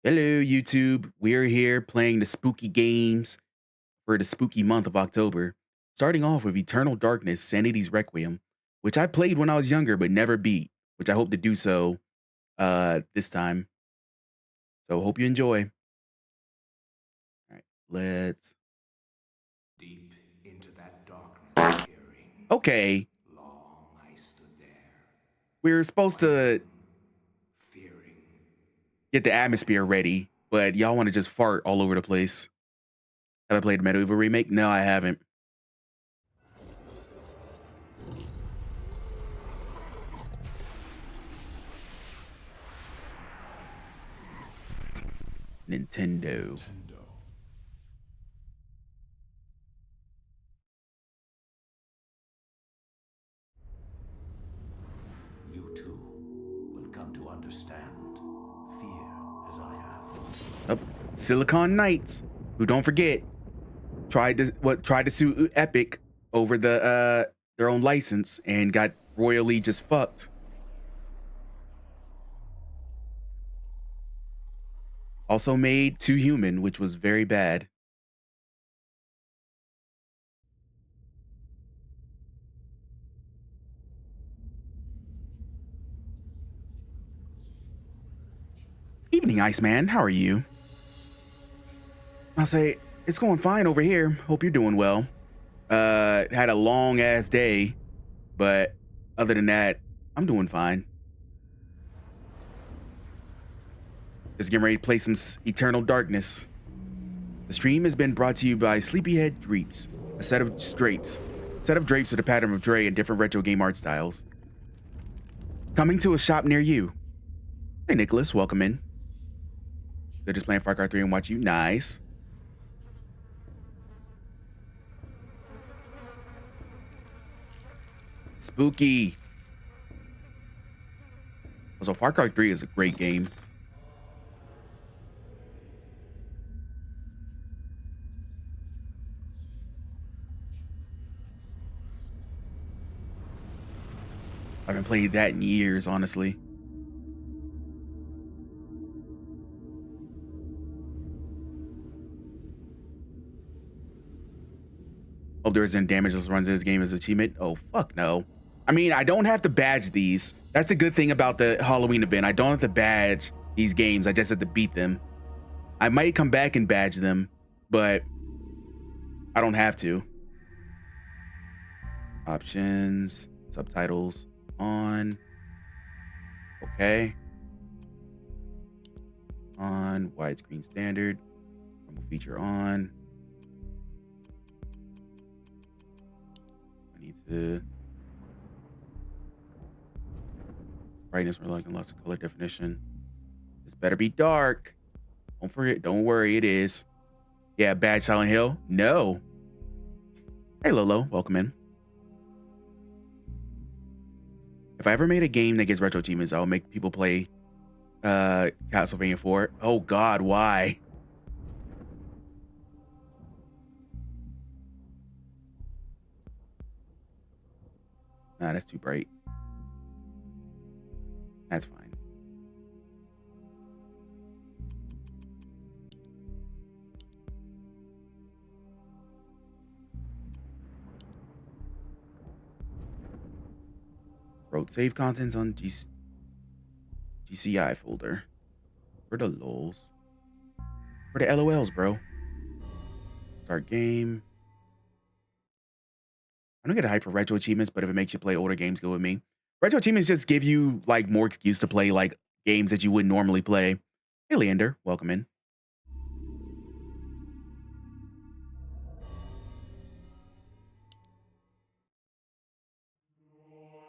Hello, YouTube. We're here playing the spooky games for the spooky month of October. Starting off with Eternal Darkness, Sanity's Requiem, which I played when I was younger but never beat, which I hope to do so this time. So hope you enjoy. All right, let's. Deep into that darkness peering, Okay, long I stood there, we're supposed to fearing. get the atmosphere ready, but y'all want to just fart all over the place. Have I played the Medieval Remake? No, I haven't. Nintendo. You too will come to understand fear as I have. Oh, Silicon Knights, who don't forget tried to sue Epic over their own license and got royally just fucked. Also made Too Human, which was very bad. Evening, Iceman. How are you? I'll say it's going fine over here. Hope you're doing well. Had a long ass day, but other than that, I'm doing fine. Just getting ready to play some Eternal Darkness. The stream has been brought to you by Sleepyhead Drapes, a set of drapes with a pattern of Dre and different retro game art styles. Coming to a shop near you. Hey, Nicholas, welcome in. They're just playing Far Cry 3 and watch you. Nice. Spooky. Also, Far Cry 3 is a great game. I haven't played that in years, honestly. Hope there isn't damage that runs in this game as achievement. Oh, fuck no. I mean, I don't have to badge these. That's the good thing about the Halloween event. I don't have to badge these games. I just have to beat them. I might come back and badge them, but I don't have to. Options, subtitles on. Okay. On, widescreen standard, normal feature on. I need to brightness, we're looking lots of color definition. This better be dark. Don't forget, don't worry, it is. Yeah, bad Silent Hill? No. Hey Lolo, welcome in. If I ever made a game that gets retro achievements, I'll make people play Castlevania 4. Oh god, why? Nah, that's too bright. That's fine. Wrote save contents on GCI folder. For the lols. For the LOLs, bro. Start game. I don't get a hype for retro achievements, but if it makes you play older games, go with me. Retro achievements just give you like more excuse to play like games that you wouldn't normally play. Hey Leander, welcome in.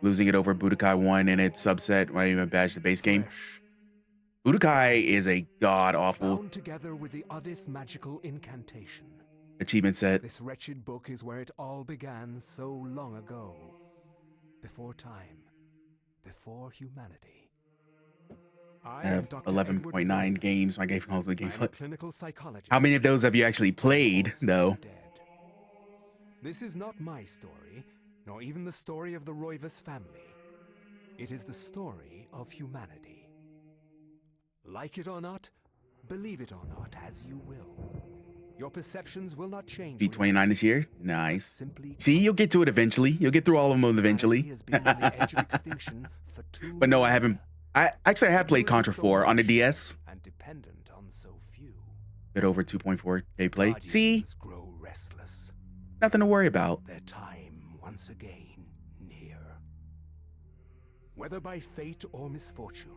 Losing it over Budokai 1 and its subset when I even badge the base game. Budokai is a god-awful bound together with the oddest magical incantation. achievement set. This wretched book is where it all began so long ago. Before time. Before humanity. I have 11.9 games. My game calls games. I'm a clinical psychologist. How many of those have you actually played, though? This is not my story, nor even the story of the Roivas family. It is the story of humanity. Like it or not, Believe it or not, as you will. Your perceptions will not change. Be when you 29 this year. But Nice. simply See, you'll get to it eventually. You'll get through all of them humanity eventually. has been on the edge of extinction for too But no, I millennia. haven't. I actually have played Contra 4 on the DS. And dependent on so few. Bit over 2.4K play. See, Guardians grow restless. nothing to worry about. Their time once again near. Whether by fate or misfortune.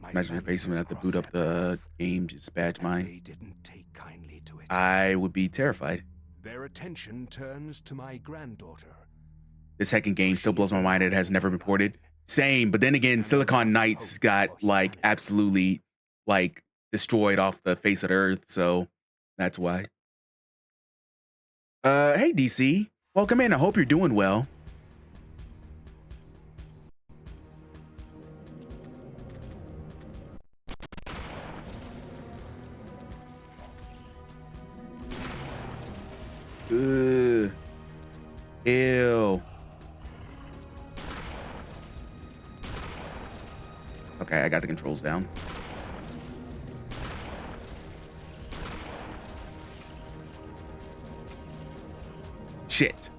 My Imagine your family face when I was have to boot up across that the path, game, just badge and mine. they didn't take kindly to it. I would be terrified. Their attention turns to my granddaughter. This heckin' game still blows my mind that it has never been ported. Same, but then again, Silicon Knights got like absolutely like destroyed off the face of the earth, so that's why. Hey DC, welcome in. I hope you're doing well. Ugh. Ew. Okay, I got the controls down. Shit.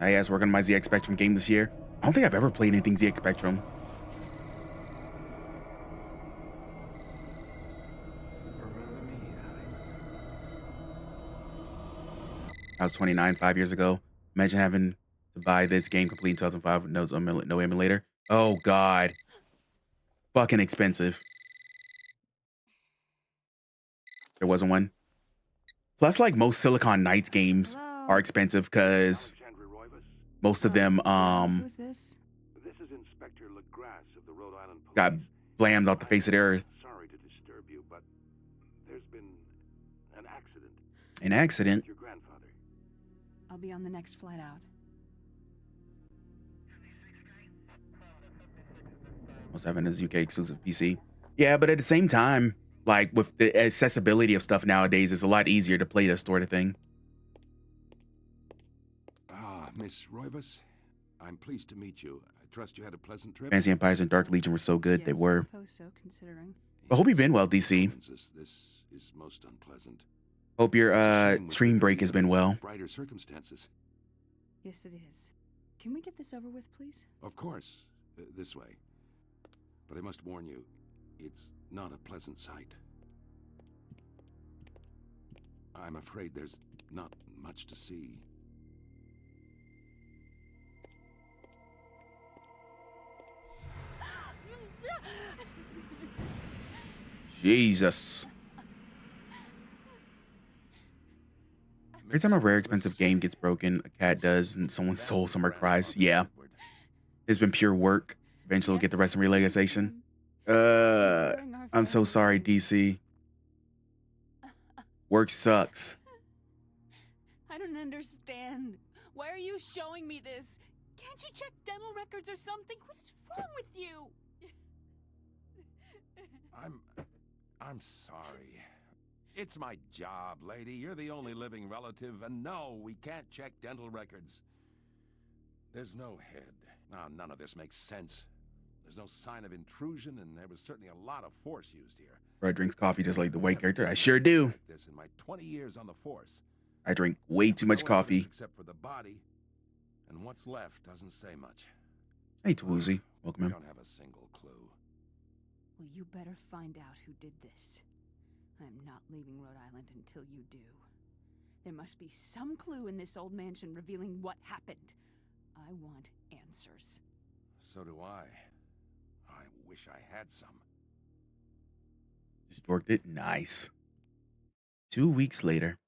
I guess working on my ZX Spectrum game this year. I don't think I've ever played anything ZX Spectrum. Remember me, Alex. I was 29 5 years ago. Imagine having to buy this game complete in 2005 with no emulator. Oh, God. Fucking expensive. There wasn't one. Plus, like, most Silicon Knights games are expensive because Alexandra Roivas. most of them Who's this? This is Inspector LeGrasse of the Rhode Island Police. got blammed off the face of the earth. Sorry to disturb you, but there's been an accident An accident. with your grandfather. I'll be on the next flight out. Was having his UK exclusive PC. Yeah, but at the same time, like with the accessibility of stuff nowadays, it's a lot easier to play this sort of thing. Ah, Miss Roivas, I'm pleased to meet you. I trust you had a pleasant trip. Fancy Empires and Dark Legion were so good, they Yes, were. I suppose so, considering. I hope you've been well, DC. This is most unpleasant. Hope your It's a shame we're stream break has been well. Brighter circumstances. Yes, it is. Can we get this over with, please? Of course, this way. But I must warn you, it's not a pleasant sight. I'm afraid there's not much to see. Jesus. Every time a rare expensive game gets broken, a cat does, and someone's soul somewhere cries. Yeah, it's been pure work. Eventually we'll get the rest in realization. I'm so sorry, DC. Work sucks. I don't understand. Why are you showing me this? Can't you check dental records or something? What is wrong with you? I'm sorry. It's my job, lady. You're the only living relative, and no, we can't check dental records. There's no head. Ah, none of this makes sense. There's no sign of intrusion, and there was certainly a lot of force used here. Bro drinks coffee just like the white character. I sure do. This in my 20 years on the force. I drink way too much No evidence coffee. except for the body, and what's left doesn't say much. Hey, Twoozy. Welcome We in. don't have a single clue. Well, you better find out who did this. I'm not leaving Rhode Island until you do. There must be some clue in this old mansion revealing what happened. I want answers. So do I. I wish I had some. Just dorked it. Nice. 2 weeks later.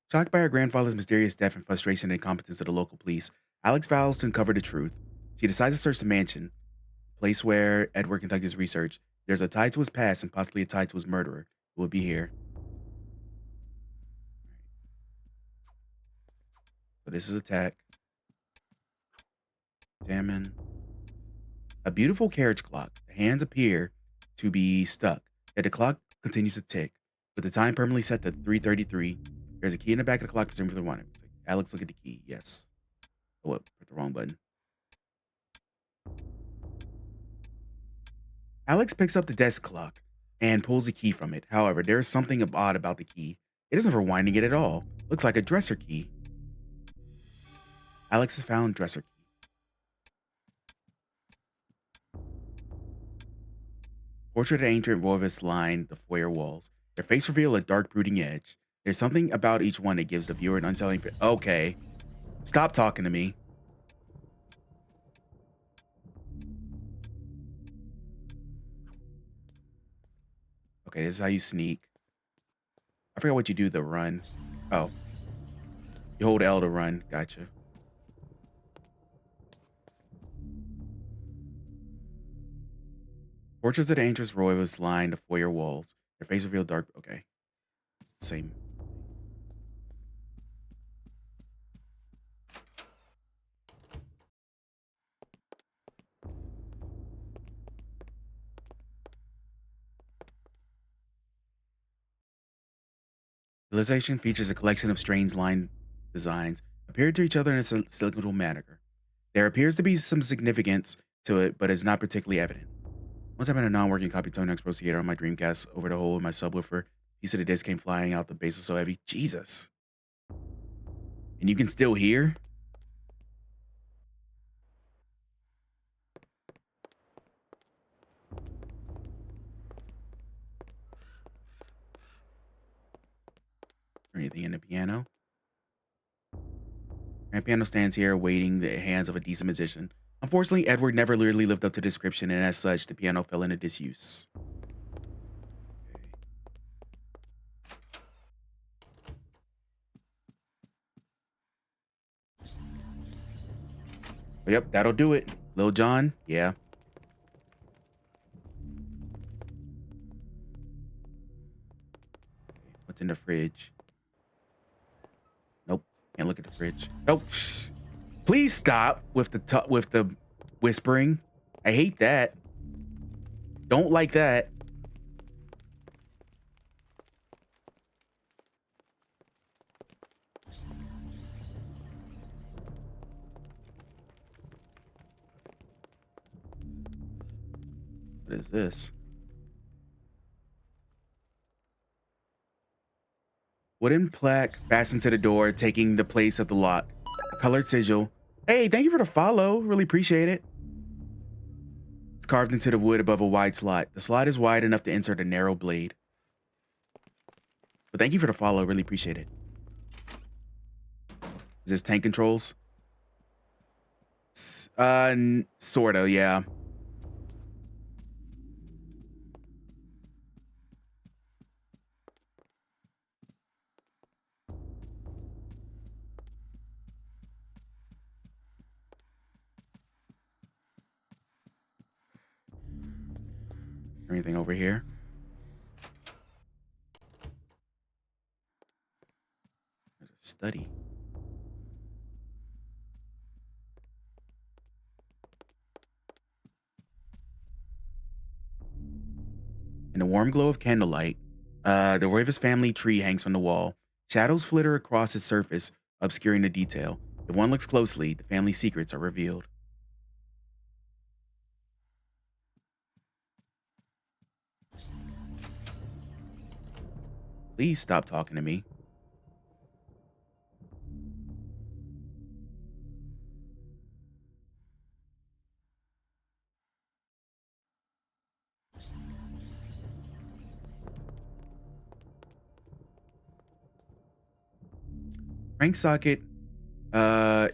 Shocked by her grandfather's mysterious death and frustration and incompetence of the local police, Alex vows to uncover the truth. She decides to search the mansion, the place where Edward conducted his research. There's a tie to his past and possibly a tie to his murderer. It would be here. So this is attack. Examine. A beautiful carriage clock. The hands appear to be stuck. Yet the clock continues to tick, with the time permanently set to 3:33. There's a key in the back of the clock, presumably for the one. Alex, look at the key. Yes. Oh, what? Hit the wrong button. Alex picks up the desk clock and pulls the key from it. However, there is something odd about the key. It isn't for winding it at all. Looks like a dresser key. Alex has found dresser key. Portrait of ancient Roivus line the foyer walls. Their face reveal a dark, brooding edge. There's something about each one that gives the viewer an unsettling feel. Okay. Stop talking to me. Okay, this is how you sneak. I forgot what you do to run. Oh. You hold L to run. Gotcha. Portraits of the ancient Roivus line the foyer walls. Their face reveal dark. Okay. It's the same. Civilization features a collection of strange line designs appeared to each other in a cyclical manner. There appears to be some significance to it, but is not particularly evident. Once I had a non-working copy Tonex Pro Theater on my Dreamcast over the hole in my subwoofer. Piece of the disc came flying out. The bass was so heavy. Jesus. And you can still hear? Anything in the piano? My piano stands here awaiting the hands of a decent musician. Unfortunately, Edward never literally lived up to the description, and as such, the piano fell into disuse. Okay. Yep, that'll do it. Lil Jon, yeah. What's in the fridge? Nope, can't look at the fridge. Nope. Please stop with the whispering. I hate that. Don't like that. What is this? Wooden plaque fastened to the door, taking the place of the lock. A colored sigil. Hey, thank you for the follow. Really appreciate it. It's carved into the wood above a wide slot. The slot is wide enough to insert a narrow blade. But thank you for the follow. Really appreciate it. Is this tank controls? Sorta, yeah. Anything over here? There's a study. In the warm glow of candlelight, the Roivus family tree hangs from the wall. Shadows flitter across its surface, obscuring the detail. If one looks closely, the family secrets are revealed. Please stop talking to me. Crank's socket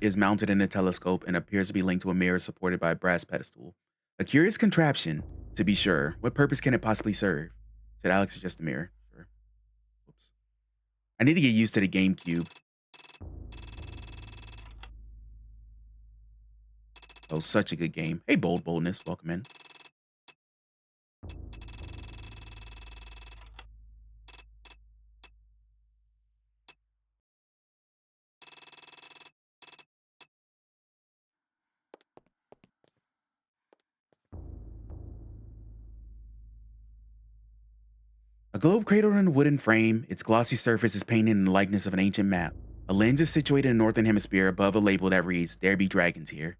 is mounted in a telescope and appears to be linked to a mirror supported by a brass pedestal. A curious contraption, to be sure. What purpose can it possibly serve? Said Alex suggest the mirror. Sure. Whoops. I need to get used to the GameCube. Oh, such a good game. Hey, Boldness, welcome in. A globe cradled in a wooden frame, its glossy surface is painted in the likeness of an ancient map. A lens is situated in the northern hemisphere above a label that reads, "There be dragons here."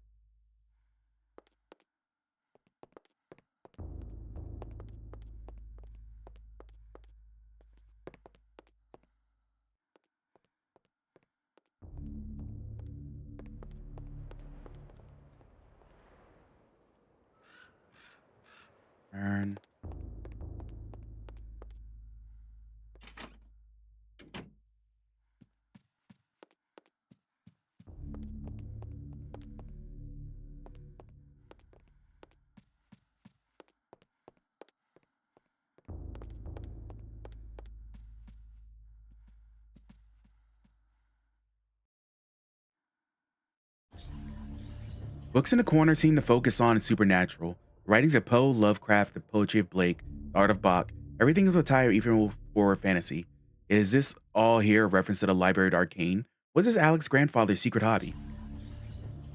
Books in the corner seem to focus on supernatural. Writings of Poe, Lovecraft, the poetry of Blake, the art of Bach, everything is a tie even for fantasy. Is this all here a reference to the Library of Arcane? Was this Alex's grandfather's secret hobby?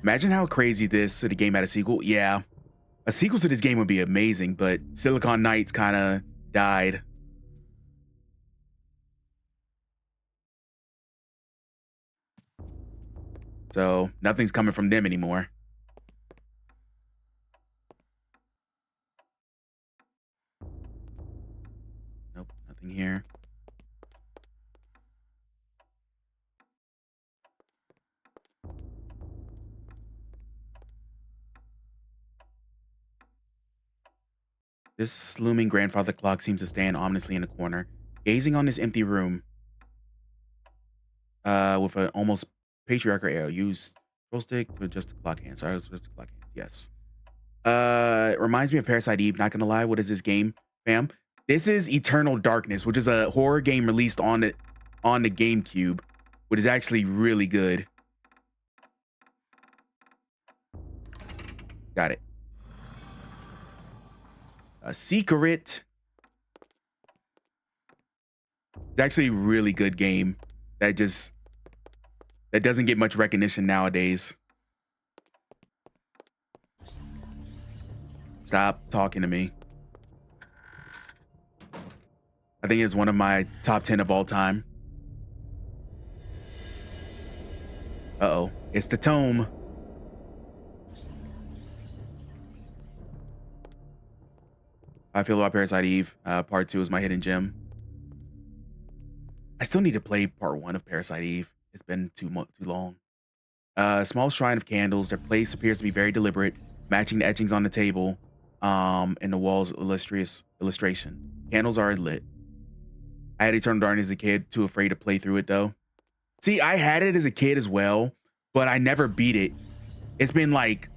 Imagine how crazy this the game had a sequel. Yeah, a sequel to this game would be amazing, but Silicon Knights kind of died. So nothing's coming from them anymore. Nope, nothing here. This looming grandfather clock seems to stand ominously in the corner, gazing on this empty room. With an almost patriarchal arrow. Use scroll stick to adjust the clock hand. Sorry, I was supposed to clock hand. Yes. It reminds me of Parasite Eve. Not gonna lie, what is this game, fam? This is Eternal Darkness, which is a horror game released on the GameCube, which is actually really good. Got it. A secret. It's actually a really good game that doesn't get much recognition nowadays. Stop talking to me. I think it's one of my top 10 of all time. Uh-oh, it's the tome. I feel about Parasite Eve. Part 2 is my hidden gem. I still need to play part 1 of Parasite Eve. It's been too long. Small shrine of candles. Their place appears to be very deliberate, matching the etchings on the table and the wall's illustration. Candles are lit. I had Eternal Darkness as a kid, too afraid to play through it though. See, I had it as a kid as well, but I never beat it. It's been like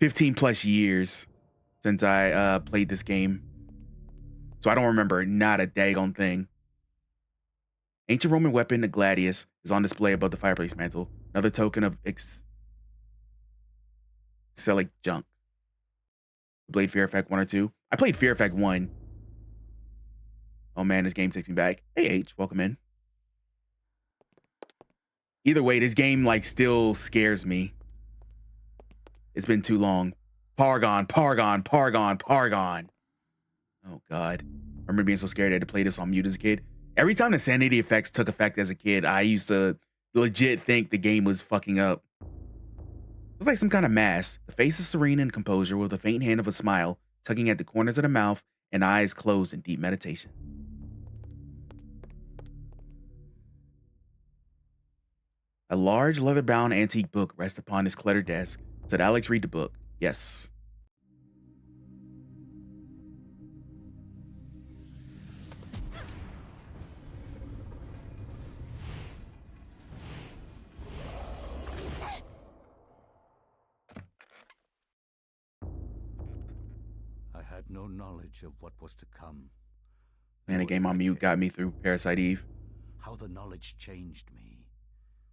15 plus years since I played this game. So I don't remember not a daggone thing. Ancient Roman weapon, the gladius, is on display above the fireplace mantle. Another token of exilic junk. You played Fear Effect 1 or 2? I played Fear Effect 1. Oh man, this game takes me back. Hey H, welcome in. Either way, this game like still scares me. It's been too long. Paragon. Oh god. I remember being so scared I had to play this on mute as a kid. Every time the sanity effects took effect as a kid, I used to legit think the game was fucking up. It's like some kind of mask. The face is serene and composure with a faint hint of a smile tugging at the corners of the mouth and eyes closed in deep meditation. A large leather-bound antique book rests upon his cluttered desk. Said Alex, read the book. Yes. I had no knowledge of what was to come. Man, a game on mute got me through Parasite Eve. How the knowledge changed me,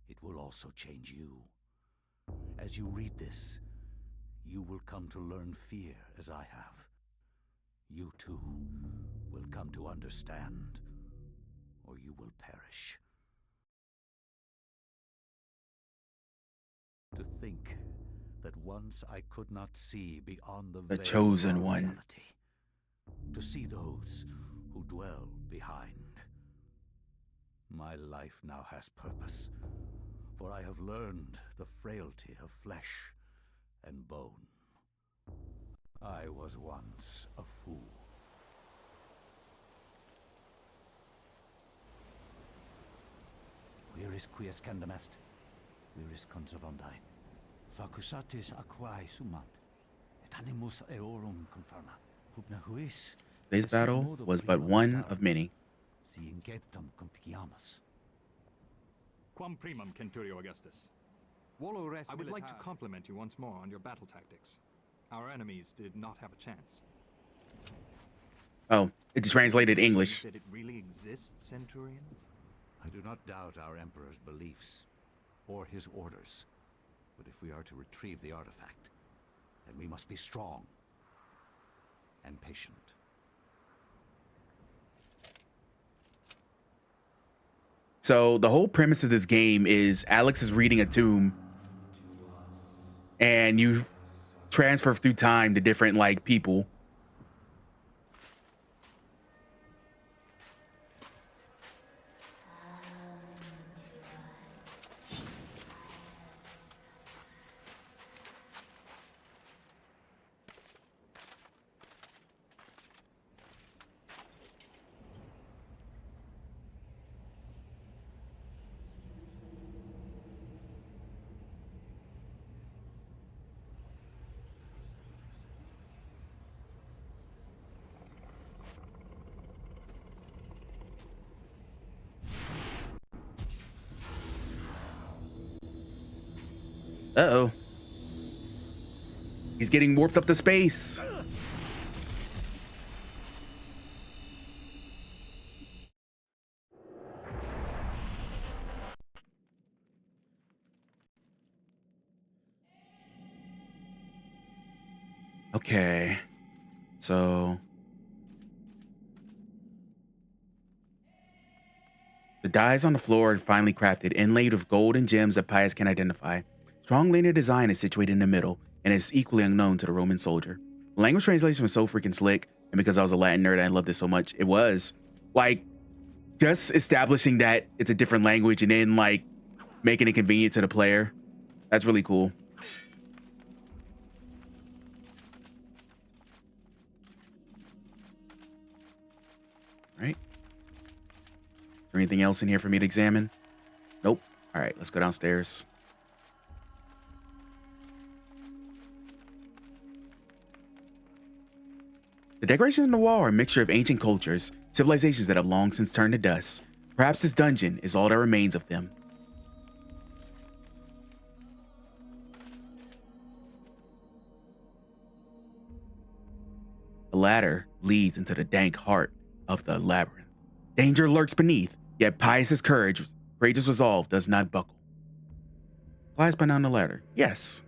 it will also change you. As you read this, you will come to learn fear as I have. You too will come to understand, or you will perish. To think that once I could not see beyond the veil chosen of one. reality, to see those who dwell behind. My life now has purpose, for I have learned the frailty of flesh and bone. I was once a fool. Where is Quies Candamest? Where is Conservondine? Facusatis aquae sumat, et animus eorum conferma. Pugna huis. Today's battle was but one of many. Si inceptum conficiamus. Quam primum, Centurio Augustus. I would like to compliment you once more on your battle tactics. Our enemies did not have a chance. Oh, it translated English. Did it really exist, Centurion? I do not doubt our Emperor's beliefs, or his orders. But if we are to retrieve the artifact, then we must be strong and patient. So the whole premise of this game is Alex is reading a tomb, and you transfer through time to different like people. Uh-oh. He's getting warped up to space. Okay. So the dies on the floor are finely crafted, inlaid with gold and gems that Pius can identify. Strong linear design is situated in the middle and is equally unknown to the Roman soldier. The language translation was so freaking slick, and because I was a Latin nerd, I loved it so much. It was like just establishing that it's a different language and then like making it convenient to the player. That's really cool. Right? Is there anything else in here for me to examine? Nope. All right, let's go downstairs. The decorations on the wall are a mixture of ancient cultures, civilizations that have long since turned to dust. Perhaps this dungeon is all that remains of them. The ladder leads into the dank heart of the labyrinth. Danger lurks beneath, yet Pius's courageous resolve does not buckle. Flies by down the ladder. Yes.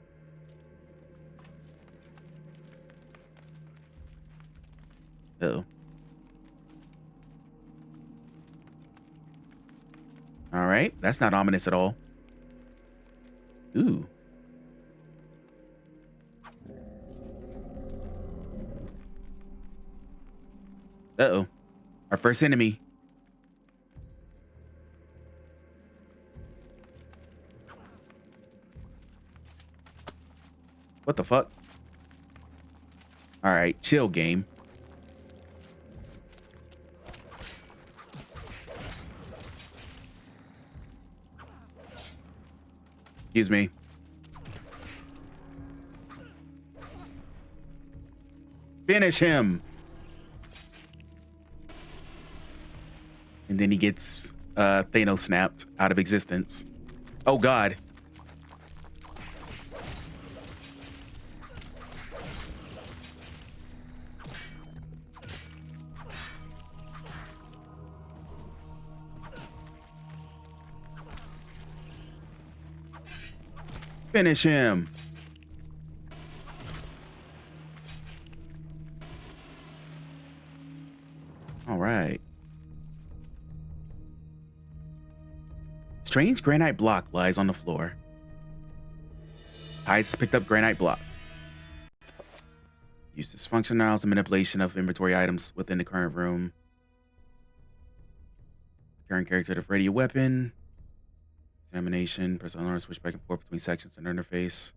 Uh-oh. All right, that's not ominous at all. Ooh. Uh-oh. Our first enemy. What the fuck? All right, chill game. Excuse me. Finish him. And then he gets Thanos snapped out of existence. Oh God. Finish him. All right. Strange granite block lies on the floor. Pius picked up granite block. Use this function now as a manipulation of inventory items within the current room. Current character to ready a weapon. Examination. Press on switch back and forth between sections and interface.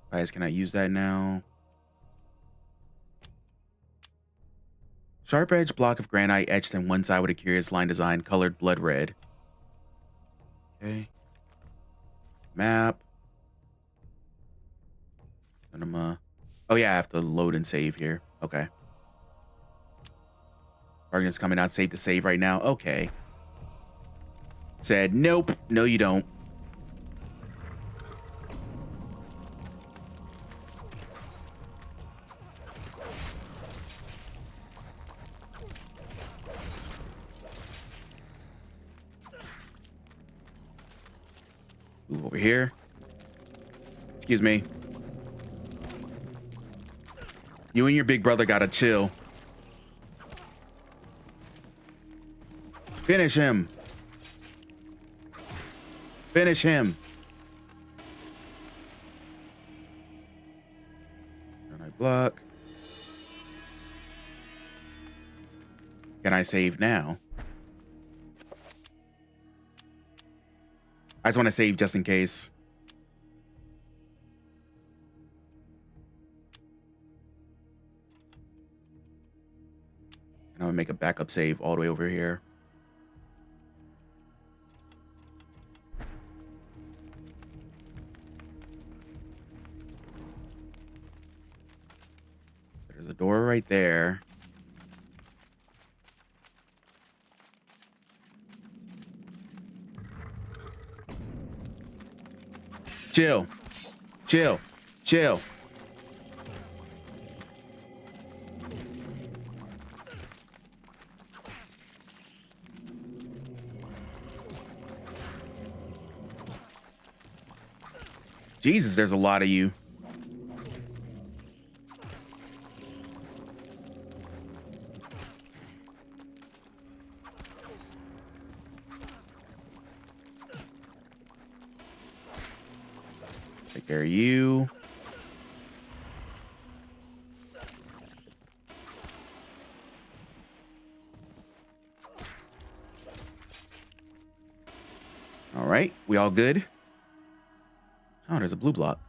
Pius cannot use that now. Sharp edge block of granite etched in one side with a curious line design colored blood red. Okay. Map. Cinema. Oh yeah, I have to load and save here. Okay. Darkness coming out, save to save right now. Okay. Said, nope. No, you don't. Move over here. Excuse me. You and your big brother gotta chill. Finish him. Finish him. And I block. Can I save now? I just want to save just in case. And I'm gonna make a backup save all the way over here. There's a door right there. Chill. Chill. Chill. Jesus, there's a lot of you. Take care of you. All right, we all good? Oh, there's a blue block.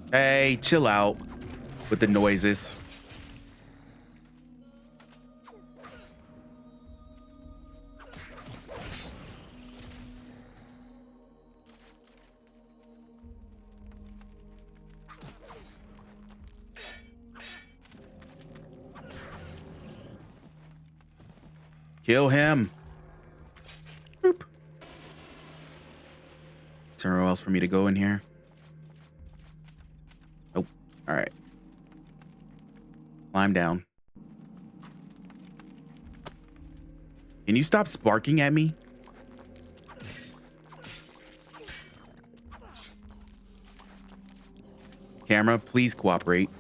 Hey, chill out with the noises. Kill him. Boop. Is there nowhere else for me to go in here? Nope. All right. Climb down. Can you stop sparking at me? Camera, please cooperate.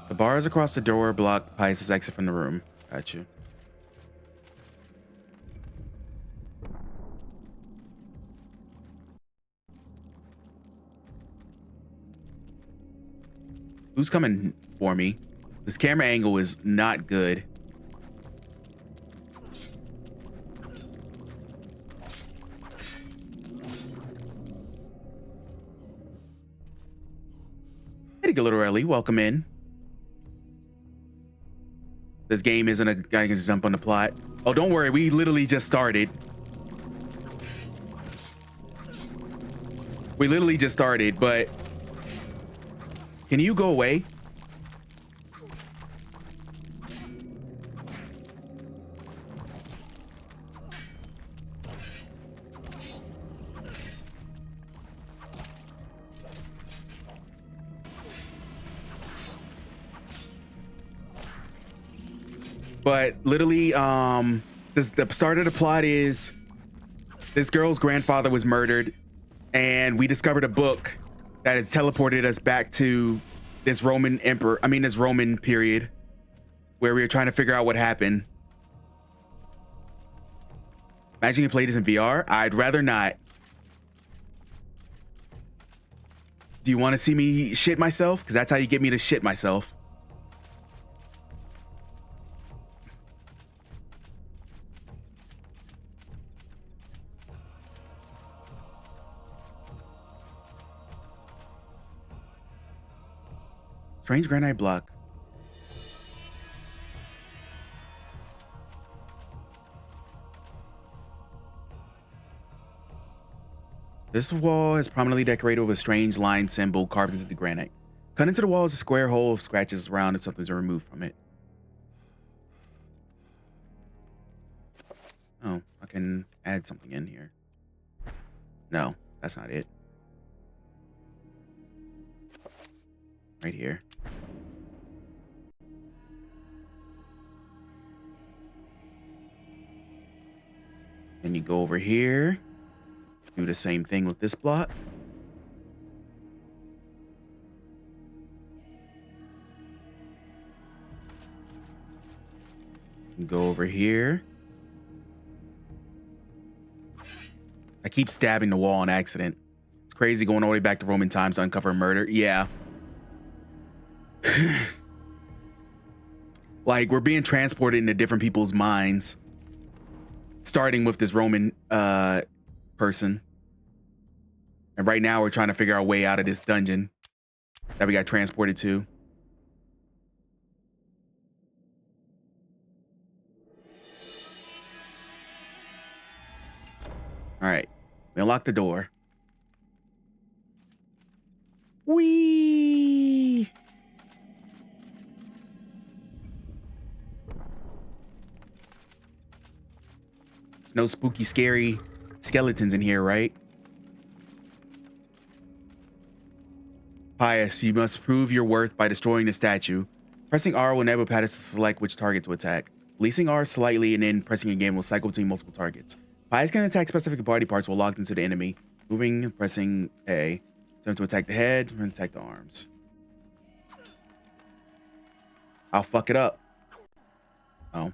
The bars across the door block Pius' exit from the room. Got you. Who's coming for me? This camera angle is not good. Hey, a little early. Welcome in. This game isn't a guy can just jump on the plot. Oh, don't worry. We literally just started. We literally just started, but can you go away? But literally, the start of the plot is this girl's grandfather was murdered, and we discovered a book that has teleported us back to this Roman emperor. I mean, this Roman period where we were trying to figure out what happened. Imagine you play this in VR. I'd rather not. Do you want to see me shit myself? Because that's how you get me to shit myself. Strange granite block. This wall is prominently decorated with a strange line symbol carved into the granite. Cut into the wall is a square hole with scratches around if something's removed from it. Oh, I can add something in here. No, that's not it. Right here. And you go over here. Do the same thing with this block. And go over here. I keep stabbing the wall on accident. It's crazy going all the way back to Roman times to uncover murder. Yeah. Like, we're being transported into different people's minds. Starting with this Roman person. And right now we're trying to figure our way out of this dungeon that we got transported to. All right, we unlock the door. Whee! There's no spooky, scary skeletons in here, right? Pious, you must prove your worth by destroying the statue. Pressing R will enable Pious to select which target to attack. Releasing R slightly and then pressing again will cycle between multiple targets. Pious can attack specific body parts while locked into the enemy. Moving, pressing A. Turn to attack the head, and attack the arms. I'll fuck it up. Oh.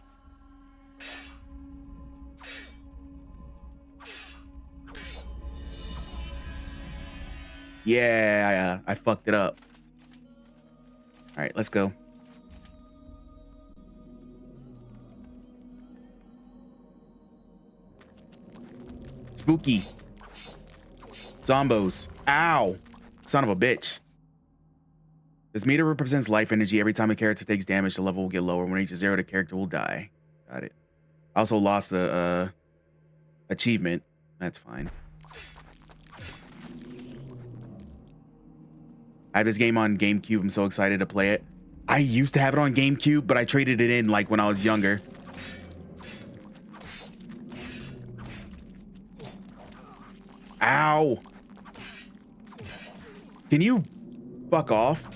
Yeah, I fucked it up. All right, let's go. Spooky. Zombos. Ow. Son of a bitch. This meter represents life energy. Every time a character takes damage, the level will get lower. When it reaches 0, the character will die. Got it. I also lost the achievement. That's fine. I have this game on GameCube. I'm so excited to play it. I used to have it on GameCube, but I traded it in like when I was younger. Ow. Can you fuck off?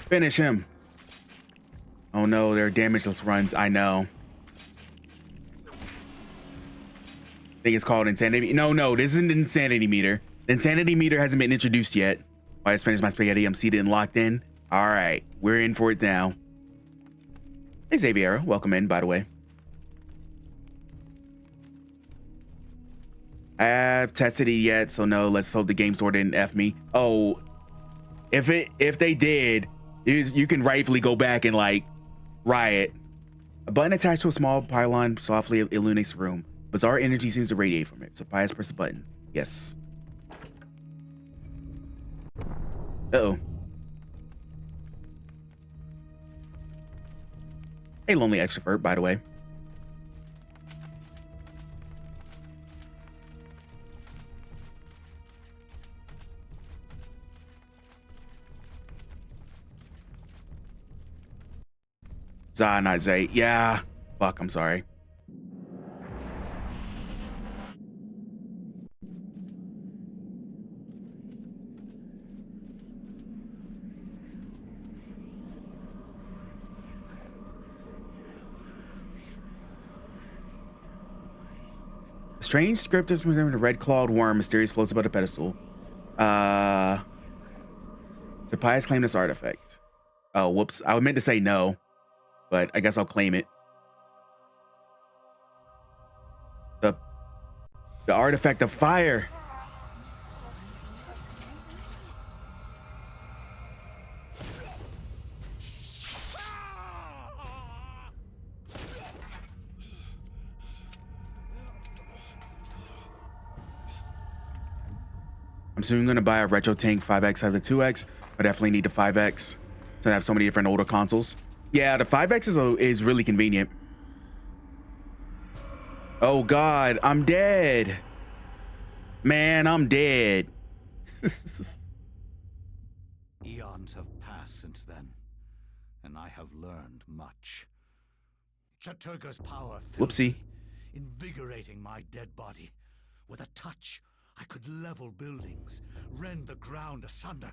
Finish him. Oh no, they're damageless runs. I know. I think it's called Insanity. No, this isn't Insanity Meter. The Insanity Meter hasn't been introduced yet. I just finished my spaghetti. I'm seated and locked in. All right, we're in for it now. Hey, Xavier. Welcome in, by the way. I have tested it yet, so no, let's hope the game store didn't F me. Oh, if they did, you can rightfully go back and like riot. A button attached to a small pylon softly illuminates the room. Bizarre energy seems to radiate from it. So Pius press the button. Yes. Uh-oh. Hey, lonely extrovert, by the way. Zah, not Zay. Yeah. Fuck, I'm sorry. A strange script is from the red-clawed worm mysterious floats above the pedestal. To Pius claim this artifact. Oh, whoops. I meant to say no, but I guess I'll claim it. The artifact of fire. I'm soon going to buy a retro tank 5X out of the 2X. I definitely need the 5X to have so many different older consoles. Yeah, the 5X is really convenient. Oh God, I'm dead. Man, I'm dead. Eons have passed since then, and I have learned much. Chattur'gha's power filled Whoopsie. me, invigorating my dead body. With a touch, I could level buildings, rend the ground asunder,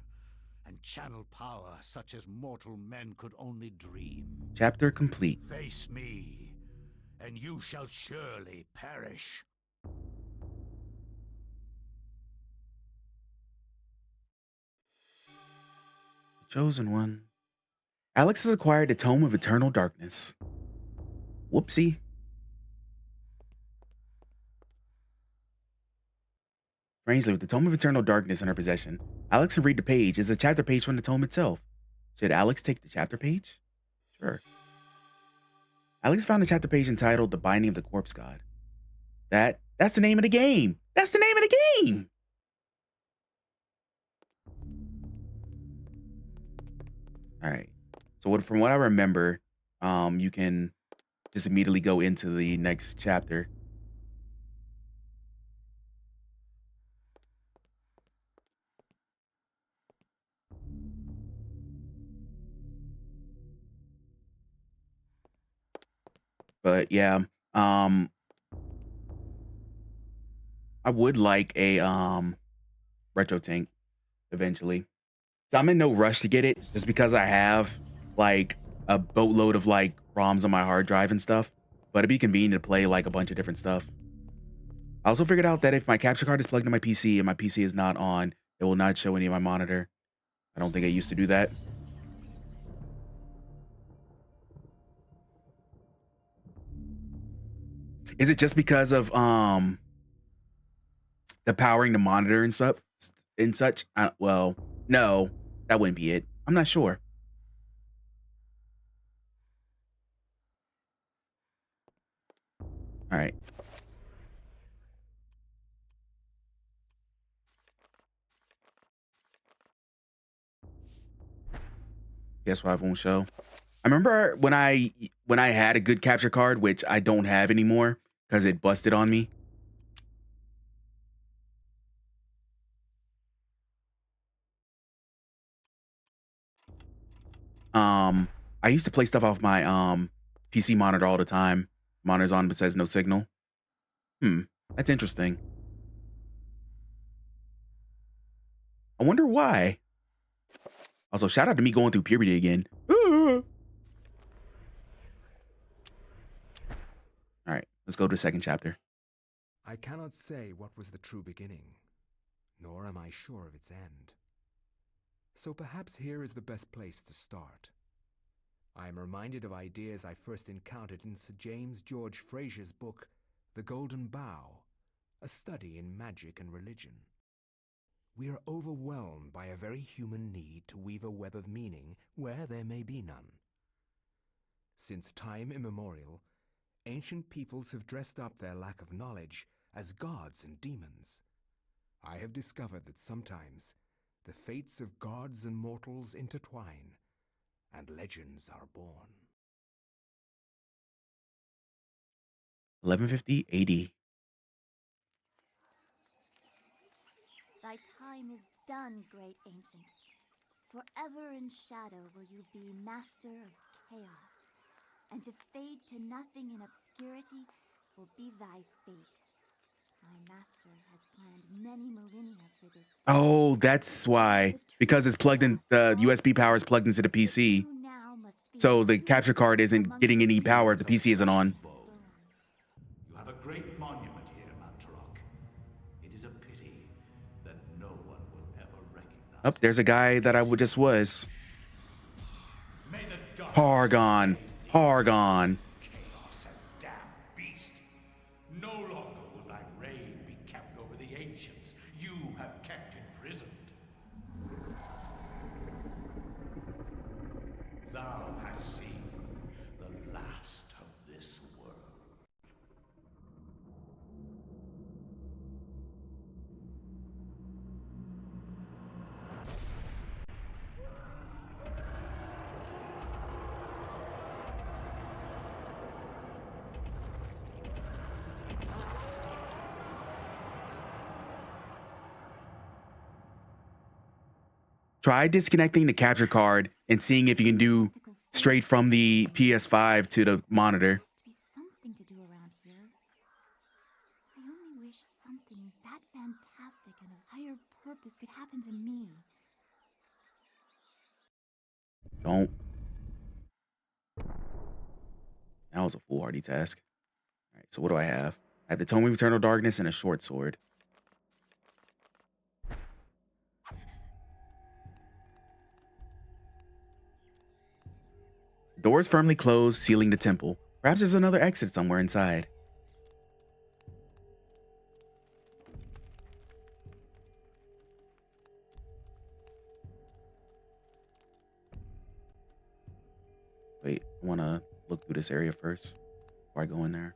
and channel power such as mortal men could only dream. Chapter complete. Face me, and you shall surely perish. Chosen one. Alex has acquired the Tome of Eternal Darkness. Whoopsie. Strangely, with the Tome of Eternal Darkness in her possession, Alex can read the page. It's a chapter page from the tome itself. Should Alex take the chapter page? Sure. Alex found a chapter page entitled The Binding of the Corpse God. That's the name of the game. That's the name of the game. All right. So from what I remember, you can just immediately go into the next chapter. But yeah, I would like a retro tank eventually. So I'm in no rush to get it just because I have like a boatload of like ROMs on my hard drive and stuff. But it'd be convenient to play like a bunch of different stuff. I also figured out that if my capture card is plugged into my PC and my PC is not on, it will not show any of my monitor. I don't think I used to do that. Is it just because of the powering the monitor and stuff and such? Well, no, that wouldn't be it. I'm not sure. All right. Guess why it won't show. I remember when I had a good capture card, which I don't have anymore because it busted on me. I used to play stuff off my PC monitor all the time. Monitor's on but says no signal. That's interesting. I wonder why. Also, shout out to me going through puberty again. All right, let's go to the second chapter. I cannot say what was the true beginning, nor am I sure of its end. So perhaps here is the best place to start. I am reminded of ideas I first encountered in Sir James George Frazer's book, The Golden Bough, a study in magic and religion. We are overwhelmed by a very human need to weave a web of meaning where there may be none. Since time immemorial, ancient peoples have dressed up their lack of knowledge as gods and demons. I have discovered that sometimes the fates of gods and mortals intertwine, and legends are born. 1150 AD. Thy time is done, great ancient. Forever in shadow will you be master of chaos, and to fade to nothing in obscurity will be thy fate. My master has planned many millennia for this. Oh, that's why. Because it's plugged in, the USB power is plugged into the PC. So the capture card isn't getting any power. The PC isn't on. You have a great monument here, Mantarok. It is a pity that no one will ever recognize. Oh, there's a guy that I just was. Pargon. Pargon. Chaos and damn beast. No longer will thy reign be kept over the ancients you have kept imprisoned. Thou hast seen the last of this world. Try disconnecting the capture card and seeing if you can do straight from the PS5 to the monitor. Must be something to do around here. I only wish something that fantastic and of higher purpose could happen to me. Don't. That was a foolhardy task. All right, so what do I have? I have the Tome of Eternal Darkness and a short sword. Doors firmly closed, sealing the temple. Perhaps there's another exit somewhere inside. Wait, I want to look through this area first before I go in there.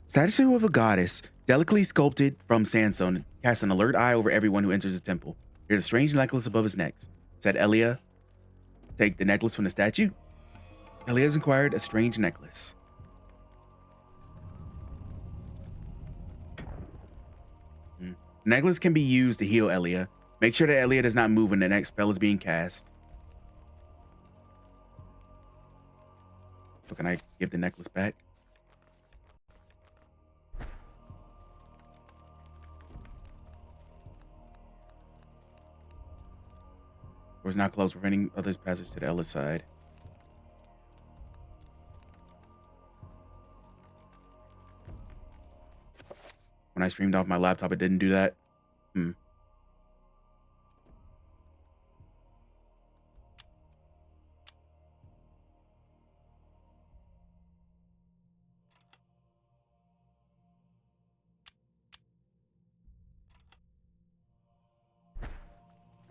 Statue of a goddess, delicately sculpted from sandstone, casts an alert eye over everyone who enters the temple. There's a strange necklace above his neck. Said Elia, take the necklace from the statue. Elia has inquired a strange necklace. The necklace can be used to heal Elia. Make sure that Elia does not move when the next spell is being cast. So can I give the necklace back? Doors now closed, preventing others' passage to the Ella's side. When I streamed off my laptop, it didn't do that. All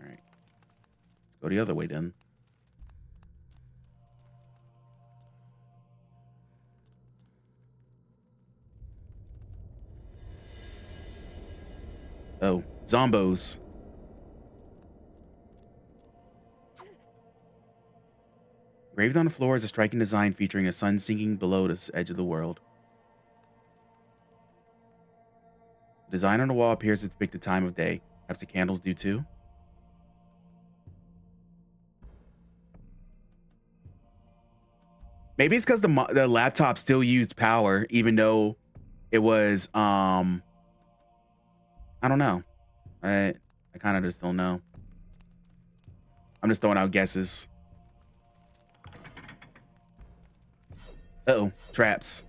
right. Let's go the other way then. Oh, zombos. Engraved on the floor is a striking design featuring a sun sinking below the edge of the world. The design on the wall appears to depict the time of day. Perhaps the candles do too? Maybe it's because the laptop still used power, even though it was, I don't know. I kind of just don't know. I'm just throwing out guesses. Uh-oh, traps.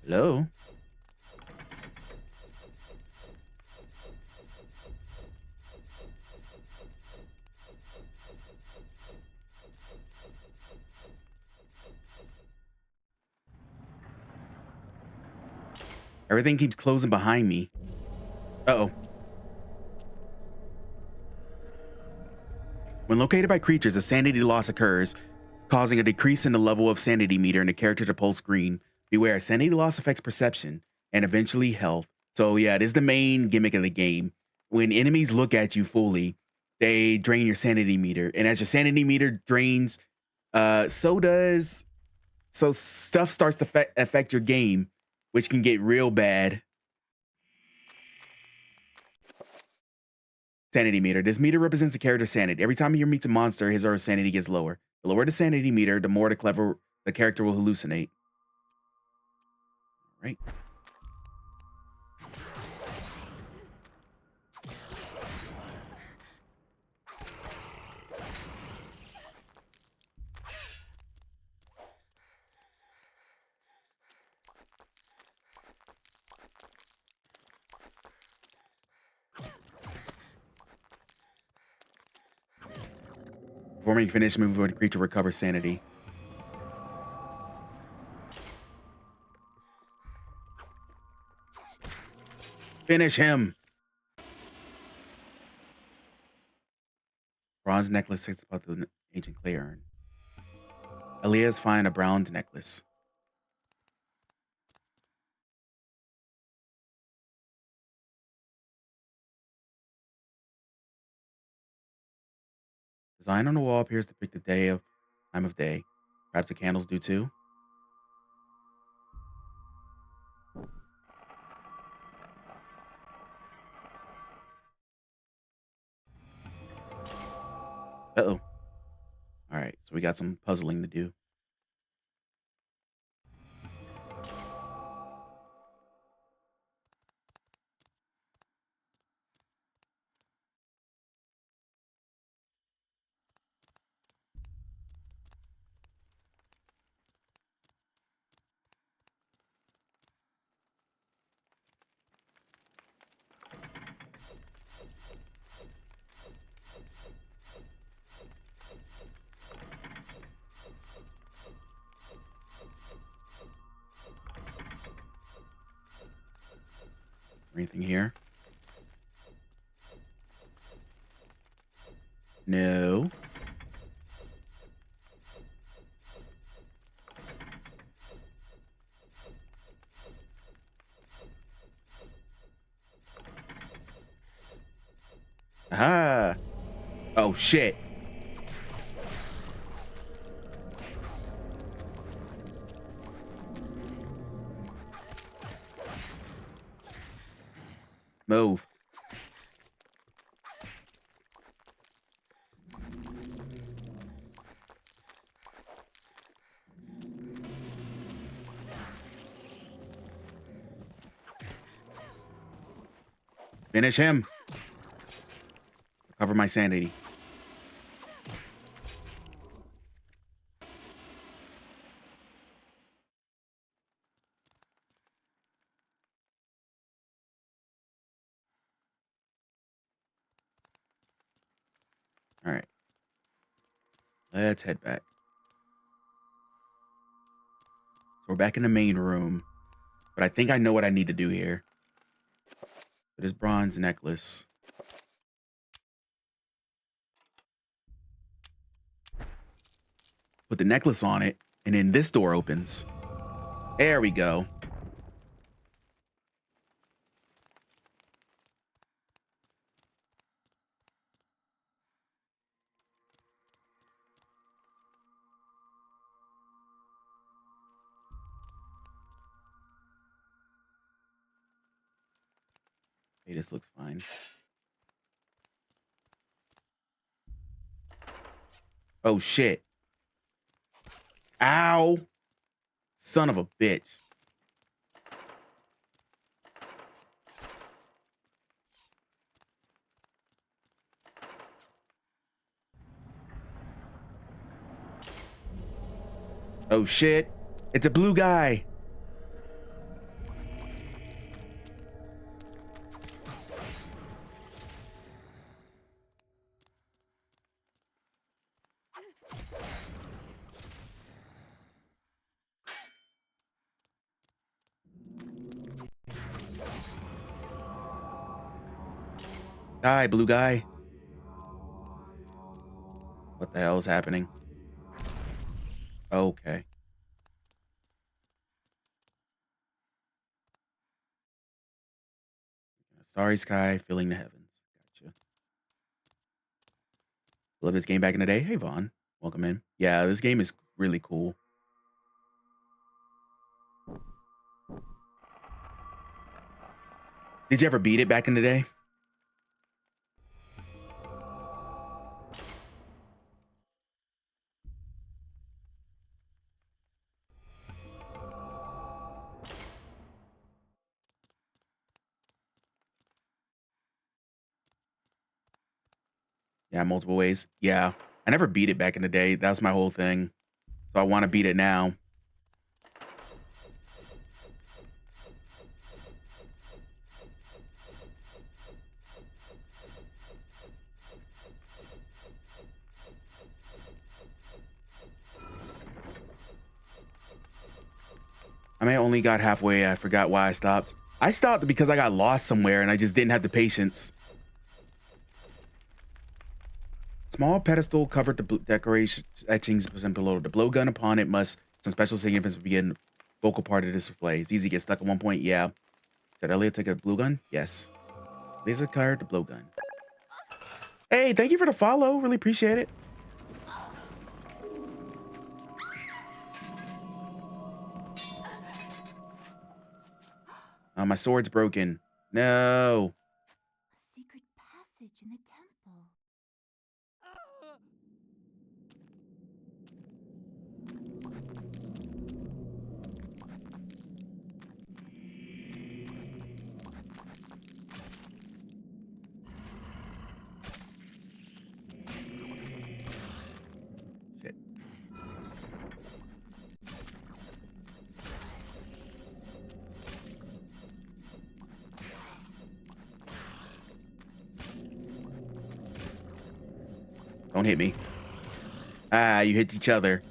Hello? Everything keeps closing behind me. Uh-oh. When located by creatures, a sanity loss occurs, causing a decrease in the level of sanity meter in the character to pulse green. Beware, sanity loss affects perception and eventually health. So yeah, it is the main gimmick of the game. When enemies look at you fully, they drain your sanity meter. And as your sanity meter drains, so stuff starts to affect your game, which can get real bad. Sanity meter. This meter represents the character's sanity. Every time he meets a monster, his or her sanity gets lower. The lower the sanity meter, the more the character will hallucinate. Right. Performing finish move when the creature recovers sanity. Finish him. Bronze necklace sits above the ancient clay urn. Elias finds a bronze necklace. Design on the wall appears to depict the time of day. Perhaps the candles do too. Uh-oh. All right, so we got some puzzling to do. Anything here? No. Aha! Oh shit. Move. Finish him. Recover my sanity. All right. Let's head back. So we're back in the main room, but I think I know what I need to do here. It is bronze necklace. Put the necklace on it, and then this door opens. There we go. Hey, this looks fine. Oh, shit. Ow. Son of a bitch. Oh, shit. It's a blue guy. Die, blue guy. What the hell is happening? Okay. Starry sky filling the heavens. Gotcha. Love this game back in the day. Hey, Vaughn. Welcome in. Yeah, this game is really cool. Did you ever beat it back in the day? Yeah, multiple ways. Yeah. I never beat it back in the day. That was my whole thing. So I want to beat it now. I may only got halfway. I forgot why I stopped. I stopped because I got lost somewhere and I just didn't have the patience. Small pedestal covered the decoration etchings present below. The blowgun upon it must some special significance begin vocal part of this display. It's easy to get stuck at one point. Yeah. Did Elliot take a blue gun? Yes. Laser card, the blowgun. Hey, thank you for the follow. Really appreciate it. My sword's broken. No. A secret passage in the temple. Shit. Don't hit me. Ah, you hit each other.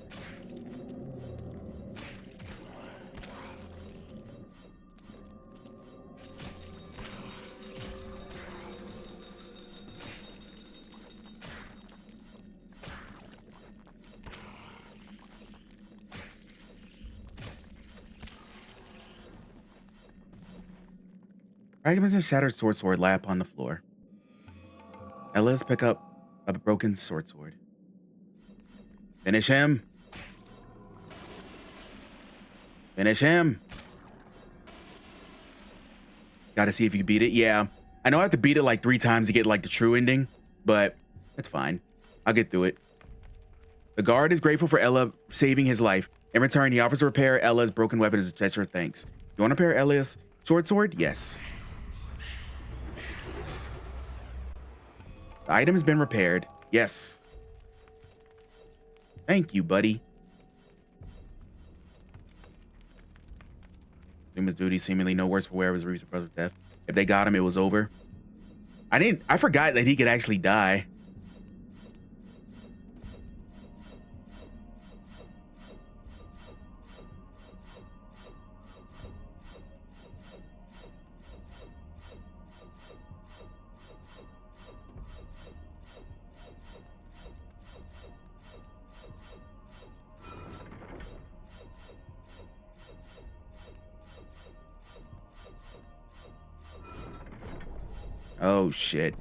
Fragments of shattered sword lie upon the floor. Now let's pick up a broken sword. Finish him. Finish him. Gotta see if you can beat it. Yeah. I know I have to beat it like 3 times to get like the true ending, but that's fine. I'll get through it. The guard is grateful for Ella saving his life. In return, he offers to repair Ella's broken weapon as a gesture of thanks. You want to repair Ella's sword? Yes. The item has been repaired. Yes. Thank you, buddy. Zuma's duty seemingly no worse for wear was Reeve's brother's death. If they got him, it was over. I forgot that he could actually die. Oh, shit.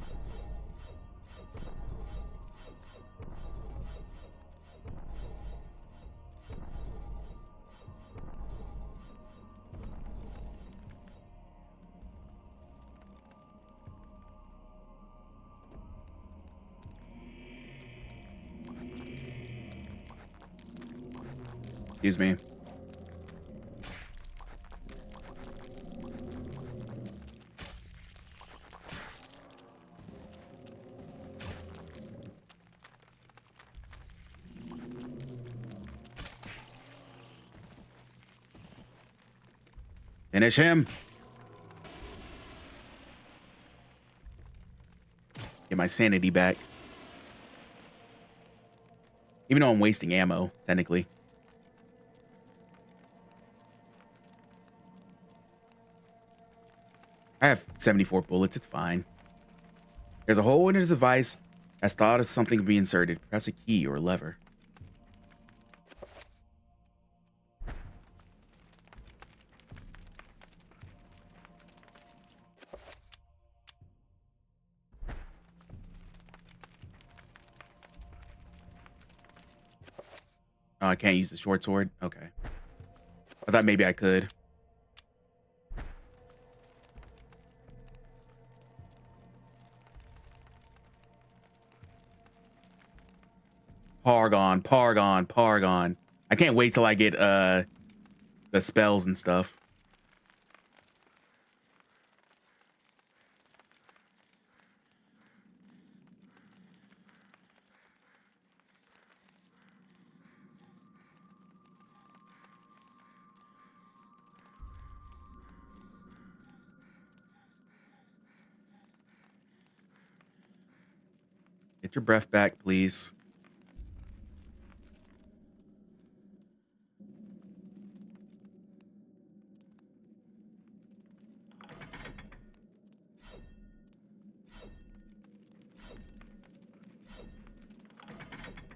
Excuse me. Finish him. Get my sanity back. Even though I'm wasting ammo, technically. I have 74 bullets, it's fine. There's a hole in his device as thought of something to be inserted, perhaps a key or a lever. Oh, I can't use the short sword? Okay. I thought maybe I could. Pargon. I can't wait till I get the spells and stuff. Get your breath back, please.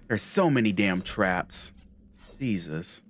There's so many damn traps. Jesus.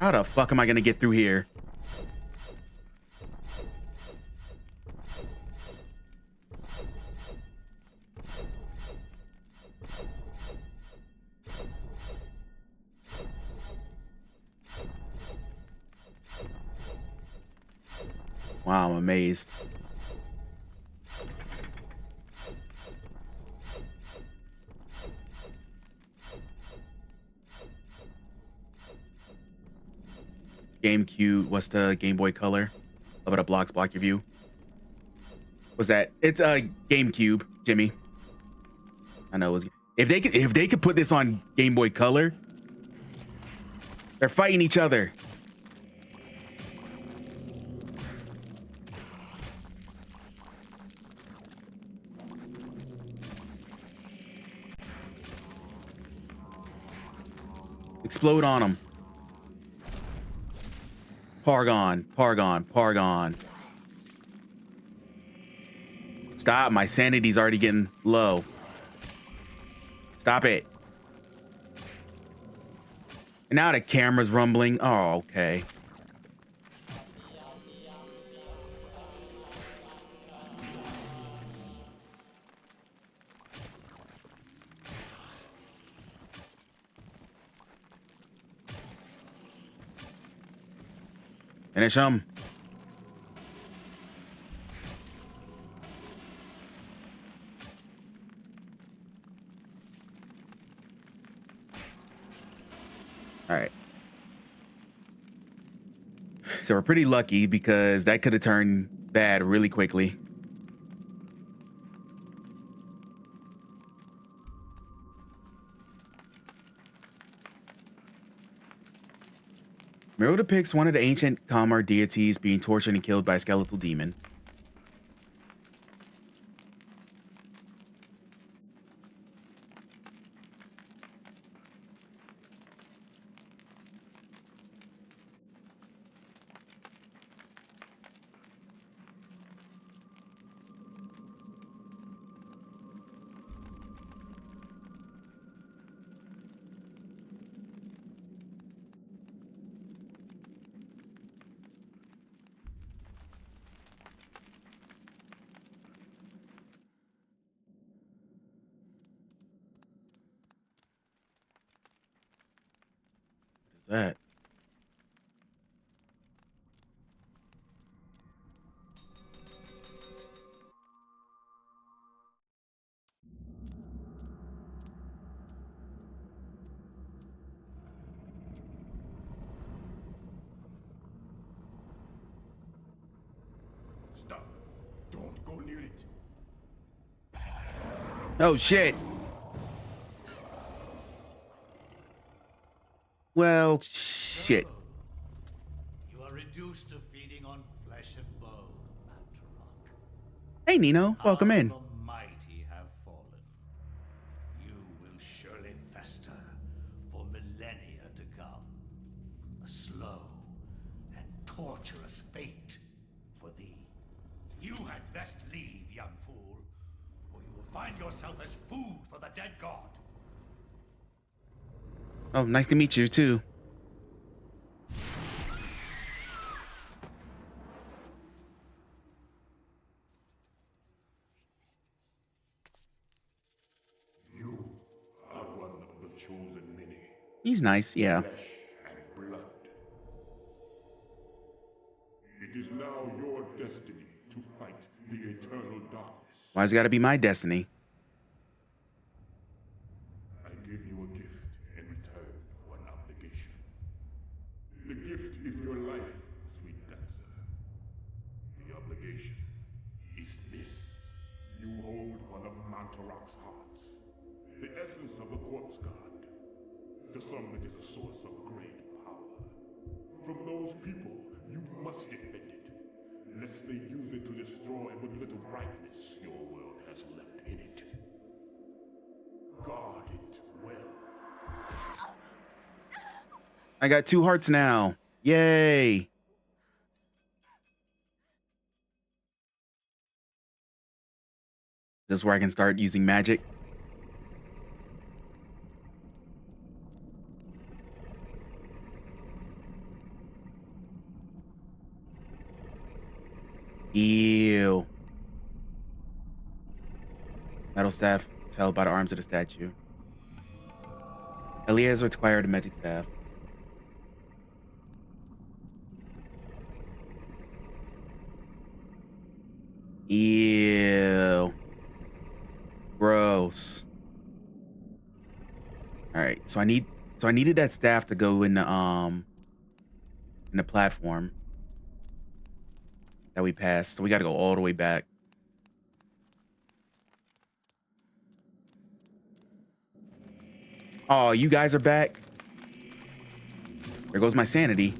How the fuck am I gonna get through here? Wow, I'm amazed. GameCube, what's the Game Boy Color? How about a blocks block your view? What's that? It's a GameCube, Jimmy. I know it was, if they could put this on Game Boy Color, they're fighting each other. Explode on them. Pargon, Pargon, Pargon. Stop, my sanity's already getting low. Stop it. And now the camera's rumbling. Oh, okay. Finish him. All right. So we're pretty lucky because that could have turned bad really quickly. Mural depicts one of the ancient Kalmar deities being tortured and killed by a skeletal demon. That? Stop. Don't go near it. Oh shit. Well, shit. You are reduced to feeding on flesh and bone, Mantarok. Hey, Nino. Welcome in. The mighty have fallen. You will surely fester for millennia to come. A slow and torturous fate for thee. You had best leave, young fool, or you will find yourself as food for the dead god. Oh, nice to meet you, too. You are one of the chosen many. He's nice, yeah. Flesh and blood. It is now your destiny to fight the eternal darkness. Why's it gotta be my destiny? I give you a gift in return for an obligation. The gift is your life, sweet dancer. The obligation is this. You hold one of Mantarok's hearts, the essence of the corpse god. To some, it is a source of great power. From those people, you must defend it, lest they use it to destroy what little brightness your world has left in it. Guard it well. I got 2 hearts now. Yay. This is where I can start using magic. Ew. Metal staff is held by the arms of the statue. Elia has acquired a magic staff. Ew. Gross. All right, so I needed that staff to go in the platform that we passed. So we got to go all the way back. Oh, you guys are back. There goes my sanity.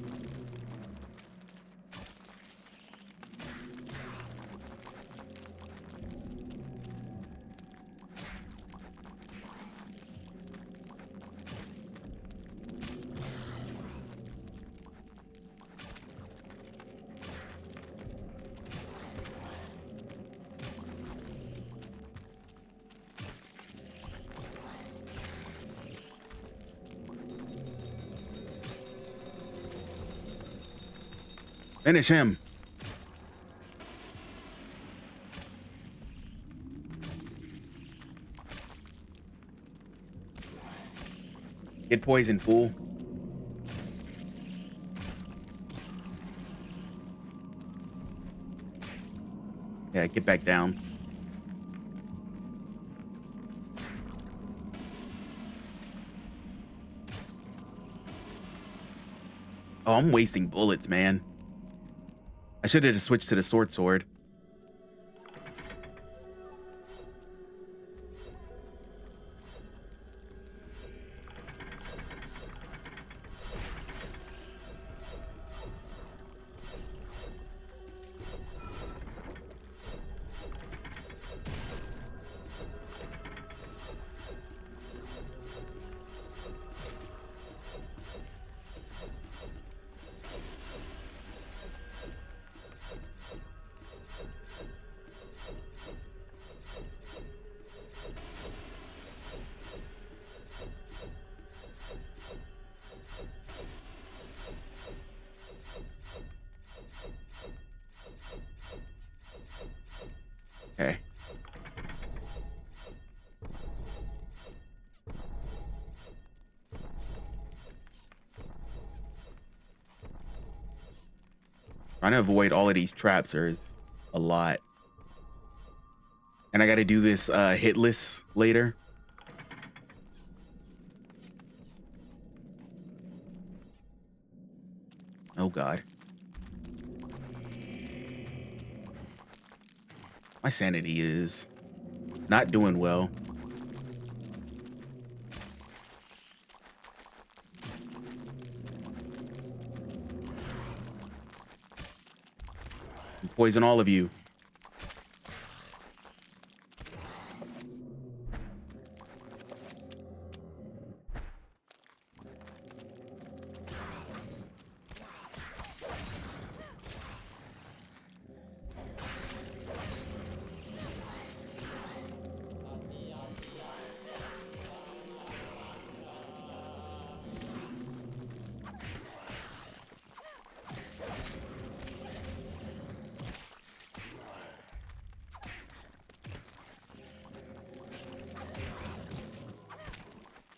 Finish him. Get poisoned, fool. Yeah, get back down. Oh, I'm wasting bullets, man. I should have just switched to the sword. Okay. Trying to avoid all of these traps is a lot. And I got to do this hitless later. Oh, God. My sanity is not doing well. Poison all of you.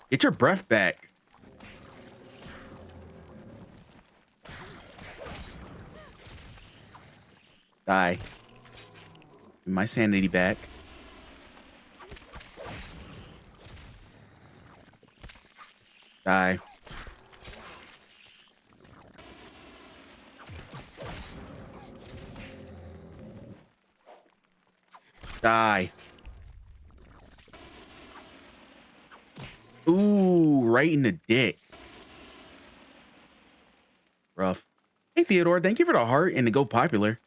Get your breath back. Die. Get my sanity back. Die. Die. Ooh, right in the dick. Rough. Hey, Theodore, thank you for the heart and the go popular.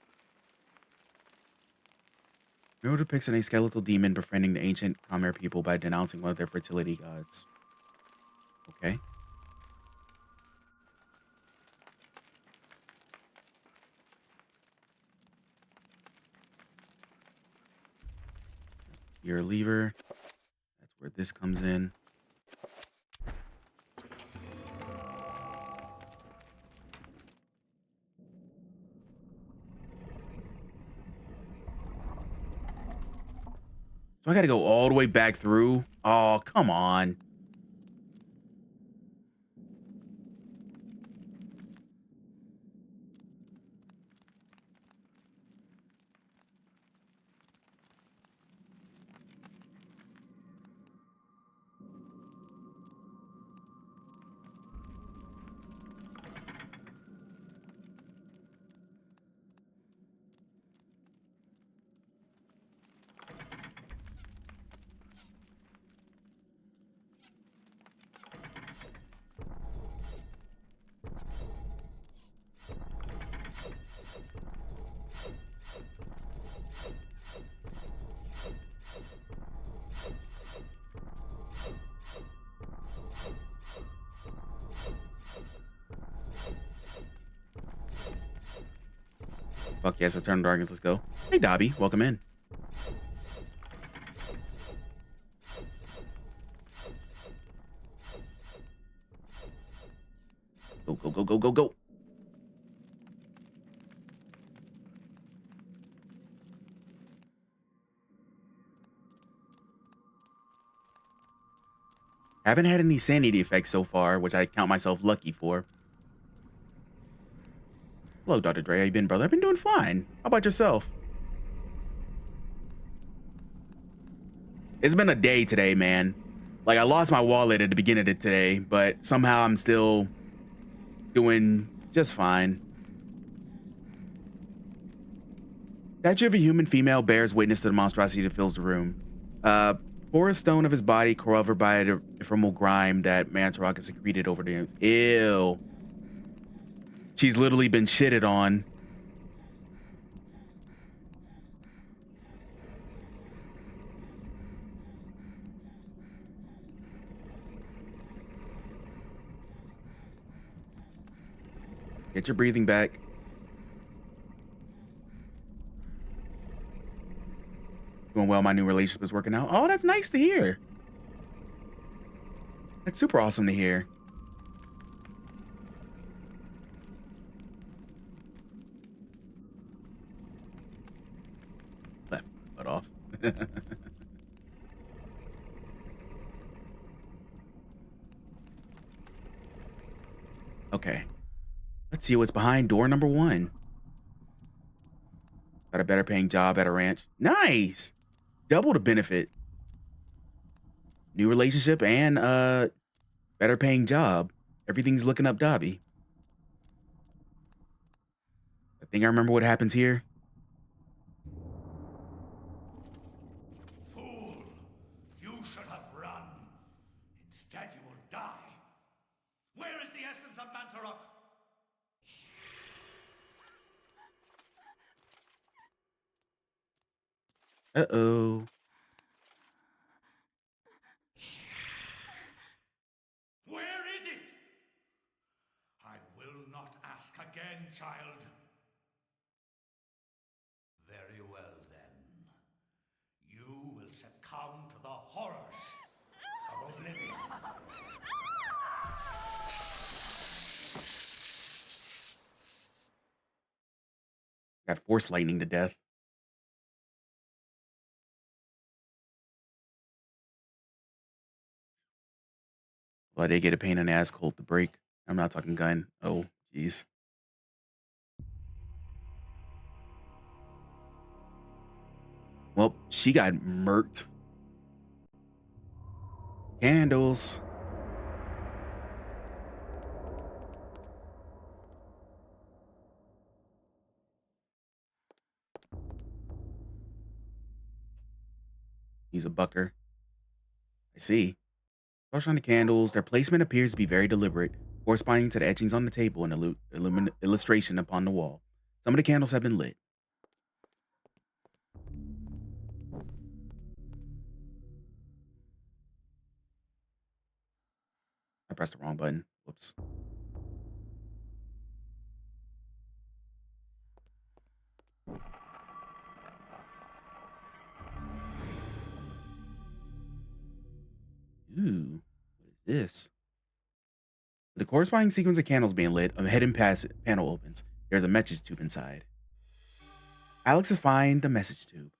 Miro depicts a skeletal demon befriending the ancient Khmer people by denouncing one of their fertility gods. Okay. Your lever. That's where this comes in. So I gotta go all the way back through. Oh, come on. Fuck yes, Eternal Darkness. Let's go. Hey, Dobby. Welcome in. Go, go, go, go, go, go. Haven't had any sanity effects so far, which I count myself lucky for. Hello, Dr. Dre. How you been, brother? I've been doing fine. How about yourself? It's been a day today, man. Like, I lost my wallet at the beginning of today, but somehow I'm still doing just fine. Statue of a human female bears witness to the monstrosity that fills the room. Porous stone of his body covered by the ephemeral grime that Mantarok has secreted over the... Ew. She's literally been shitted on. Get your breathing back. Doing well, my new relationship is working out. Oh, that's nice to hear. That's super awesome to hear. Left butt off. Okay. Let's see what's behind door number 1. Got a better paying job at a ranch. Nice. Double the benefit. New relationship and better paying job. Everything's looking up, Dobby. I think I remember what happens here. Fool! You should have run. Instead you will die. Where is the essence of Mantarok? Uh-oh. Where is it? I will not ask again, child. Very well, then. You will succumb to the horrors of oblivion. Got force lightning to death. Well, I did get a pain in the ass cold to break. I'm not talking gun. Oh, jeez. Well, she got murked. Candles. He's a bucker. I see. Touch on the candles. Their placement appears to be very deliberate, corresponding to the etchings on the table and the illustration upon the wall. Some of the candles have been lit. I pressed the wrong button. Whoops. Ooh, what is this? With the corresponding sequence of candles being lit, a hidden panel opens. There's a message tube inside. Alex has found the message tube.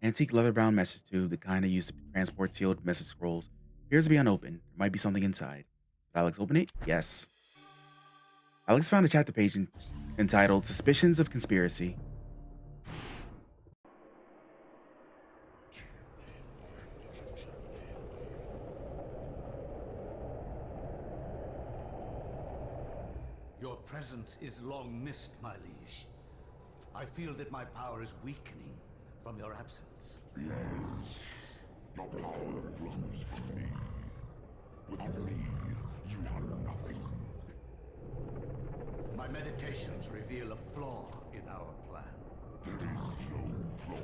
Antique leather-bound message tube, the kind I used to transport sealed message scrolls, appears to be unopened. There might be something inside. Did Alex open it? Yes. Alex found a chapter page entitled Suspicions of Conspiracy. Your presence is long missed, my liege. I feel that my power is weakening from your absence. Yes. Your power flows from me. Without me, you are nothing. My meditations reveal a flaw in our plan. There is no flaw.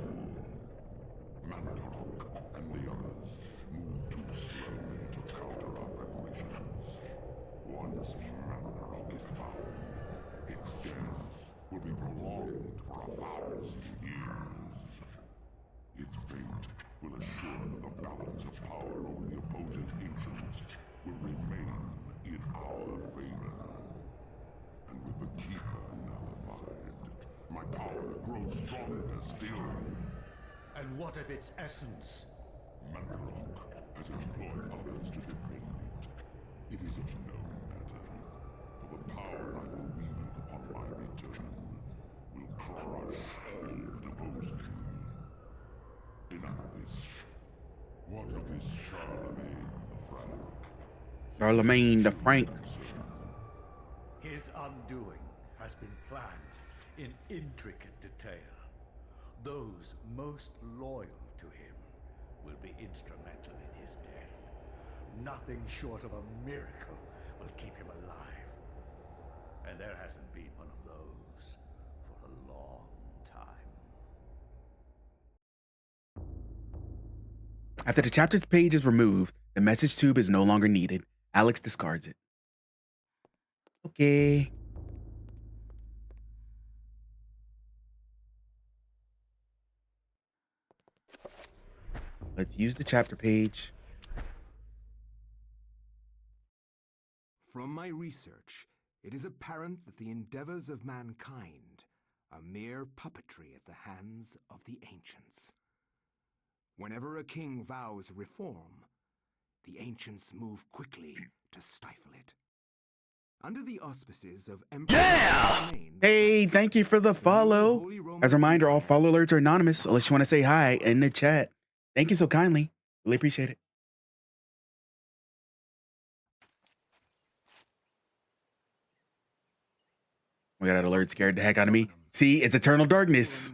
Mantarok and the others move too slowly to counter our preparations. Once Mantarok is bound, its death will be prolonged for 1,000 years. Its fate will assure that the balance of power over the opposing ancients will remain in our favor. And with the Keeper nullified, my power grows stronger still. And what of its essence? Mantarok has employed others to defend it. It is of no matter, for the power I will wield upon my return will crush all that oppose me. Enough of this. What of this Charlemagne the Frank? Charlemagne the Frank. His undoing has been planned in intricate detail. Those most loyal to him will be instrumental in his death. Nothing short of a miracle will keep him alive. And there hasn't been one of those for a long time. After the chapter's page is removed, the message tube is no longer needed. Alex discards it. Okay. Let's use the chapter page. From my research, it is apparent that the endeavors of mankind are mere puppetry at the hands of the ancients. Whenever a king vows reform, the ancients move quickly to stifle it. Under the auspices of Emperor Charlemagne, Hey, thank you for the follow. As a reminder, all follow alerts are anonymous unless you want to say hi in the chat. Thank you so kindly. Really appreciate it. We got that alert scared the heck out of me. See, it's Eternal Darkness.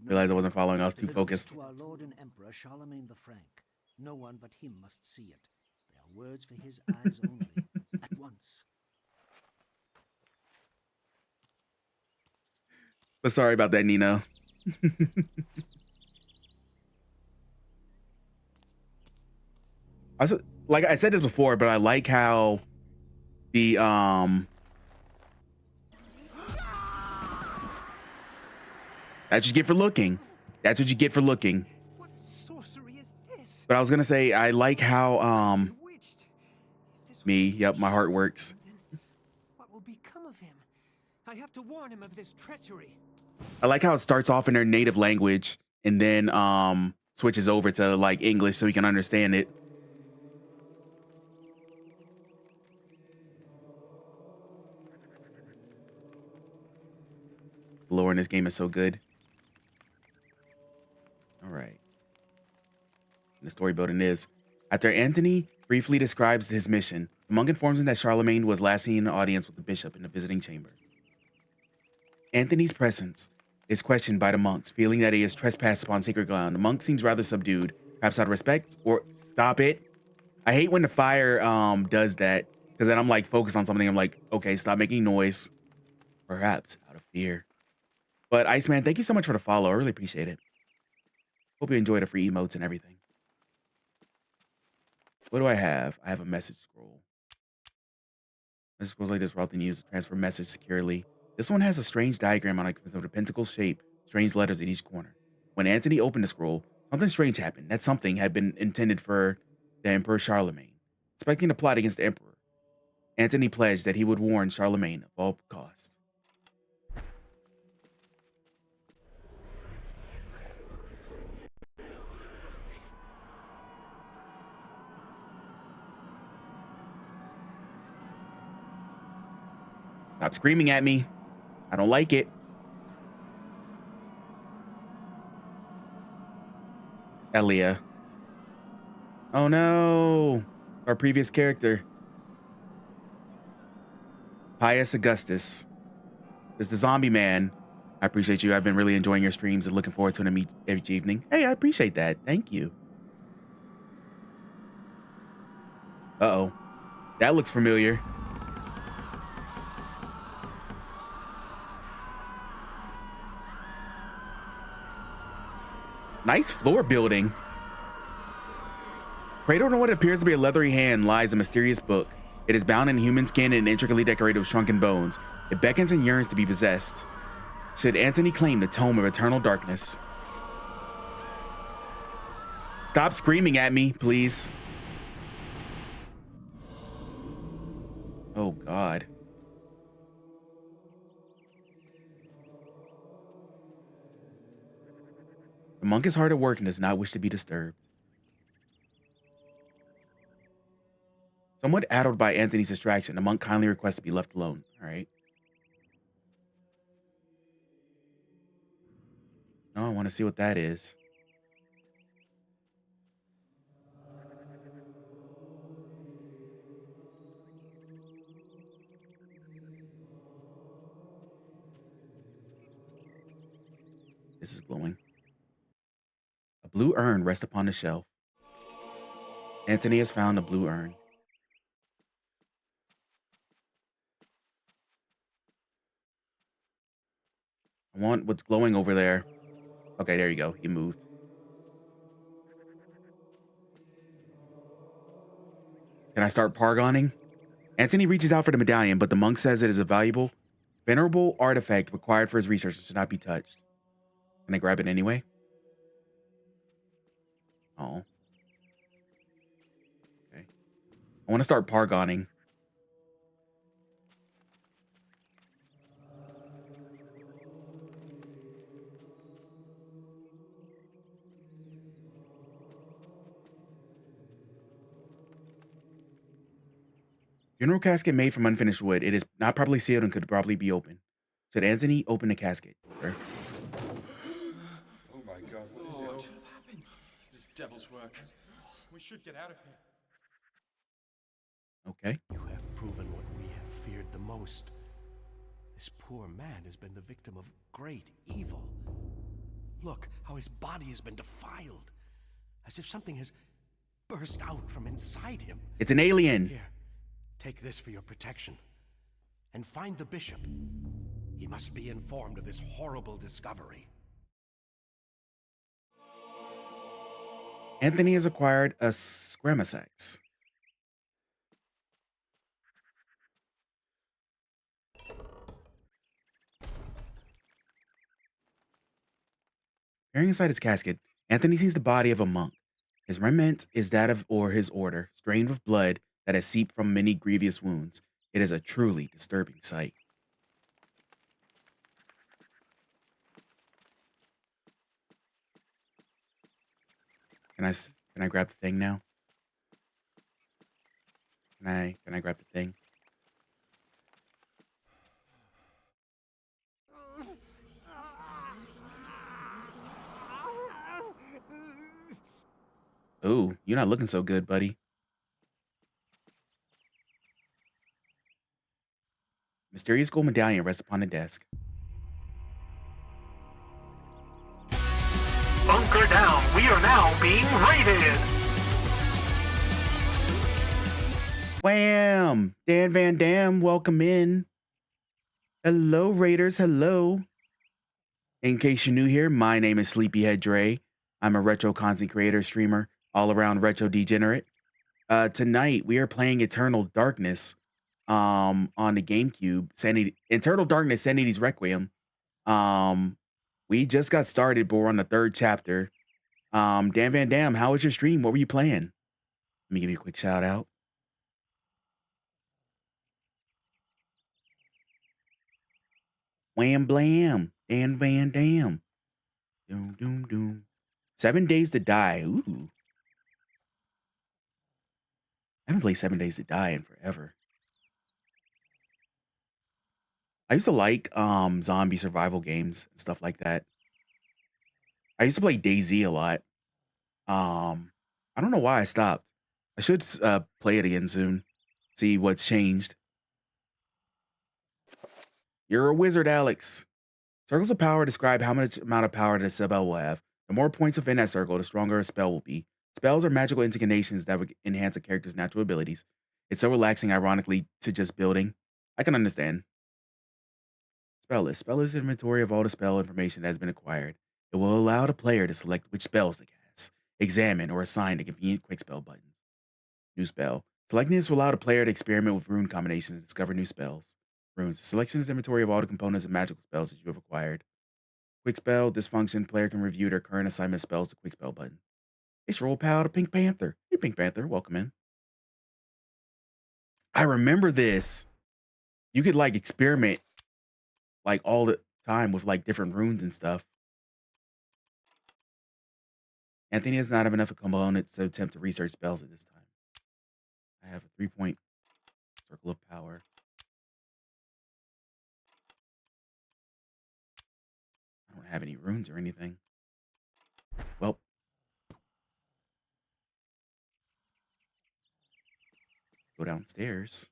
Realized I wasn't following. I was too focused. To our Lord and Emperor Charlemagne the Frank. No one but him must see it. They are words for his eyes only. At once. So sorry about that, Nino. Also, like I said this before, but I like how the that's what you get for looking. That's what you get for looking. What sorcery is this? But I was gonna say I like how my heart works. What will become of him? I have to warn him of this treachery. I like how it starts off in their native language and then switches over to like English so he can understand it. The lore in this game is so good. All right. And the story building is, after Antony briefly describes his mission, the monk informs him that Charlemagne was last seen in an audience with the bishop in the visiting chamber. Antony's presence is questioned by the monks, feeling that he has trespassed upon sacred ground. The monk seems rather subdued, perhaps out of respect, or stop it. I hate when the fire does that, because then I'm like focused on something. I'm like, okay, stop making noise. Perhaps out of fear. But Iceman, thank you so much for the follow. I really appreciate it. Hope you enjoy the free emotes and everything. What do I have? I have a message scroll. Message scrolls like this were often used to transfer message securely. This one has a strange diagram on it with a pentacle shape, strange letters at each corner. When Antony opened the scroll, something strange happened. That something had been intended for the Emperor Charlemagne. Expecting to plot against the Emperor, Antony pledged that he would warn Charlemagne of all costs. Stop screaming at me. I don't like it. Elia. Oh no. Our previous character. Pius Augustus. This is the zombie man. I appreciate you. I've been really enjoying your streams and looking forward to them each evening. Hey, I appreciate that. Thank you. Uh-oh. That looks familiar. Nice floor building. Cradled in what appears to be a leathery hand lies a mysterious book. It is bound in human skin and intricately decorated with shrunken bones. It beckons and yearns to be possessed. Should Anthony claim the tome of eternal darkness? Stop screaming at me, please. Oh, God. The monk is hard at work and does not wish to be disturbed. Somewhat addled by Anthony's distraction, the monk kindly requests to be left alone. All right. No, I want to see what that is. This is glowing. A blue urn rests upon the shelf. Anthony has found a blue urn. I want what's glowing over there. Okay, there you go. He moved. Can I start pargoning? Anthony reaches out for the medallion, but the monk says it is a valuable, venerable artifact required for his research and should not be touched. Can I grab it anyway? Oh. Okay. I want to start pargoning. Funeral casket made from unfinished wood. It is not properly sealed and could probably be opened. Should Anthony open the casket? Sure. Oh my God, what is it? What happened? This devil's work. We should get out of here. Okay. You have proven what we have feared the most. This poor man has been the victim of great evil. Look how his body has been defiled, as if something has burst out from inside him. It's an alien. Here, take this for your protection. And find the bishop. He must be informed of this horrible discovery. Anthony has acquired a Scramasax. Peering inside his casket, Anthony sees the body of a monk. His raiment is that of his order, stained with blood that has seeped from many grievous wounds. It is a truly disturbing sight. Can I grab the thing now? Can I grab the thing? Ooh, you're not looking so good, buddy. Mysterious gold medallion rests upon the desk. Bunker down. We are now being raided. Wham! Dan Van Dam, welcome in. Hello, Raiders. Hello. In case you're new here, my name is Sleepyhead Dre. I'm a retro content creator, streamer, all-around retro degenerate. Tonight, we are playing Eternal Darkness on the GameCube. Eternal Darkness, Sanity's Requiem. We just got started, but we're on the 3rd chapter. Dan Van Dam, how was your stream? What were you playing? Let me give you a quick shout out. Wham blam, Dan Van Dam. Doom, doom, doom. 7 Days to Die. Ooh. I haven't played 7 Days to Die in forever. I used to like zombie survival games and stuff like that. I used to play DayZ a lot. I don't know why I stopped. I should play it again soon. See what's changed. You're a wizard, Alex. Circles of power describe how much amount of power the spell will have. The more points within that circle, the stronger a spell will be. Spells are magical incantations that would enhance a character's natural abilities. It's so relaxing, ironically, to just building. I can understand. Spell list. Spell list inventory of all the spell information that has been acquired. It will allow the player to select which spells to cast, examine, or assign the convenient quick spell buttons. New spell. Selecting this will allow the player to experiment with rune combinations and discover new spells. Runes. Selection is inventory of all the components of magical spells that you have acquired. Quick spell. This function, player can review their current assignment spells to quick spell button. Hey, Stroll Pal to Pink Panther. Hey, Pink Panther. Welcome in. I remember this. You could like experiment like all the time with like different runes and stuff. Anthony does not have enough components to attempt to research spells at this time. I have a 3-point circle of power. I don't have any runes or anything. Well. Go downstairs.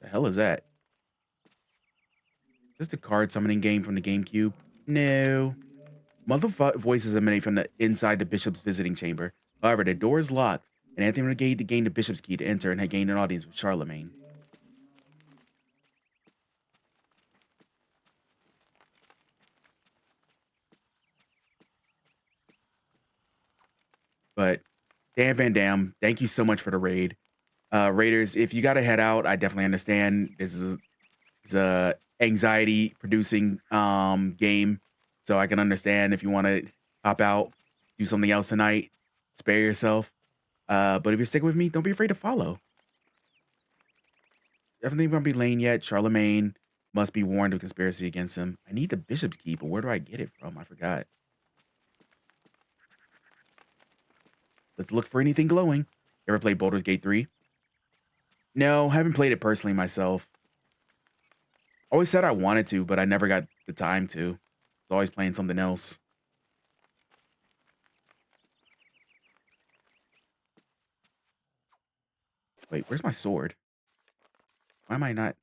The hell is that? Is this the card summoning game from the GameCube? No. Multiple voices emanate from the inside the bishop's visiting chamber. However, the door is locked, and Anthony would gain the bishop's key to enter and had gained an audience with Charlemagne. But Dan Van Dam, thank you so much for the raid. Raiders, if you got to head out, I definitely understand. This is a anxiety producing game, so I can understand if you want to hop out, do something else tonight, spare yourself. But if you're sticking with me, don't be afraid to follow. Definitely won't be lane yet. Charlemagne must be warned of conspiracy against him. I need the bishop's key, but where do I get it from? I forgot. Let's look for anything glowing. Ever played Baldur's Gate 3? No, haven't played it personally myself. Always said I wanted to, but I never got the time to. I was always playing something else. Wait, where's my sword? Why am I not?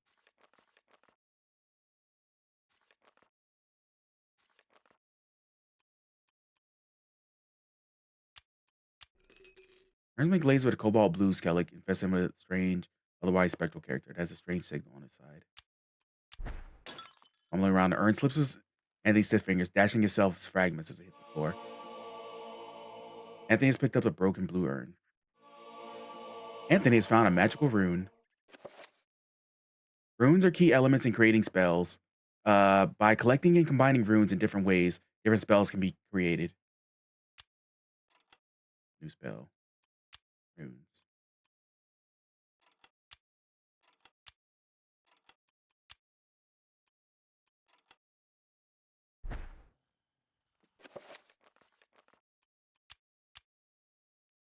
Randomly glazed with a cobalt blue skeleton, infested with a strange, otherwise spectral character. It has a strange signal on its side. Fumbling around the urn slips Anthony's stiff fingers, dashing himself as fragments as it hit the floor. Anthony has picked up a broken blue urn. Anthony has found a magical rune. Runes are key elements in creating spells. By collecting and combining runes in different ways, different spells can be created. New spell. Runes.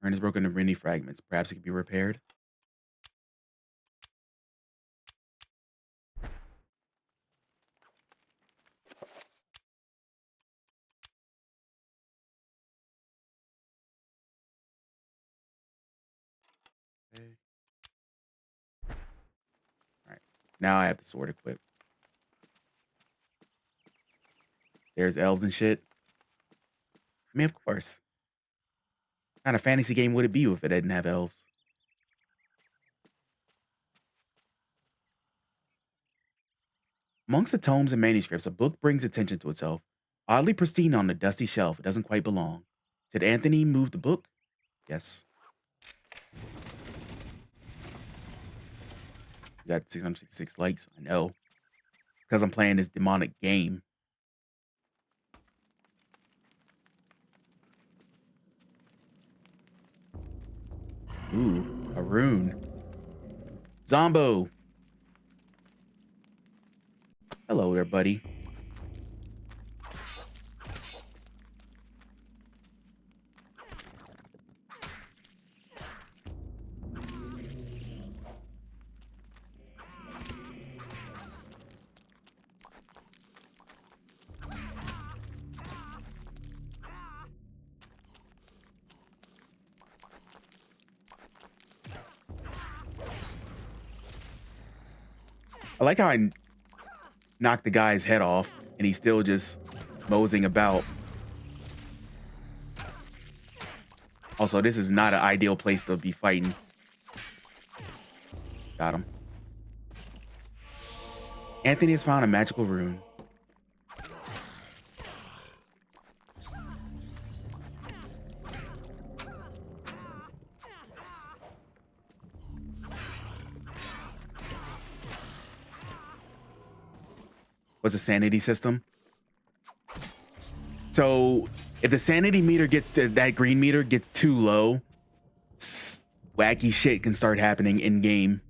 Urn is broken into many fragments. Perhaps it can be repaired. Okay. Alright. Now I have the sword equipped. There's elves and shit. I mean, of course. What kind of fantasy game would it be if it didn't have elves? Amongst the tomes and manuscripts, a book brings attention to itself. Oddly pristine on the dusty shelf, it doesn't quite belong. Did Anthony move the book? Yes. You got 666 likes. I know. Because I'm playing this demonic game. Ooh, a rune. Zombo. Hello there, buddy. I like how I knocked the guy's head off and he's still just moseying about. Also, this is not an ideal place to be fighting. Got him. Anthony has found a magical rune. Was a sanity system. So if the sanity meter gets to that green meter gets too low, wacky shit can start happening in game.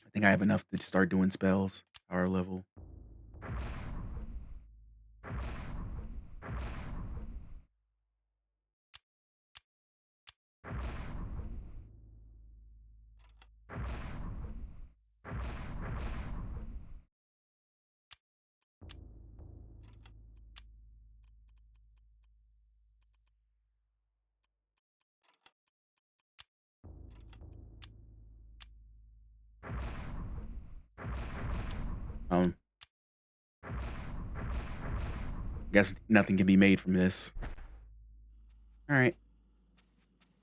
I think I have enough to start doing spells. Power level. Guess nothing can be made from this. All right.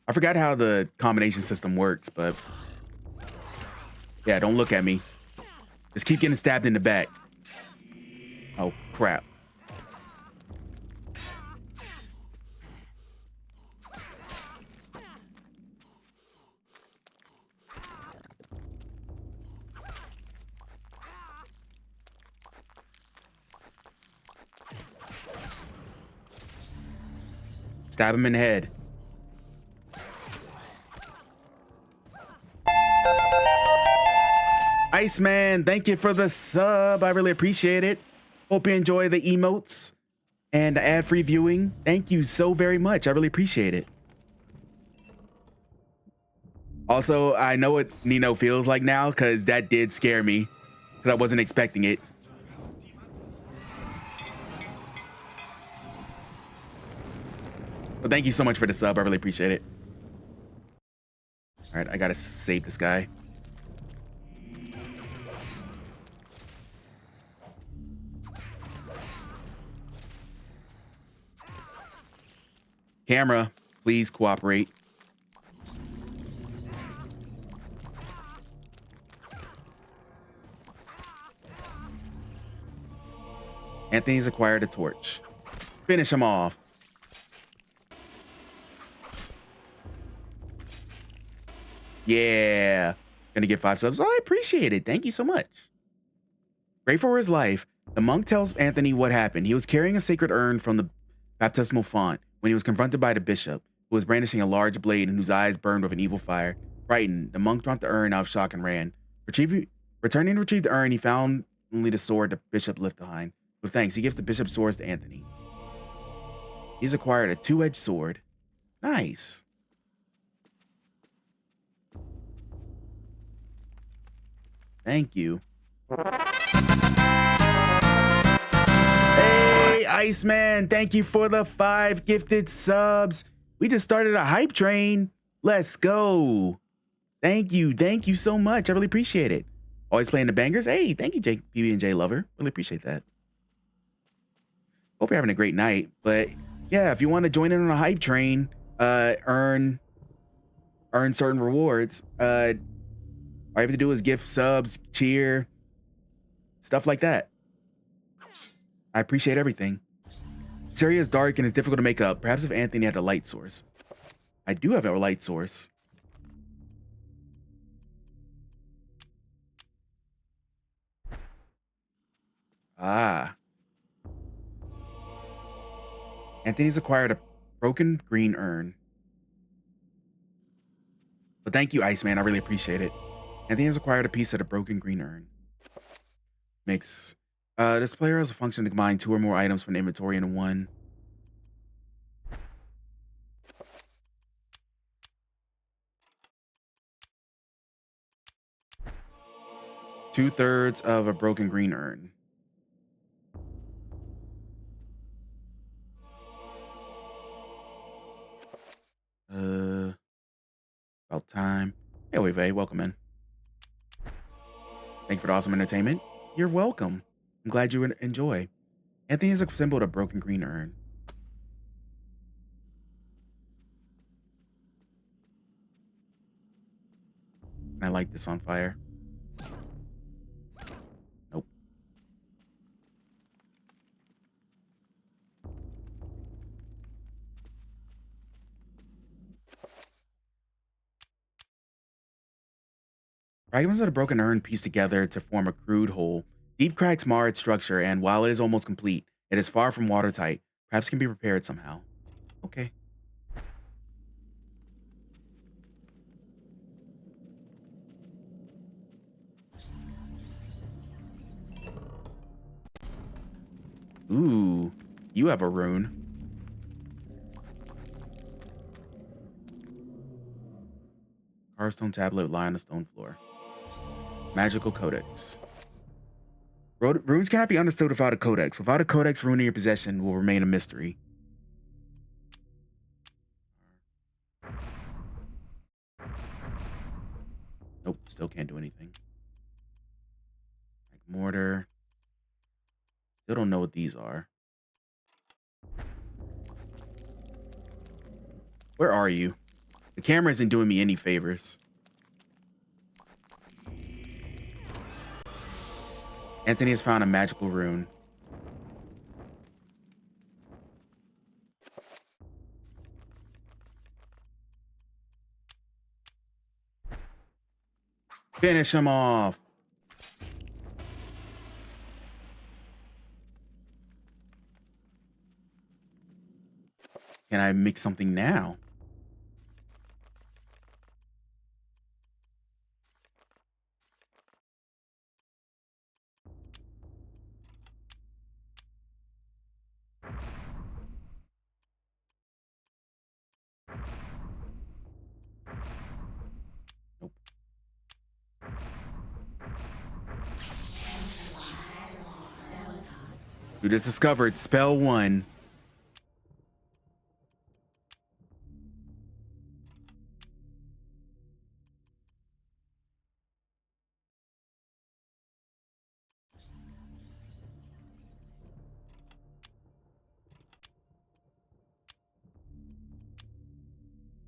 I forgot how the combination system works, but yeah, don't look at me. Just keep getting stabbed in the back. Oh, crap. Stab him in the head. Iceman, thank you for the sub. I really appreciate it. Hope you enjoy the emotes and the ad-free viewing. Thank you so very much. I really appreciate it. Also, I know what Nino feels like now because that did scare me because I wasn't expecting it. But thank you so much for the sub. I really appreciate it. All right, I gotta save this guy. Camera, please cooperate. Anthony's acquired a torch. Finish him off. Yeah. Gonna get 5 subs. Oh, I appreciate it. Thank you so much. Grateful for his life, the monk tells Anthony what happened. He was carrying a sacred urn from the baptismal font when he was confronted by the bishop, who was brandishing a large blade and whose eyes burned with an evil fire. Frightened, the monk dropped the urn out of shock and ran. Returning to retrieve the urn, he found only the sword the bishop left behind. With thanks, he gives the bishop's swords to Anthony. He's acquired a 2-edged sword. Nice. Thank you. Hey, Iceman, thank you for the 5 gifted subs. We just started a hype train. Let's go. Thank you. Thank you so much. I really appreciate it. Always playing the bangers. Hey, thank you, PB&J Lover. Really appreciate that. Hope you're having a great night. But yeah, if you want to join in on a hype train, earn certain rewards, all you have to do is gift subs, cheer, stuff like that. I appreciate everything. This area is dark and is difficult to make up. Perhaps if Anthony had a light source. I do have a light source. Ah. Anthony's acquired a broken green urn. But thank you, Iceman. I really appreciate it. Anthony has acquired a piece of the broken green urn. mix. This player has a function to combine 2 or more items from the inventory into one. Two-thirds of a broken green urn. About time. Hey, Wave, welcome in. Thank you for the awesome entertainment. You're welcome. I'm glad you enjoy. Anthony is a symbol of a broken green urn. Can I light this on fire? Nope. Fragments of the broken urn pieced together to form a crude whole. Deep cracks mar its structure, and while it is almost complete, it is far from watertight. Perhaps can be repaired somehow. Okay. Ooh, you have a rune. Carstone tablet lie on the stone floor. Magical codex. Runes cannot be understood without a codex. Without a codex, rune in your possession will remain a mystery. Nope, still can't do anything. Like mortar. Still don't know what these are. Where are you? The camera isn't doing me any favors. Anthony has found a magical rune. Finish him off. Can I make something now? Nope. You just discovered spell 1.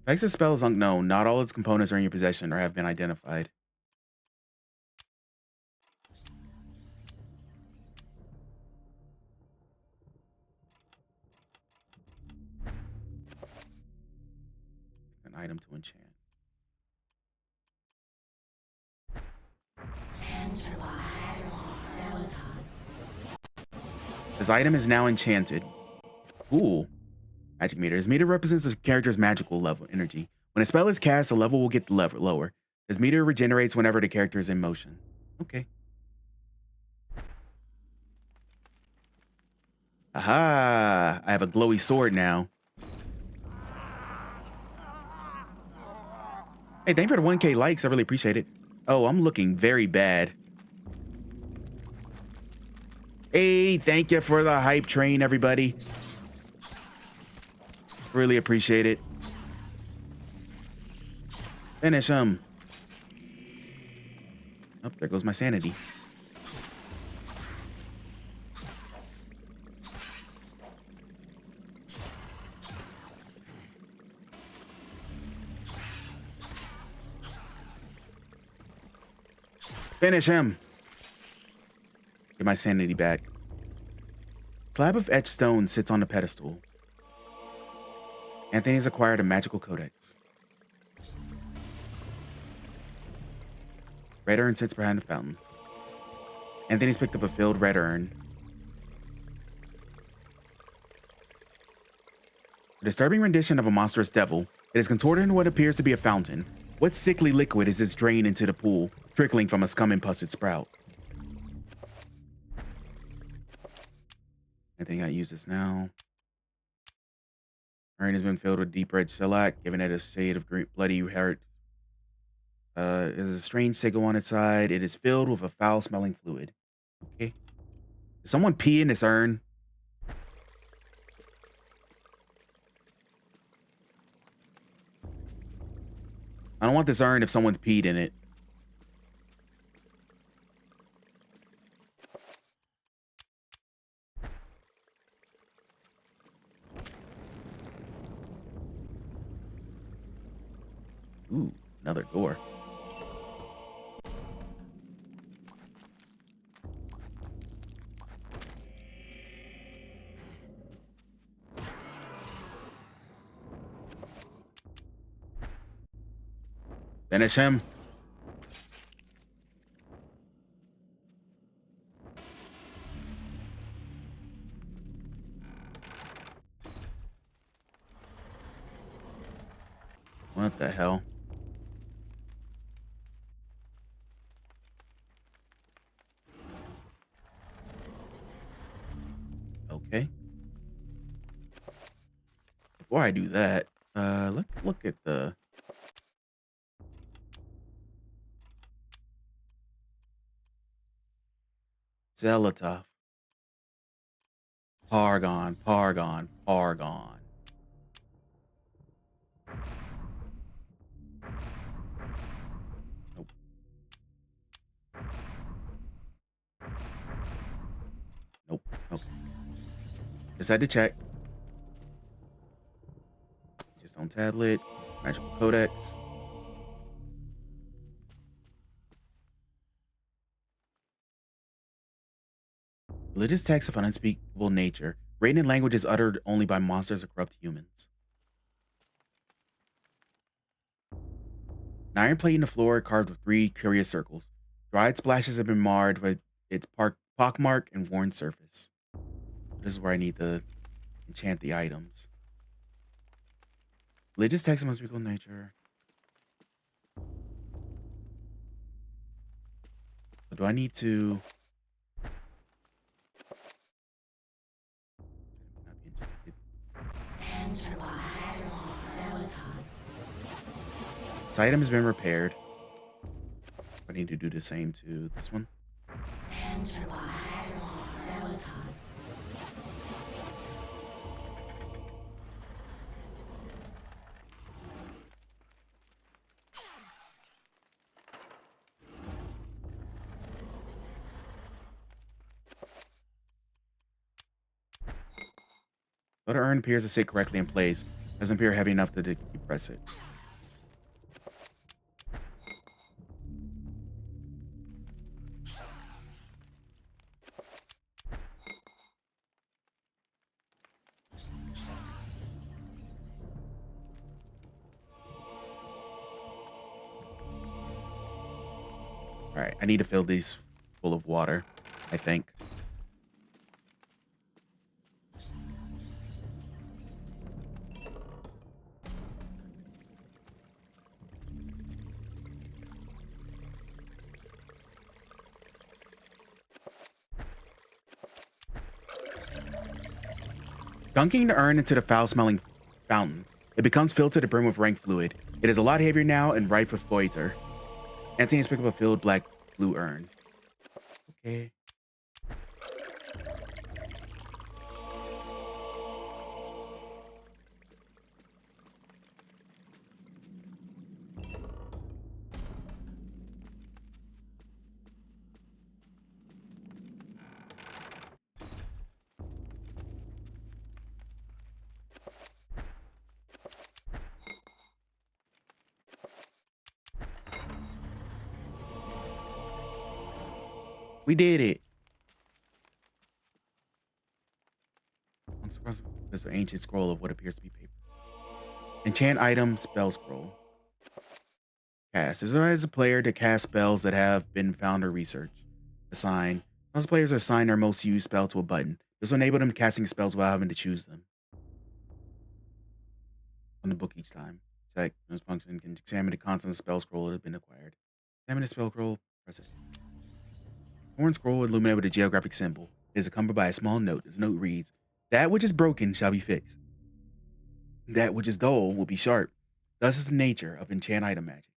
Vex's spell is unknown. Not all its components are in your possession or have been identified. An item to enchant. This item is now enchanted. Cool. Magic meter. This meter represents the character's magical level energy. When a spell is cast, the level will get lower. This meter regenerates whenever the character is in motion. Okay. Aha! I have a glowy sword now. Hey, thank you for the 1K likes. I really appreciate it. Oh, I'm looking very bad. Hey, thank you for the hype train, everybody. Really appreciate it. Finish him. Oh, there goes my sanity. Finish him. Get my sanity back. Slab of etched stone sits on the pedestal. Anthony has acquired a magical codex. Red urn sits behind the fountain. Anthony's picked up a filled red urn. A disturbing rendition of a monstrous devil. It is contorted into what appears to be a fountain. What sickly liquid is this drained into the pool, trickling from a scum-impusted sprout? I think I use this now. Urn has been filled with deep red shellac, giving it a shade of green, bloody heart. There's a strange sickle on its side. It is filled with a foul-smelling fluid. Okay. Did someone pee in this urn? I don't want this urn if someone's peed in it. Ooh, another door. Finish him. What the hell? Okay. Before I do that, let's look at the Zealotov. Pargon, Pargon, Pargon. Nope. Nope. Nope. Just had to check. Just on tablet. Magical Codex. Religious texts of an unspeakable nature. Written in languages uttered only by monsters or corrupt humans. An iron plate in the floor carved with 3 curious circles. Dried splashes have been marred with its pockmark and worn surface. This is where I need to enchant the items. Religious texts of unspeakable nature. So do I need to... This item has been repaired. I need to do the same to this one. Though the urn appears to sit correctly in place, it doesn't appear heavy enough to depress it. Alright, I need to fill these full of water, I think. Dunking the urn into the foul-smelling fountain, it becomes filled to the brim with rank fluid. It is a lot heavier now and rife with Foiter. Anthony's pick up a filled blue urn. Okay. We did it. There's an ancient scroll of what appears to be paper. Enchant item, spell scroll. Cast. This allows a player to cast spells that have been found or researched. Assign. Most players assign their most used spell to a button. This will enable them casting spells without having to choose them. On the book each time. Check. This function can examine the contents of the spell scroll that has been acquired. Examine the spell scroll. Press it. Horn scroll illuminated with a geographic symbol. It is accompanied by a small note. This note reads, "That which is broken shall be fixed. That which is dull will be sharp. Thus is the nature of enchant item magic.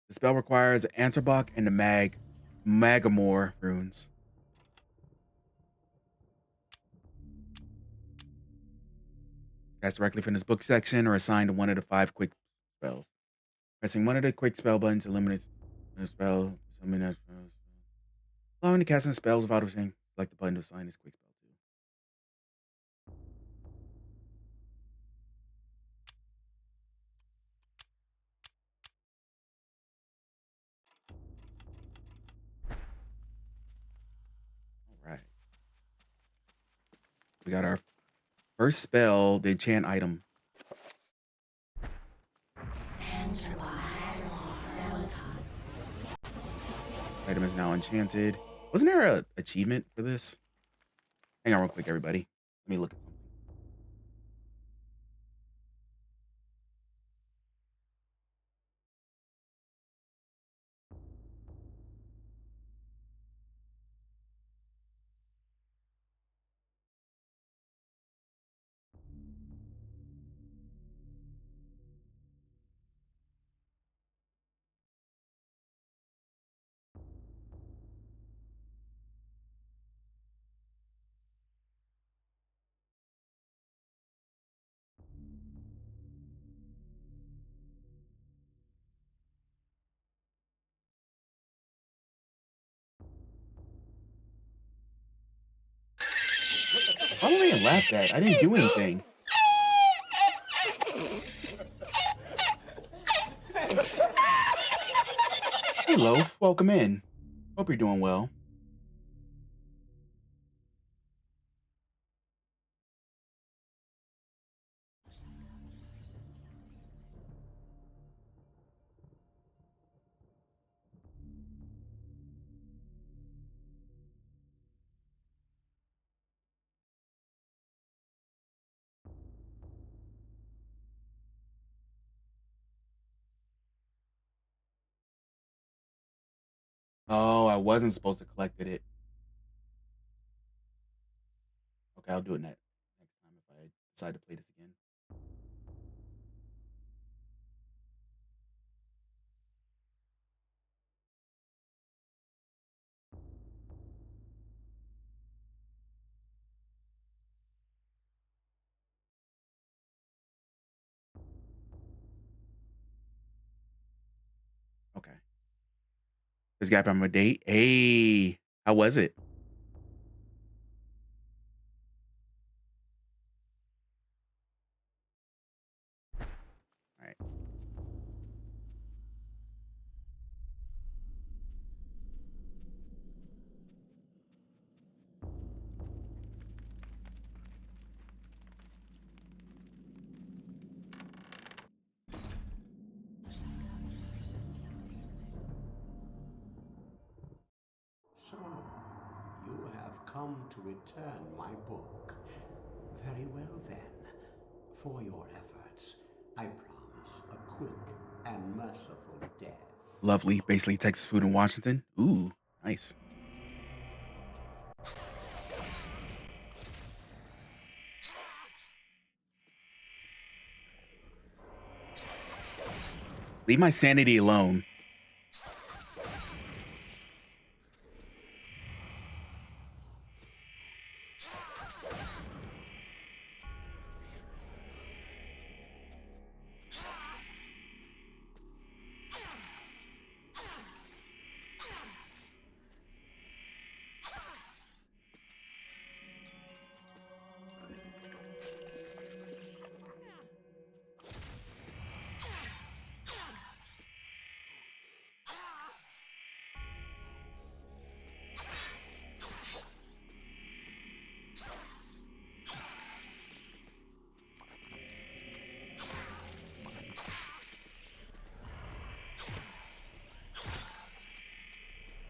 The spell requires Anterbach and the Magamore runes. Cast directly from this book section or assigned to one of the 5 quick spells. Pressing one of the quick spell buttons eliminates the spell. Allowing the casting spells without everything. Select the button to assign this quick spell to. All right. We got our first spell, the enchant item. Item is now enchanted. Wasn't there an achievement for this? Hang on real quick, everybody. Let me look at something. Why am I being laughed at? I didn't do anything. Hey, Loaf. Welcome in. Hope you're doing well. Oh, I wasn't supposed to collect it. Okay, I'll do it next time if I decide to play this again. Okay. This guy from a date. Hey, how was it? All right. So, you have come to return my book. Very well then. For your efforts, I promise a quick and merciful death. Lovely. Basically, Texas food in Washington. Ooh, nice. Leave my sanity alone.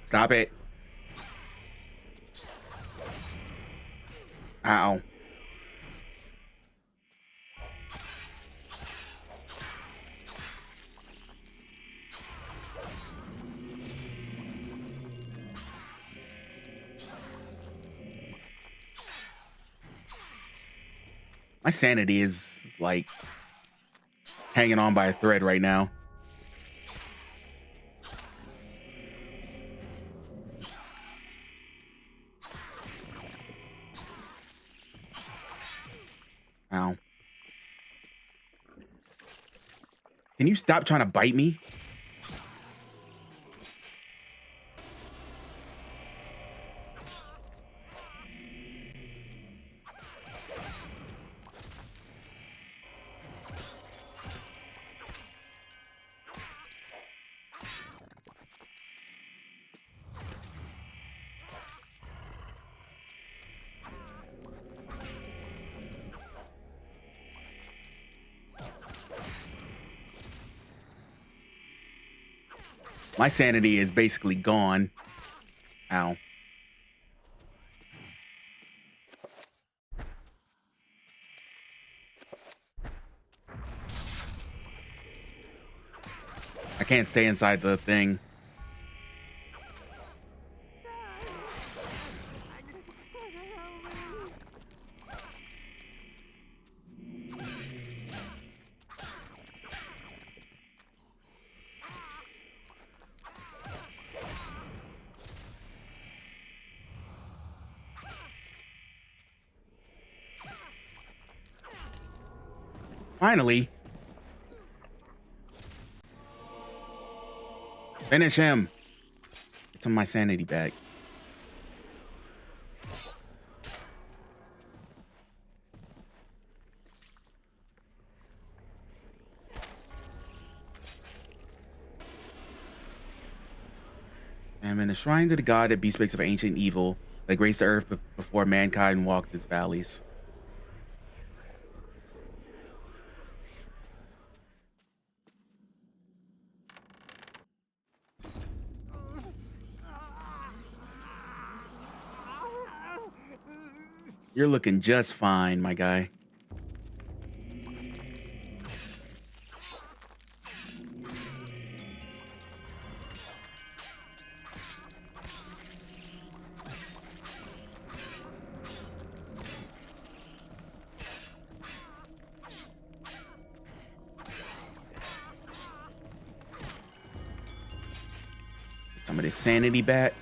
Stop it. Ow. My sanity is like hanging on by a thread right now. Ow. Can you stop trying to bite me? My sanity is basically gone. Ow. I can't stay inside the thing. Finally. Finish him. Get some of my sanity back. I'm in the shrine to the god that bespeaks of ancient evil that graced the earth before mankind walked its valleys. You're looking just fine, my guy. Get some of this sanity back.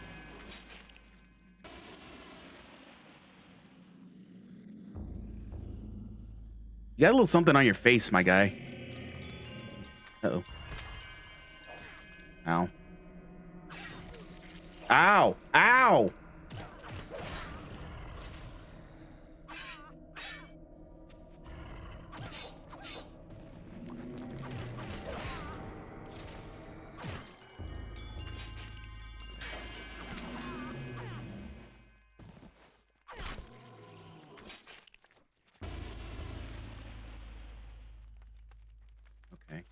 You got a little something on your face, my guy. Uh-oh. Ow. Ow! Ow! Okay.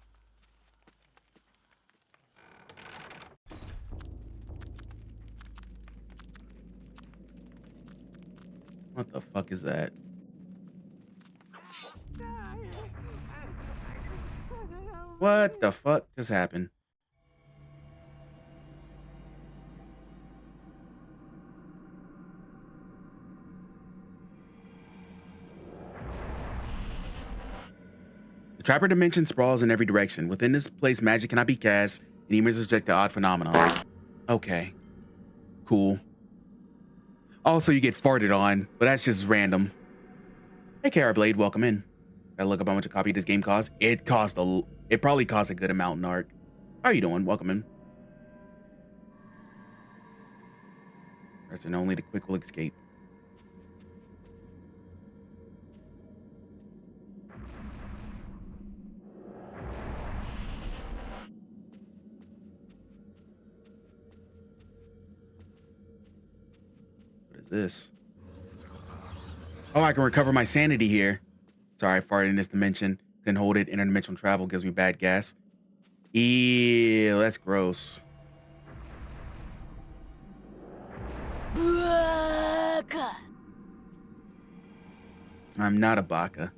What the fuck is that? What the fuck just happened? The Trapper Dimension sprawls in every direction. Within this place, magic cannot be cast, and humans reject the odd phenomenon. Okay. Cool. Also, you get farted on, but that's just random. Hey, KR Blade, welcome in. Gotta look up how much a copy of this game costs. It probably costs a good amount, Narc. How are you doing? Welcome in. Person only the quick will escape. This. Oh, I can recover my sanity here. Sorry, I farted in this dimension. Couldn't hold it. Interdimensional travel gives me bad gas. Ew, that's gross. Baka. I'm not a baka.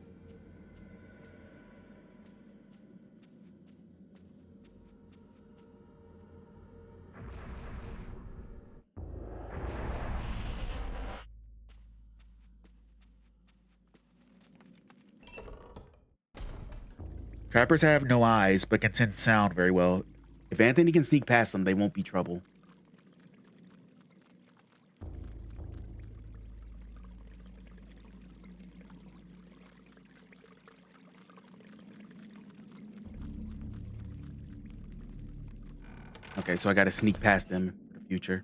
Trappers have no eyes, but can sense sound very well. If Anthony can sneak past them, they won't be trouble. Okay, so I gotta sneak past them for the future.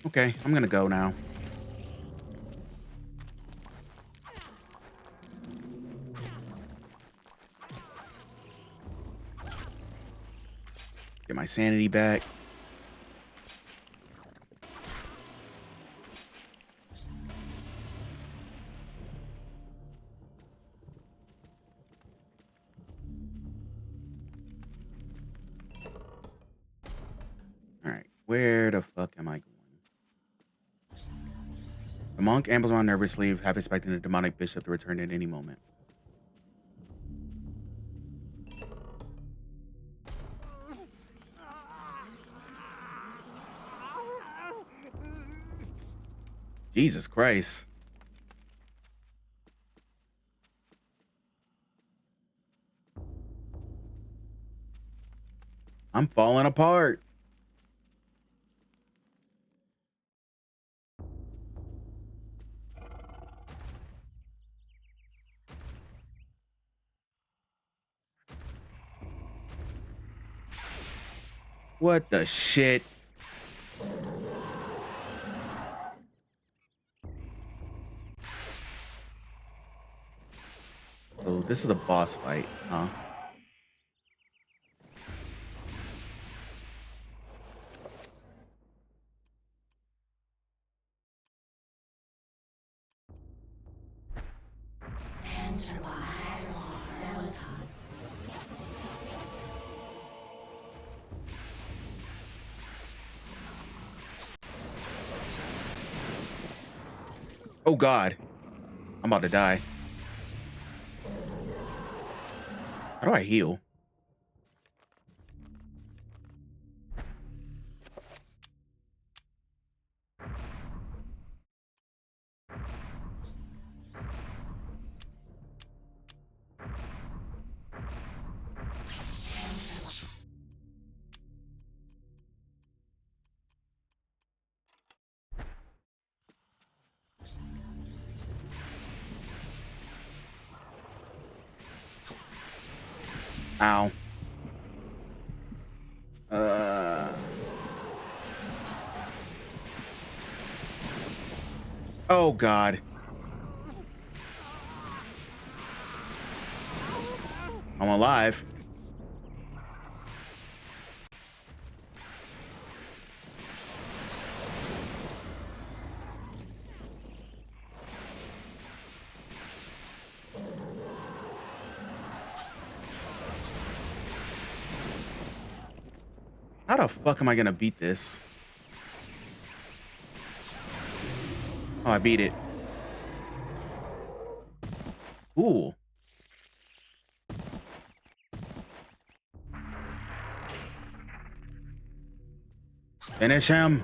Okay, I'm gonna go now. Get my sanity back. Alright, where the fuck am I going? The monk ambles around nervously, half expecting the demonic bishop to return at any moment. Jesus Christ. I'm falling apart. What the shit? So this is a boss fight, huh? Oh God, I'm about to die. How do I heal? Ow. Oh God. I'm alive. How the fuck am I gonna beat this? Oh, I beat it. Ooh. Finish him.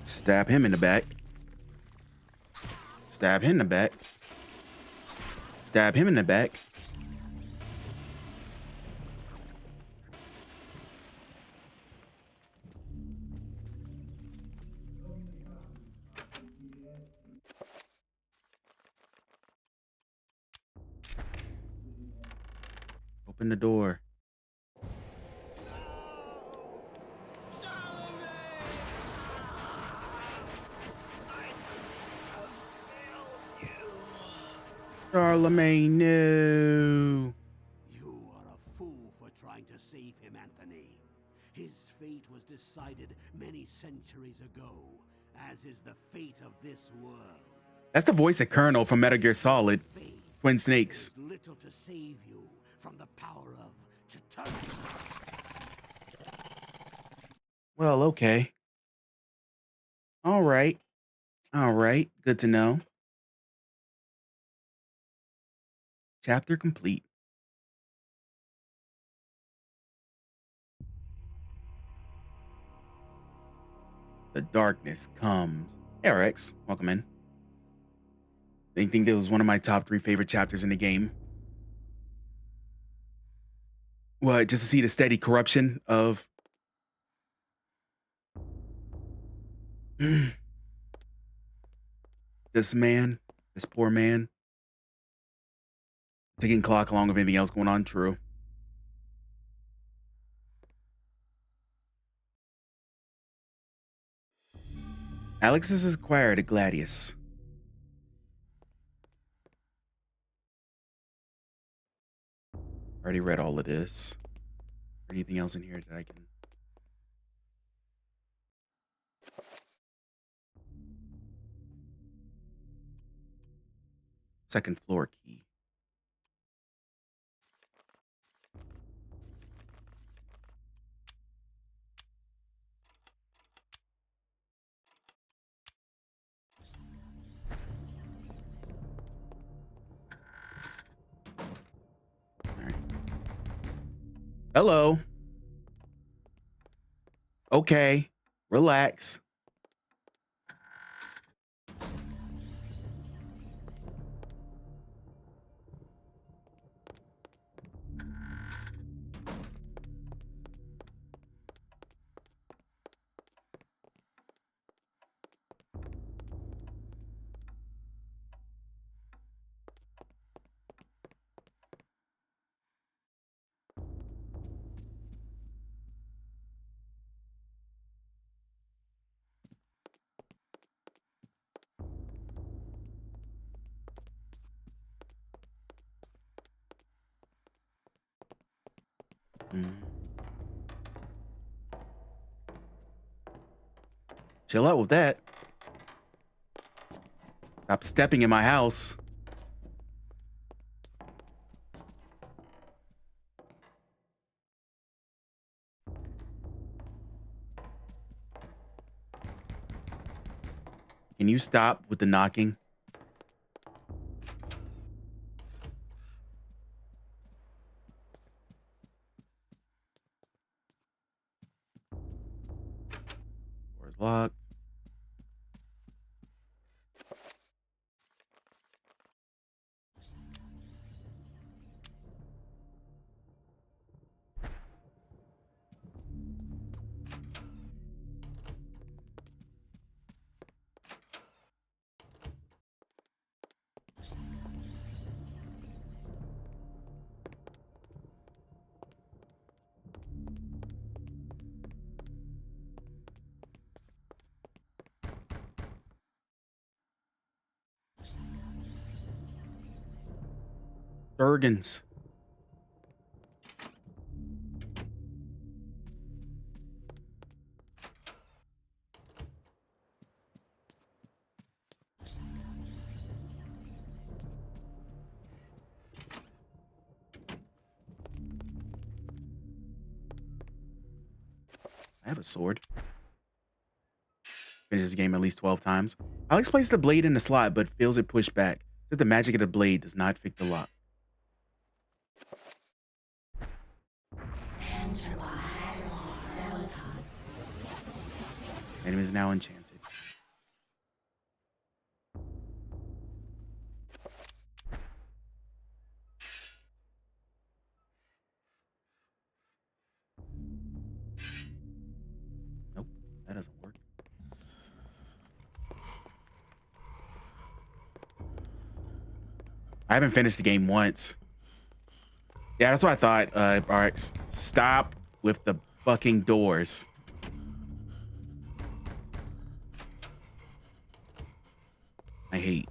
Stab him in the back. Stab him in the back. Stab him in the back. Open the door. Charlemagne, no. You are a fool for trying to save him, Anthony. His fate was decided many centuries ago, as is the fate of this world. That's the voice of Colonel from Metal Gear Solid. Twin Snakes. Little to save you from the power of Chitauri. Well, okay. All right. All right. Good to know. Chapter complete. The darkness comes. Hey, RX. Welcome in. I think it was one of my top 3 favorite chapters in the game. What, just to see the steady corruption of this man, this poor man. Ticking clock along with anything else going on, true. Alex has acquired a Gladius. Already read all of this. Anything else in here that I can... Second floor key. Hello. Okay. Relax. Chill out with that. Stop stepping in my house. Can you stop with the knocking? Door's locked. Bergens. I have a sword. Finish this game at least 12 times. Alex places the blade in the slot, but feels it pushed back. Says the magic of the blade does not fit the lock. Enemy is now enchanted. Nope, that doesn't work. I haven't finished the game once. Yeah, that's what I thought. RX, stop with the fucking doors. I hate.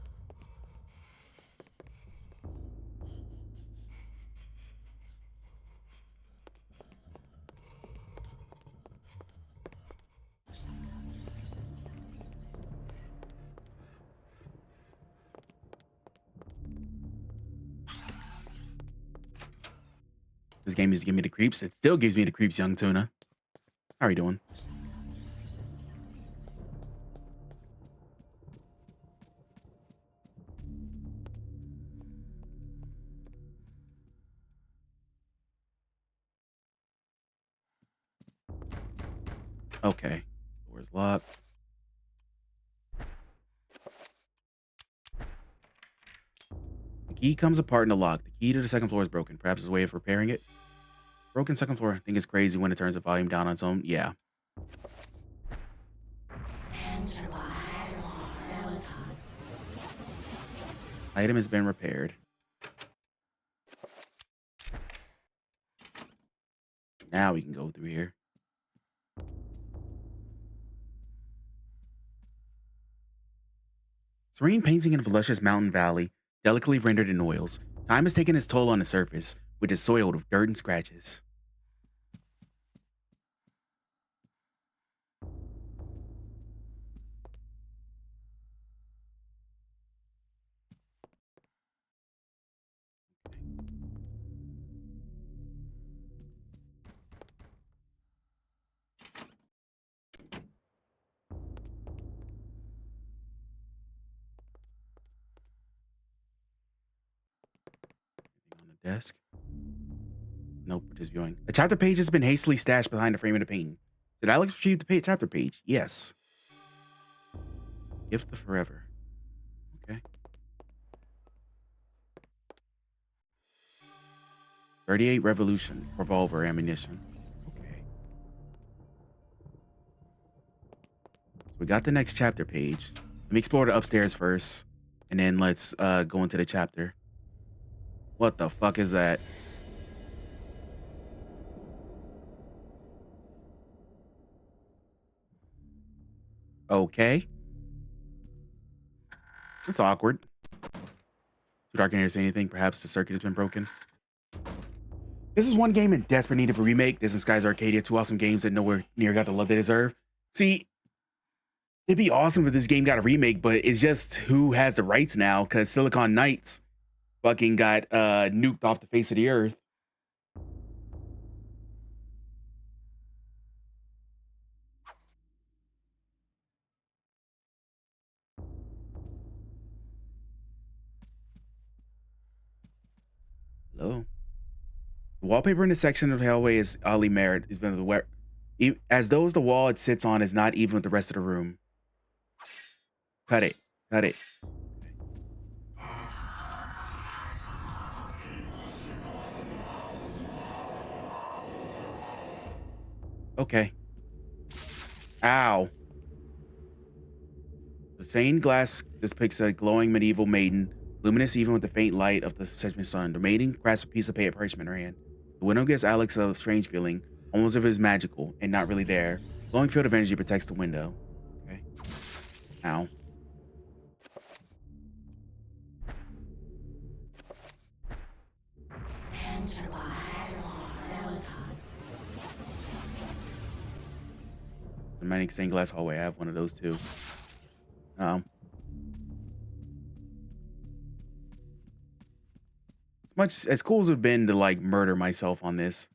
This game used to give me the creeps. It still gives me the creeps, young tuna. How are you doing? Okay. Door's locked. The key comes apart in the lock. The key to the second floor is broken. Perhaps there's a way of repairing it. Broken second floor. I think it's crazy when it turns the volume down on its own. Yeah. Item has been repaired. Now we can go through here. Serene painting of a luscious mountain valley, delicately rendered in oils. Time has taken its toll on the surface, which is soiled with dirt and scratches. Desk. Nope, just viewing. A chapter page has been hastily stashed behind the frame of the painting. Did Alex retrieve the chapter page? Yes. Gift of Forever. Okay. 38 Revolution. Revolver ammunition. Okay. So we got the next chapter page. Let me explore the upstairs first. And then let's go into the chapter. What the fuck is that? Okay. It's awkward. Too dark in here to say anything. Perhaps the circuit has been broken. This is one game in desperate need of a remake. This and Skies Arcadia, two awesome games that nowhere near got the love they deserve. See, it'd be awesome if this game got a remake, but it's just who has the rights now, because Silicon Knights fucking got nuked off the face of the earth. Hello. The wallpaper in the section of the hallway is oddly mirrored. It's been as though the wall it sits on is not even with the rest of the room. Cut it. Cut it. Okay. Ow. The stained glass depicts a glowing medieval maiden, luminous even with the faint light of the setting sun. The maiden grasps a piece of paper parchment in her hand. The window gives Alex a strange feeling, almost as if it's magical and not really there. A glowing field of energy protects the window. Okay. Ow. The manic stained glass hallway. I have one of those too. As much as cool as it would have been to like murder myself on this.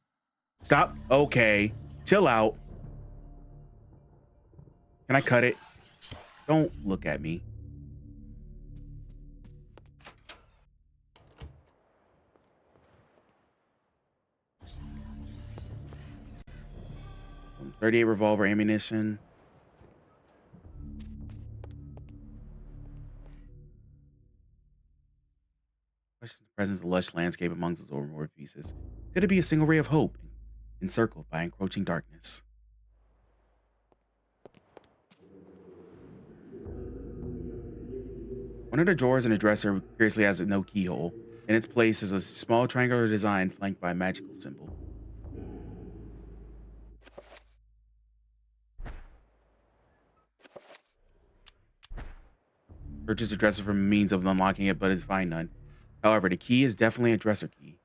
Stop. Okay. Chill out. Can I cut it? Don't look at me. .38 revolver ammunition. Questions the presence of the lush landscape amongst its overboard pieces. Could it be a single ray of hope, encircled by encroaching darkness? One of the drawers in the dresser curiously has no keyhole. In its place is a small triangular design flanked by a magical symbol. Purchase a dresser for means of unlocking it, but is find none. However, the key is definitely a dresser key.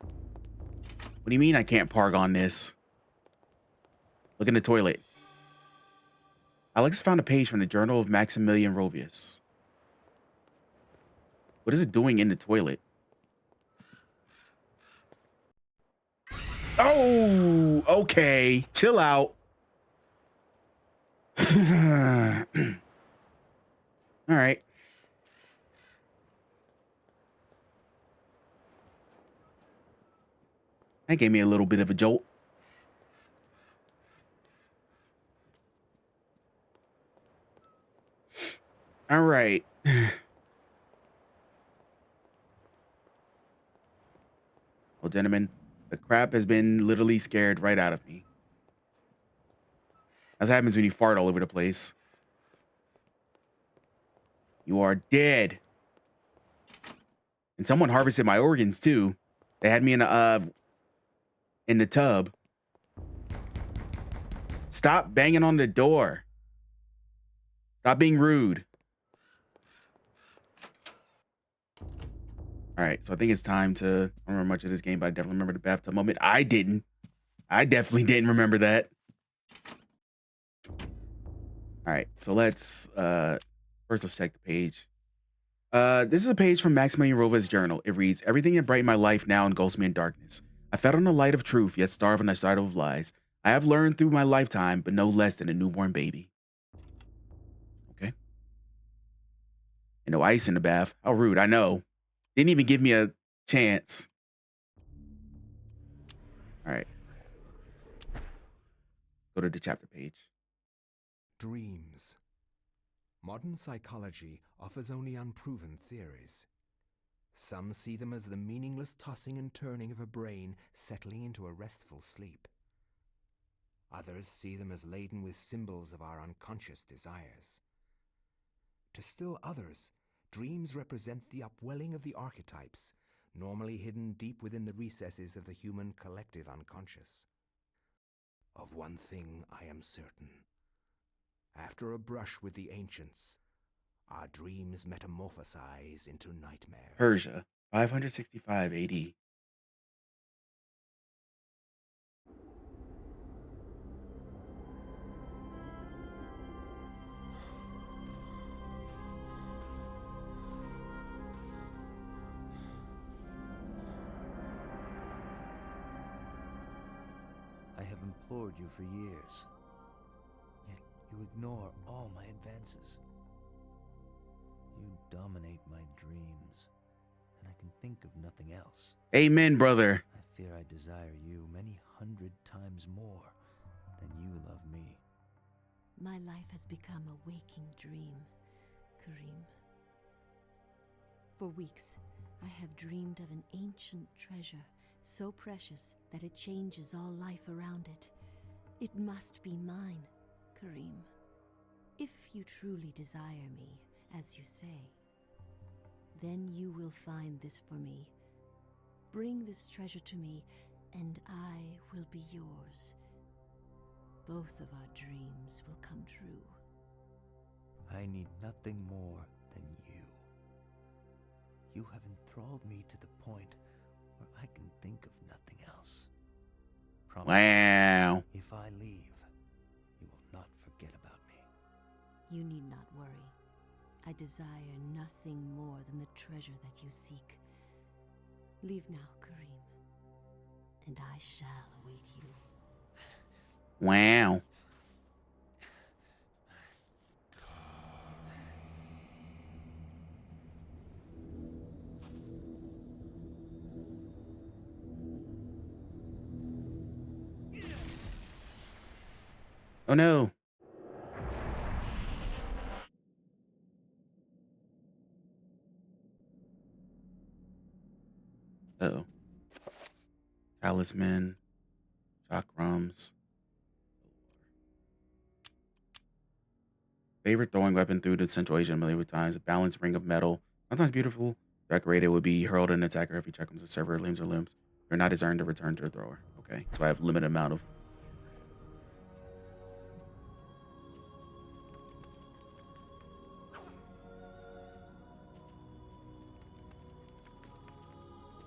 What do you mean I can't park on this? Look in the toilet. Alex found a page from the Journal of Maximilian Rovius. What is it doing in the toilet? Oh, okay. Chill out. All right. That gave me a little bit of a jolt. All right. Well, gentlemen, the crap has been literally scared right out of me. That's what happens when you fart all over the place. You are dead. And someone harvested my organs too. They had me in the tub. Stop banging on the door. Stop being rude. All right, so I think it's time to, I don't remember much of this game, but I definitely remember the bathtub moment. I didn't. I definitely didn't remember that. All right, so let's, first let's check the page. This is a page from Maximilian Rova's journal. It reads, everything that brightened my life now engulfs me in darkness. I fed on the light of truth, yet starve on the shadow of lies. I have learned through my lifetime, but no less than a newborn baby. Okay. And no ice in the bath. How rude, I know. Didn't even give me a chance. All right. Go to the chapter page. Dreams. Modern psychology offers only unproven theories. Some see them as the meaningless tossing and turning of a brain settling into a restful sleep. Others see them as laden with symbols of our unconscious desires. To still others, dreams represent the upwelling of the archetypes, normally hidden deep within the recesses of the human collective unconscious. Of one thing I am certain. After a brush with the ancients, our dreams metamorphosize into nightmares. Persia, 565 AD. I have implored you for years, yet you ignore all my advances. You dominate my dreams, and I can think of nothing else. Amen, brother. I fear I desire you many 100 times more than you love me. My life has become a waking dream, Karim. For weeks, I have dreamed of an ancient treasure, so precious that it changes all life around it. It must be mine, Karim. If you truly desire me, as you say, then you will find this for me. Bring this treasure to me, and I will be yours. Both of our dreams will come true. I need nothing more than you. You have enthralled me to the point where I can think of nothing else. Promise Wow. me, if I leave, you will not forget about me. You need not worry. I desire nothing more than the treasure that you seek. Leave now, Karim, and I shall await you. Wow. Oh no. Uh-oh. Talisman. Chakrams. Favorite throwing weapon through the Central Asian medieval times. A balanced ring of metal. Sometimes beautiful. Decorated would be hurled at an attacker if he chakrams a server limbs or limbs. You're not earned to return to the thrower. Okay. So I have limited amount of.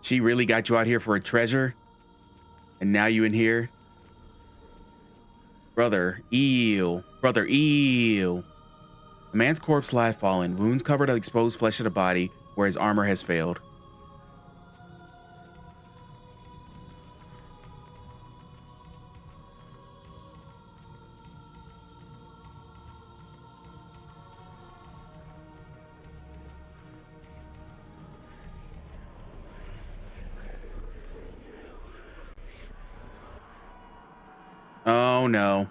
She really got you out here for a treasure? And now you in here? Brother, ew. Brother, ew. A man's corpse lies fallen, wounds covered the exposed flesh of the body where his armor has failed. no.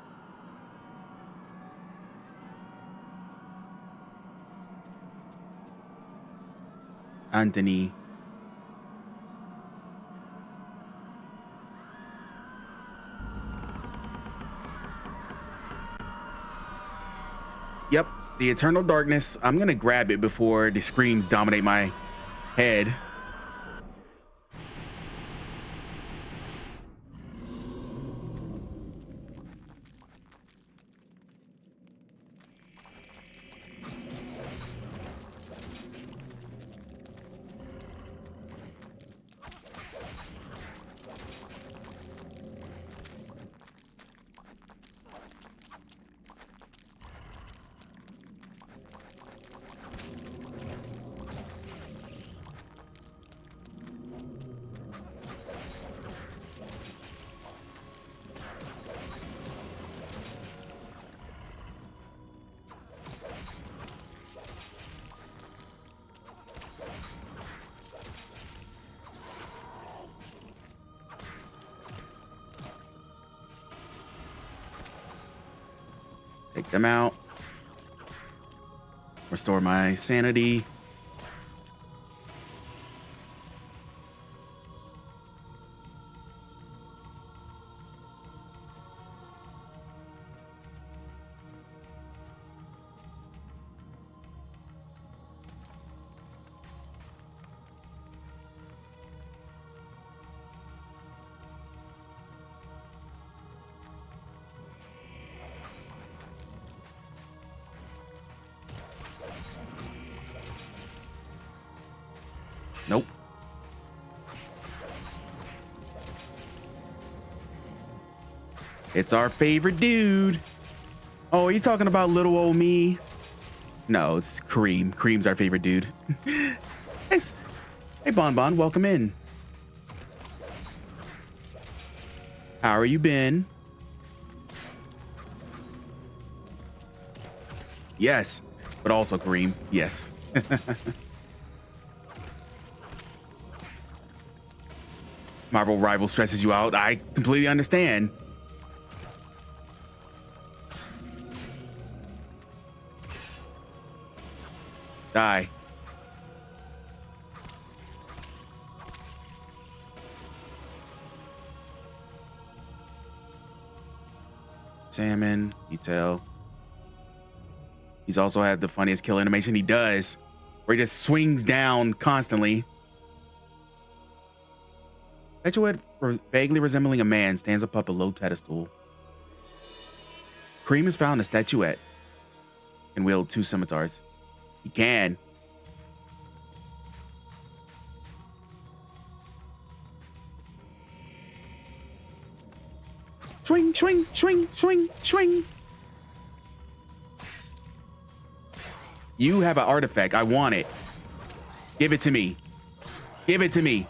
Anthony. Yep, the Eternal Darkness. I'm gonna grab it before the screams dominate my head. Take them out. Restore my sanity. Nope. It's our favorite dude. Oh, are you talking about little old me? No, it's Kareem. Kareem's our favorite dude. Hey, Bon Bon, welcome in. How are you been? Yes, but also Kareem. Yes. Marvel Rival stresses you out. I completely understand. Die. Salmon, detail. He's also had the funniest kill animation. He does, where he just swings down constantly. Statuette vaguely resembling a man stands up a low pedestal. Kareem has found a statuette and wield 2 scimitars. He can. Swing, swing, swing, swing, swing. You have an artifact. I want it. Give it to me. Give it to me.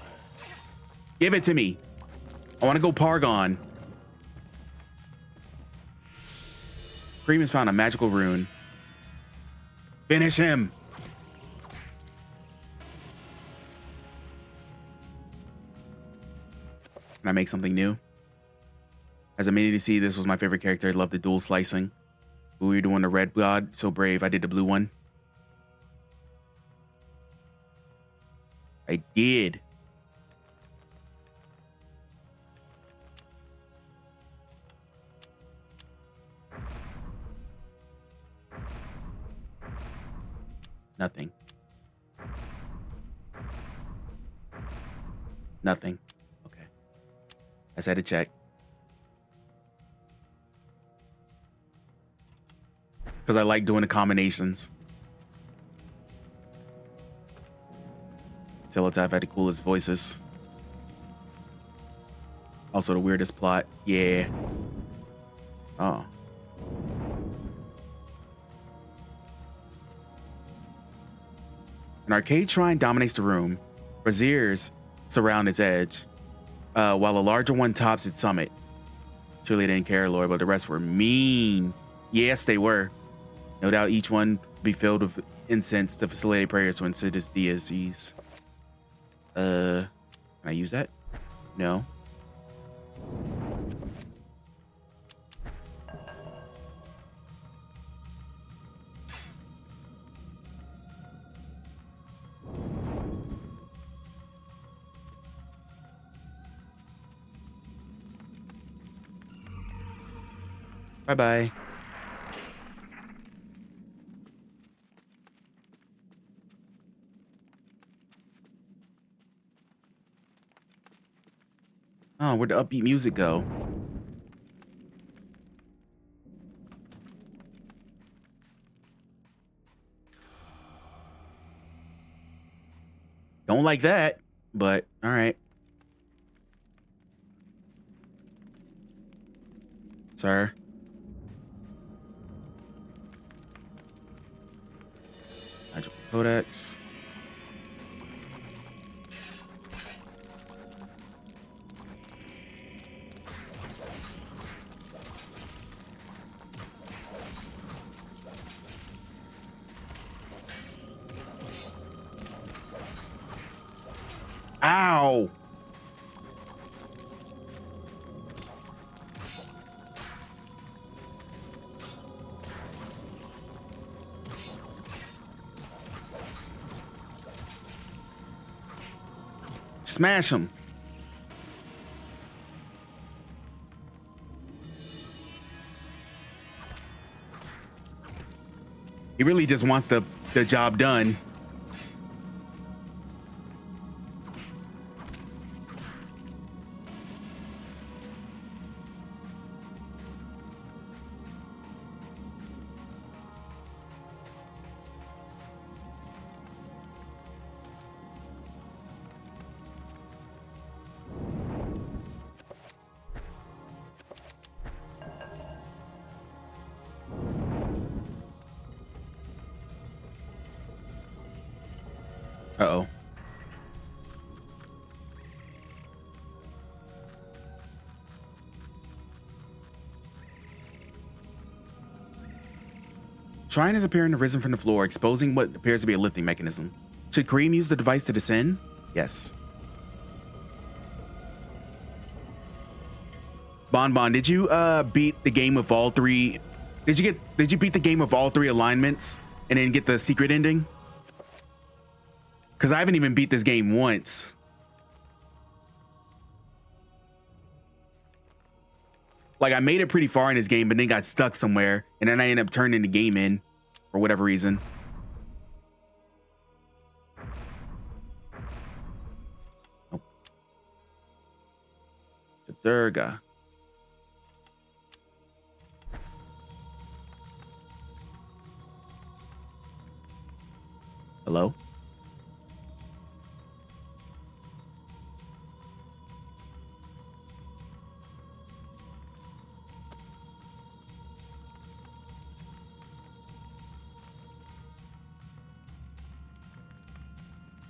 Give it to me. I want to go Pargon. Kareem has found a magical rune. Finish him. Can I make something new? As a mini DC, this was my favorite character. I love the dual slicing. Ooh, you're doing the red god. So brave. I did the blue one. I did. Nothing. Nothing. Okay. I just had to check. Because I like doing the combinations. Teletaph had the coolest voices. Also the weirdest plot. Yeah. Oh. An arcade shrine dominates the room. Braziers surround its edge, while a larger one tops its summit. Surely they didn't care, Lord, but the rest were mean. Yes, they were. No doubt each one would be filled with incense to facilitate prayers to insidious deities. Can I use that? No. Bye-bye. Oh, where'd the upbeat music go? Don't like that, but all right. Sir. Codex. Ow! Smash him. He really just wants the job done. Uh-oh. Shrine has appeared and risen from the floor, exposing what appears to be a lifting mechanism. Should Kareem use the device to descend? Yes. Bon, did you beat the game with all three? Did you beat the game with all three alignments and then get the secret ending? Because I haven't even beat this game once. Like, I made it pretty far in this game, but then got stuck somewhere, and then I ended up turning the game in for whatever reason. Oh. The Durga. Hello?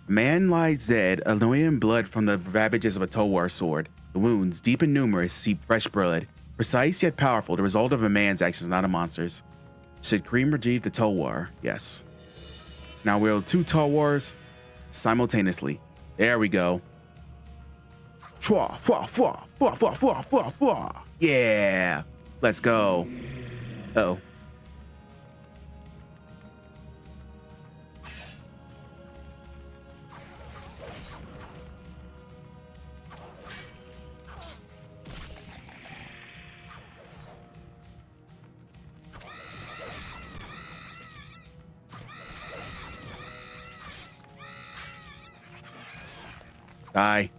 A man lies dead, annoying blood from the ravages of a Tolwar sword. The wounds, deep and numerous, seep fresh blood. Precise yet powerful, the result of a man's actions, not a monster's. Should Kareem retrieve the Tolwar? Yes. Now wield two Tolwars simultaneously. There we go. Fwa, fwa, fwa, fwa, fwa, fwa, fwa, fwa. Yeah. Let's go. Uh-oh. Die.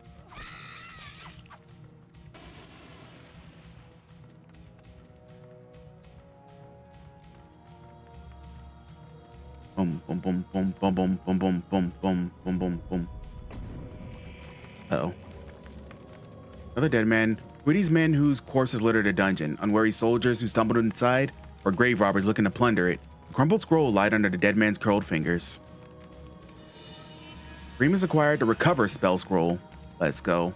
Boom, boom, boom, boom, boom, boom, boom, boom, boom, boom, boom, boom, boom. Uh-oh. Another dead man. Were these men whose corpses littered a dungeon? Unwary soldiers who stumbled inside? Or grave robbers looking to plunder it? A crumpled scroll lied under the dead man's curled fingers. Kareem has acquired the Recover spell scroll. Let's go.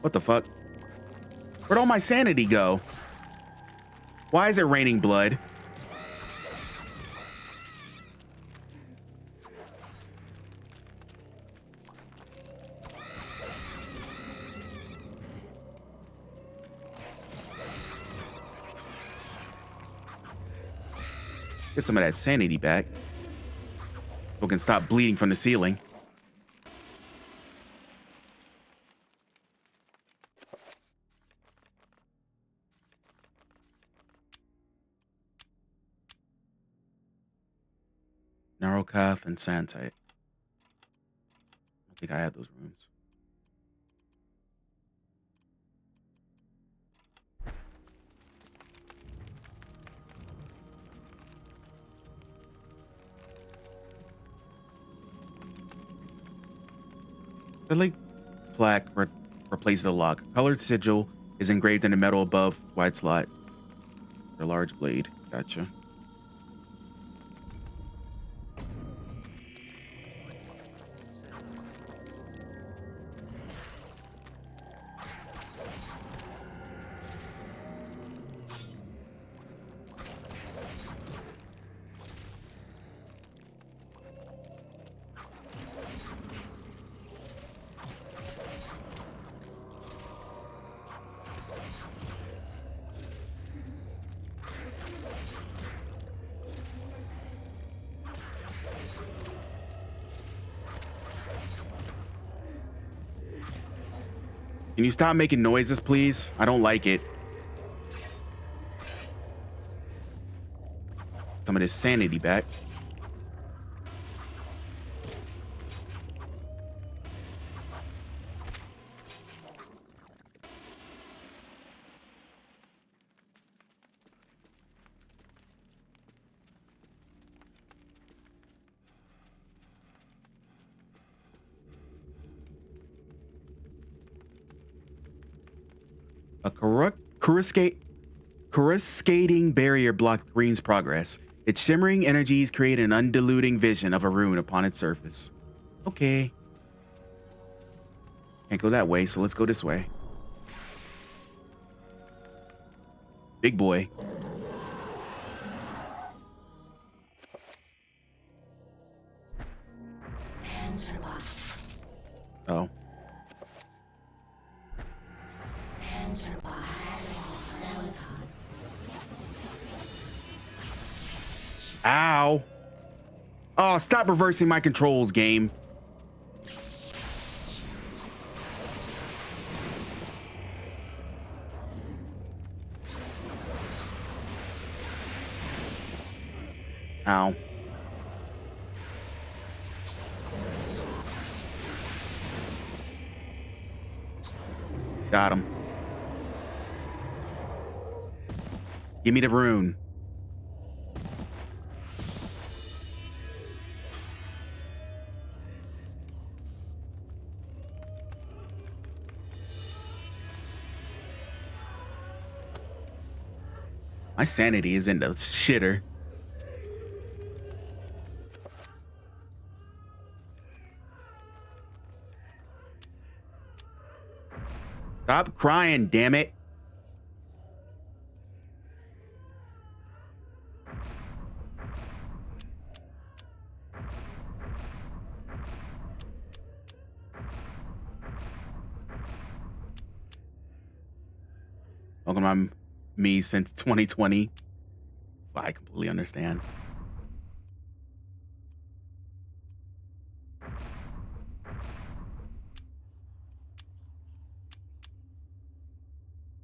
What the fuck? Where'd all my sanity go? Why is it raining blood? Get some of that sanity back. So we can stop bleeding from the ceiling. Narrowcath and Sandtite. I don't think I have those rooms. The lake plaque replaces the lock. A colored sigil is engraved in the metal above wide slot. A large blade. Gotcha. Can you stop making noises, please? I don't like it. Some of this sanity back. A coruscating barrier blocks Green's progress. Its shimmering energies create an undiluting vision of a rune upon its surface. Okay. Can't go that way, so let's go this way. Big boy. Oh. Ow. Oh, stop reversing my controls, game. Ow. Got him. Give me the rune. My sanity is in the shitter. Stop crying, damn it. Welcome to me since 2020. I completely understand.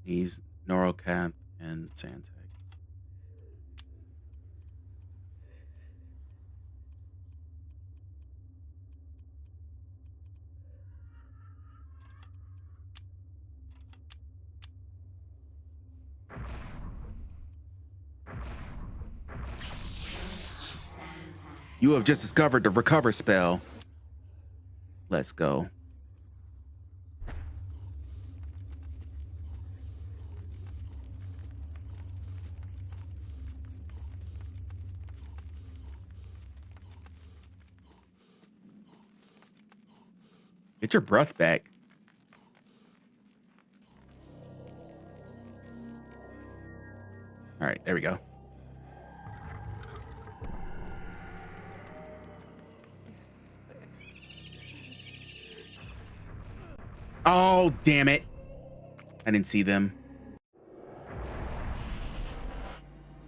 He's Narrowcath and Sandtag. You have just discovered the recover spell. Let's go. Get your breath back. All right, there we go. Oh, damn it. I didn't see them.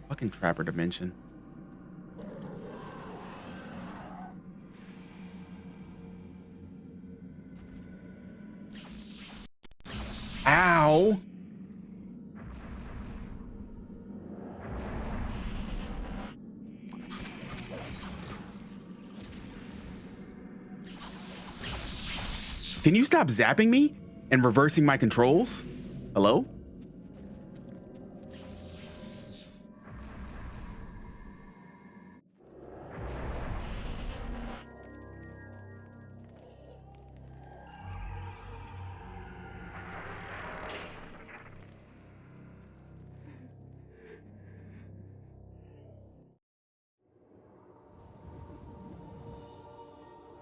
Fucking Trapper Dimension. Can you stop zapping me and reversing my controls? Hello?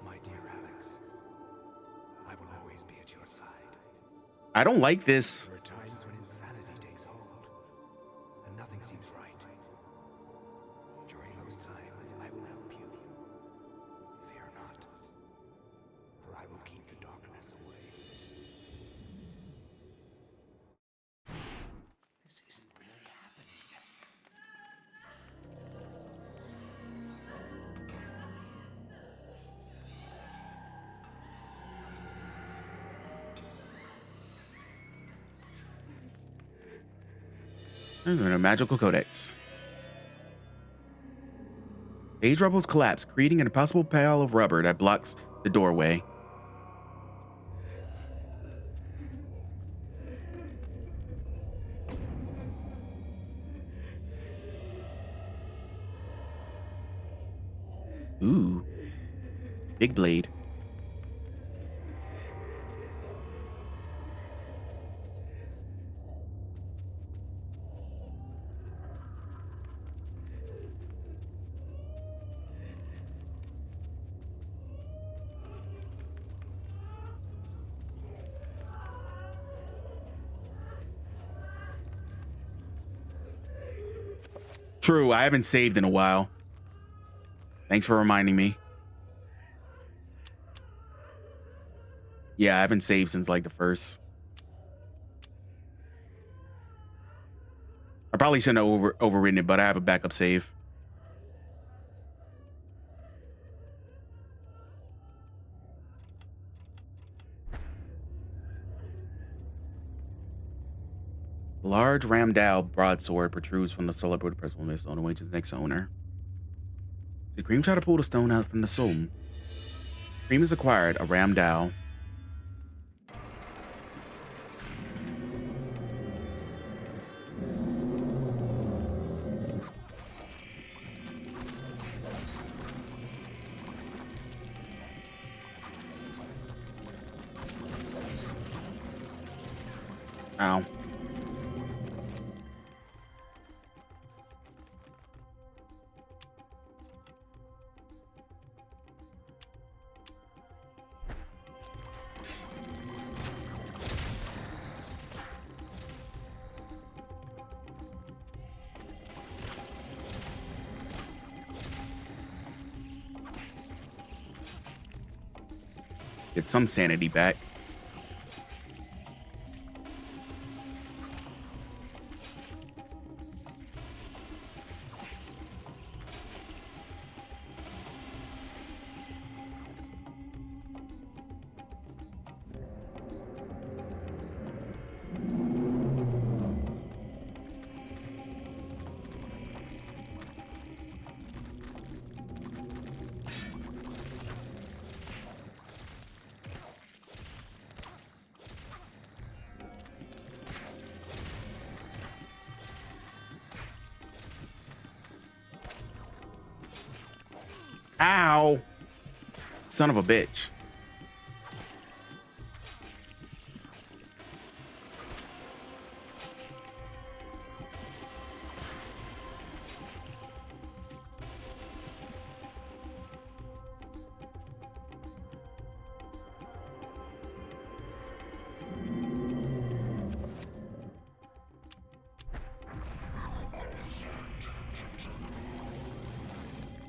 My dear Alex, I will always be at your side. I don't like this. There are times when insanity takes hold, and nothing seems right. During those times, I will help you. Fear not, for I will keep the darkness away. This isn't really happening. A magical codex. Age rubbles collapse, creating an impossible pile of rubber that blocks the doorway. Ooh. Big blade. True, I haven't saved in a while. Thanks for reminding me. Yeah, I haven't saved since like the first. I probably shouldn't have overwritten it, but I have a backup save. A large Ramdal broadsword protrudes from the celebrated principal missile and awaits its next owner. Did Cream try to pull the stone out from the stone? Cream has acquired a Ramdal. Ow. Get some sanity back. Ow! Son of a bitch.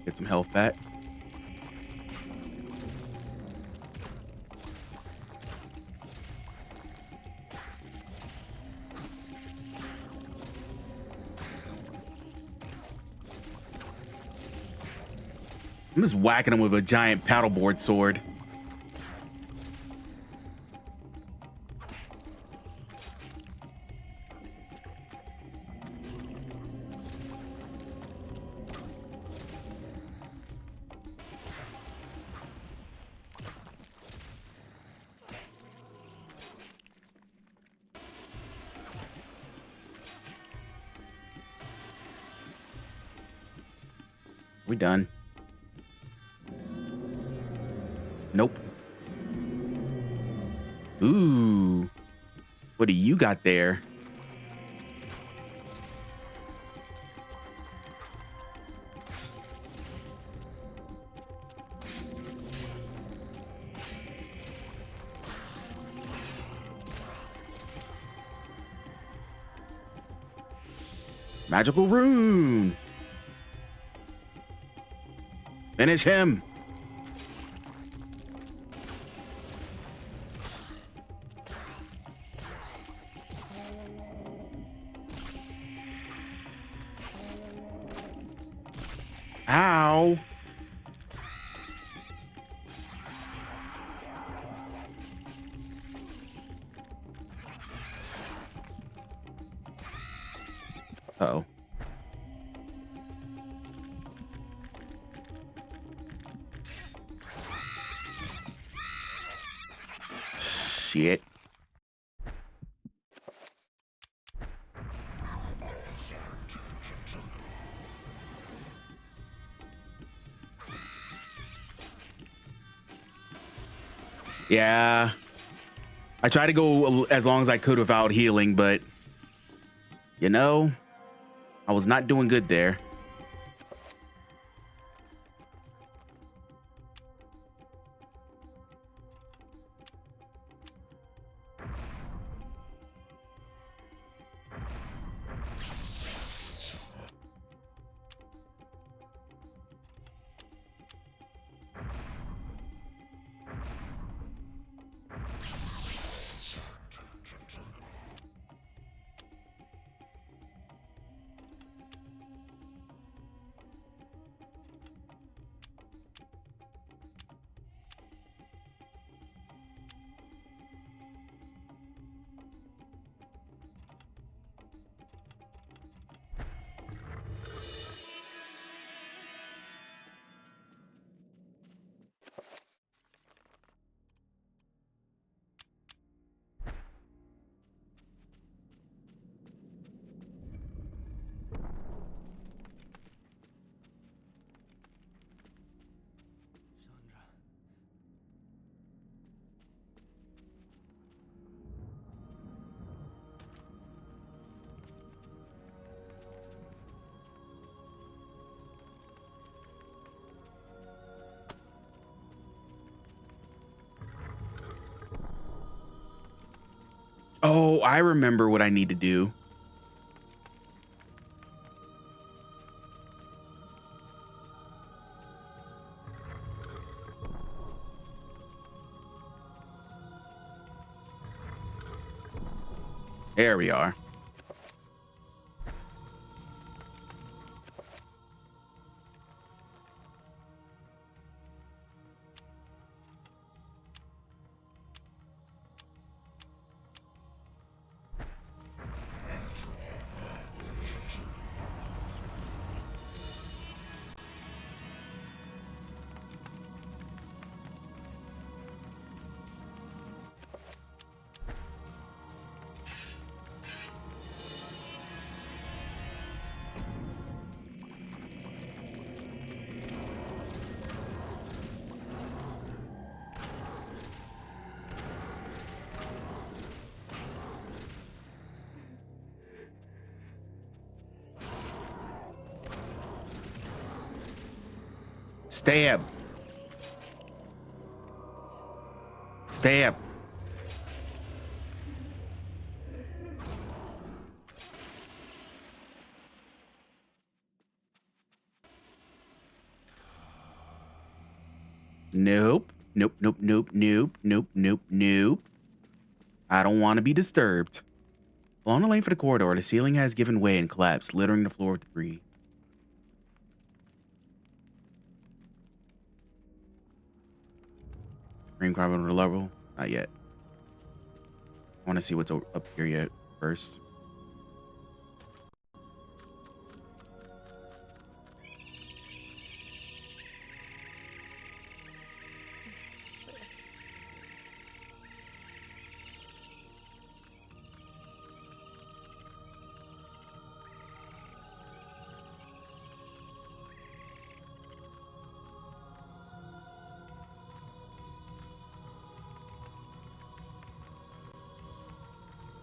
Get some health back. I'm just whacking him with a giant paddleboard sword. We done? Nope. Ooh. What do you got there? Magical rune. Finish him. Ow. Uh-oh. Shit. Yeah. I tried to go as long as I could without healing, but you know, I was not doing good there. Oh, I remember what I need to do. There we are. Stab. Stab. Nope. Nope, nope, nope, nope, nope, nope, nope. I don't want to be disturbed. Along the length of the corridor, the ceiling has given way and collapsed, littering the floor with debris. Green carbon on the level? Not yet. I want to see what's up here yet first.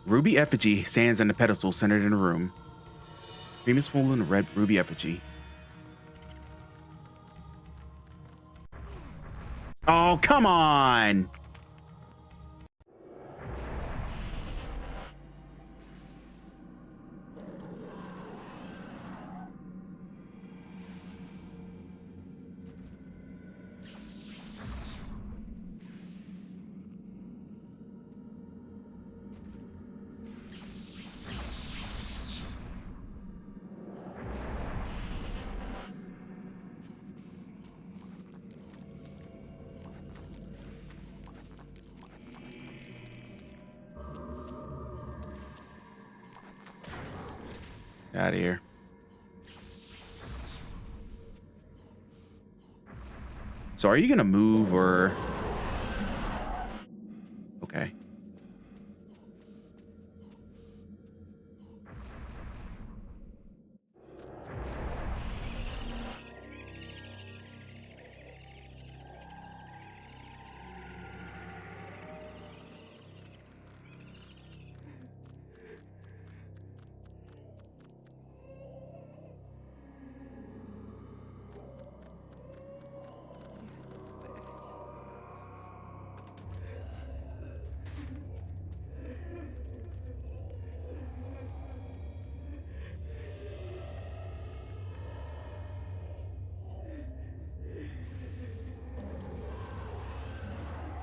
Ruby effigy stands on the pedestal centered in the room. Cream is full in a red ruby effigy. Oh, come on! Out of here. So are you gonna move or? Okay.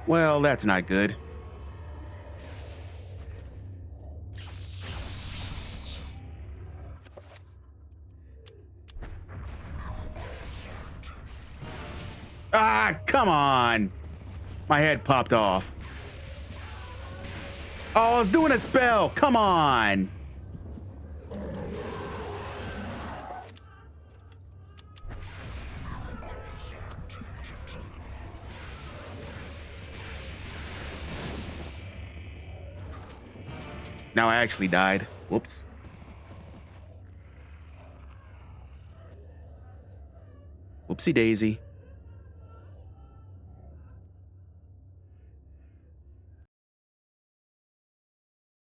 Well, that's not good. Ah, come on. My head popped off. Oh, I was doing a spell. Come on. Now I actually died. Whoops. Whoopsie daisy.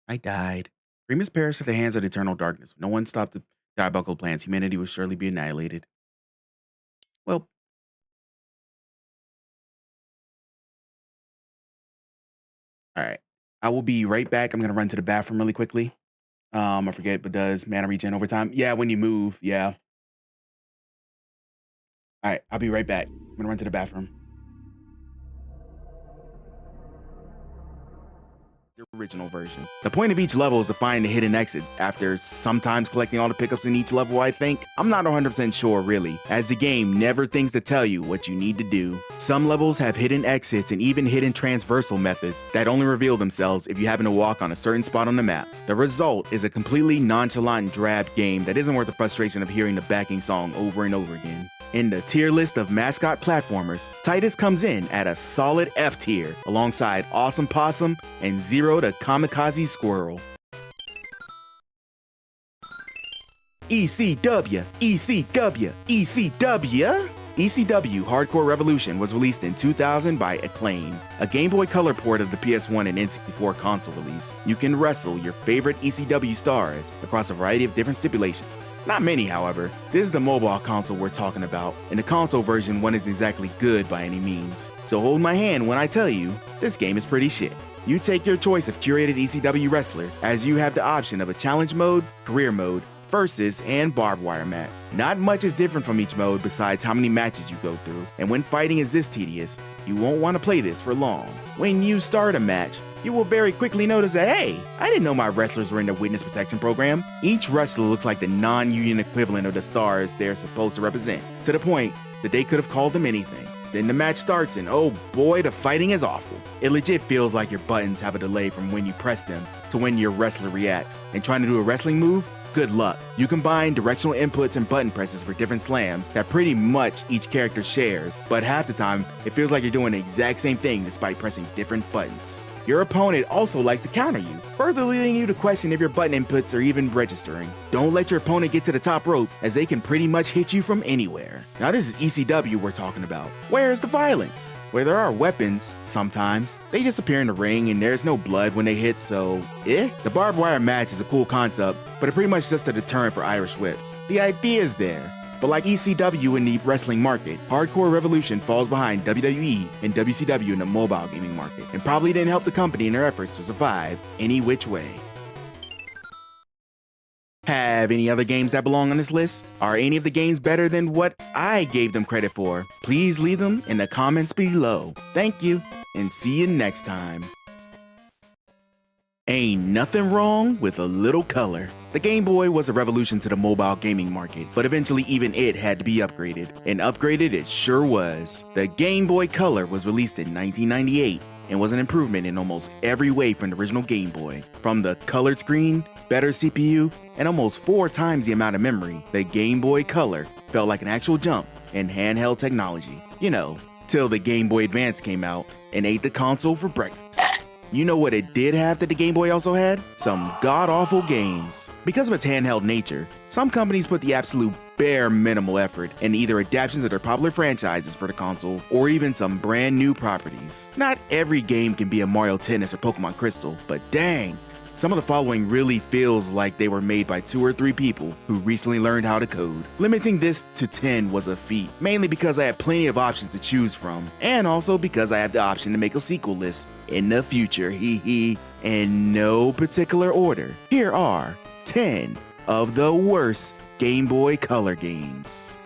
I died. Remus perished at the hands of the eternal darkness. No one stopped the diabolical plans. Humanity would surely be annihilated. Well. All right. I will be right back. I'm going to run to the bathroom really quickly. I forget, but does mana regen over time? Yeah, when you move. Yeah. All right. I'll be right back. I'm going to run to the bathroom. The original version. The point of each level is to find the hidden exit after sometimes collecting all the pickups in each level, I think. I'm not 100% sure, really, as the game never thinks to tell you what you need to do. Some levels have hidden exits and even hidden transversal methods that only reveal themselves if you happen to walk on a certain spot on the map. The result is a completely nonchalant and drab game that isn't worth the frustration of hearing the backing song over and over again. In the tier list of mascot platformers, Titus comes in at a solid F tier, alongside Awesome Possum and Zero the Kamikaze Squirrel. ECW, ECW, ECW! ECW Hardcore Revolution was released in 2000 by Acclaim, a Game Boy Color port of the PS1 and N64 console release. You can wrestle your favorite ECW stars across a variety of different stipulations. Not many, however. This is the mobile console we're talking about, and the console version wasn't exactly good by any means. So hold my hand when I tell you, this game is pretty shit. You take your choice of curated ECW wrestler, as you have the option of a challenge mode, career mode, versus, and barbed wire match. Not much is different from each mode besides how many matches you go through, and when fighting is this tedious, you won't want to play this for long. When you start a match, you will very quickly notice that, hey, I didn't know my wrestlers were in the witness protection program. Each wrestler looks like the non-union equivalent of the stars they're supposed to represent, to the point that they could have called them anything. Then the match starts and oh boy, the fighting is awful. It legit feels like your buttons have a delay from when you press them to when your wrestler reacts. And trying to do a wrestling move? Good luck. You combine directional inputs and button presses for different slams that pretty much each character shares, but half the time, it feels like you're doing the exact same thing despite pressing different buttons. Your opponent also likes to counter you, further leading you to question if your button inputs are even registering. Don't let your opponent get to the top rope, as they can pretty much hit you from anywhere. Now this is ECW we're talking about. Where's the violence? where there are weapons, sometimes. They just appear in the ring and there's no blood when they hit, so The barbed wire match is a cool concept, but it's pretty much just a deterrent for Irish whips. The idea is there, but like ECW in the wrestling market, Hardcore Revolution falls behind WWE and WCW in the mobile gaming market, and probably didn't help the company in their efforts to survive any which way. Have any other games that belong on this list? Are any of the games better than what I gave them credit for? Please leave them in the comments below. Thank you, and see you next time. Ain't nothing wrong with a little color. The Game Boy was a revolution to the mobile gaming market, but eventually even it had to be upgraded, and upgraded it sure was. The Game Boy Color was released in 1998 and was an improvement in almost every way from the original Game Boy. From the colored screen, better CPU, and almost 4 times the amount of memory, the Game Boy Color felt like an actual jump in handheld technology. You know, till the Game Boy Advance came out and ate the console for breakfast. You know what it did have that the Game Boy also had? Some god-awful games. Because of its handheld nature, some companies put the absolute bare minimal effort in either adaptations of their popular franchises for the console or even some brand new properties. Not every game can be a Mario Tennis or Pokemon Crystal, but dang, some of the following really feels like they were made by 2 or 3 people who recently learned how to code. Limiting this to 10 was a feat, mainly because I had plenty of options to choose from, and also because I have the option to make a sequel list in the future, in no particular order. Here are 10 of the worst Game Boy Color games.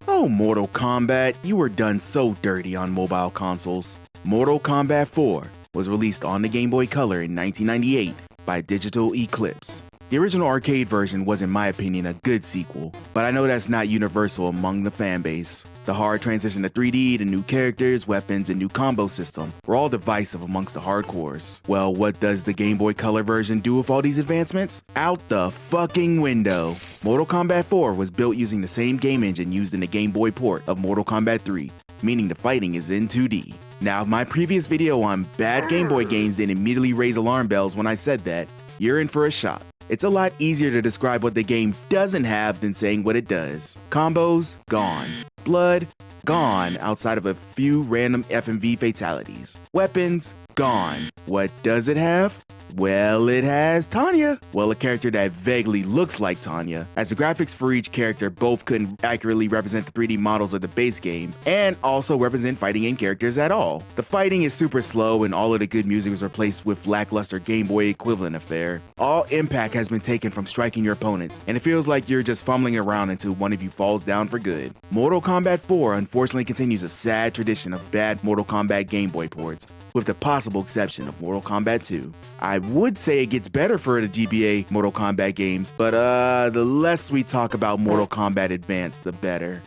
Oh, Mortal Kombat, you were done so dirty on mobile consoles. Mortal Kombat 4 was released on the Game Boy Color in 1998 by Digital Eclipse. The original arcade version was, in my opinion, a good sequel, but I know that's not universal among the fanbase. The hard transition to 3D, the new characters, weapons, and new combo system were all divisive amongst the hardcores. Well, what does the Game Boy Color version do with all these advancements? Out the fucking window! Mortal Kombat 4 was built using the same game engine used in the Game Boy port of Mortal Kombat 3, meaning the fighting is in 2D. Now, if my previous video on bad Game Boy games didn't immediately raise alarm bells when I said that, you're in for a shock. It's a lot easier to describe what the game doesn't have than saying what it does. Combos, gone. Blood, gone outside of a few random FMV fatalities. Weapons, gone. What does it have? Well, it has Tanya. Well, a character that vaguely looks like Tanya, as the graphics for each character both couldn't accurately represent the 3D models of the base game, and also represent fighting game characters at all. The fighting is super slow, and all of the good music was replaced with lackluster Game Boy equivalent affair. All impact has been taken from striking your opponents, and it feels like you're just fumbling around until one of you falls down for good. Mortal Kombat 4 unfortunately continues a sad tradition of bad Mortal Kombat Game Boy ports, with the possible exception of Mortal Kombat 2. I would say it gets better for the GBA Mortal Kombat games, but the less we talk about Mortal Kombat Advance, the better.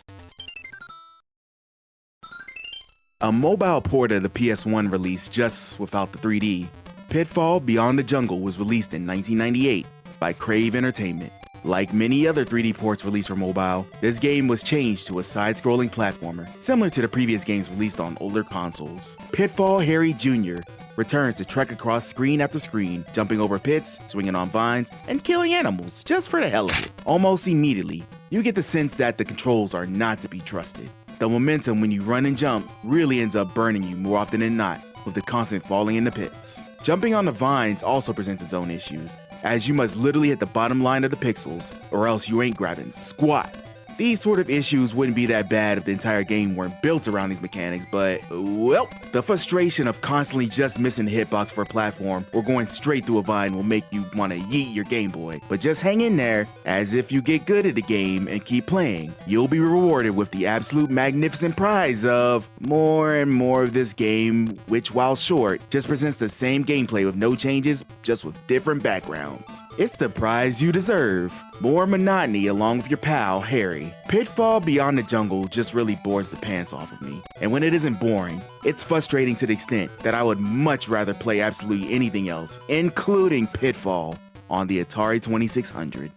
A mobile port of the PS1 release just without the 3D, Pitfall Beyond the Jungle was released in 1998 by Crave Entertainment. Like many other 3D ports released for mobile, this game was changed to a side-scrolling platformer, similar to the previous games released on older consoles. Pitfall Harry Jr. returns to trek across screen after screen, jumping over pits, swinging on vines, and killing animals just for the hell of it. Almost immediately, you get the sense that the controls are not to be trusted. The momentum when you run and jump really ends up burning you more often than not, with the constant falling in the pits. Jumping on the vines also presents its own issues, as you must literally hit the bottom line of the pixels, or else you ain't grabbing squat. These sort of issues wouldn't be that bad if the entire game weren't built around these mechanics, but, well, the frustration of constantly just missing the hitbox for a platform or going straight through a vine will make you want to yeet your Game Boy. But just hang in there, as if you get good at the game and keep playing, you'll be rewarded with the absolute magnificent prize of more and more of this game, which, while short, just presents the same gameplay with no changes, just with different backgrounds. It's the prize you deserve. More monotony along with your pal, Harry. Pitfall Beyond the Jungle just really bores the pants off of me. And when it isn't boring, it's frustrating to the extent that I would much rather play absolutely anything else, including Pitfall, on the Atari 2600.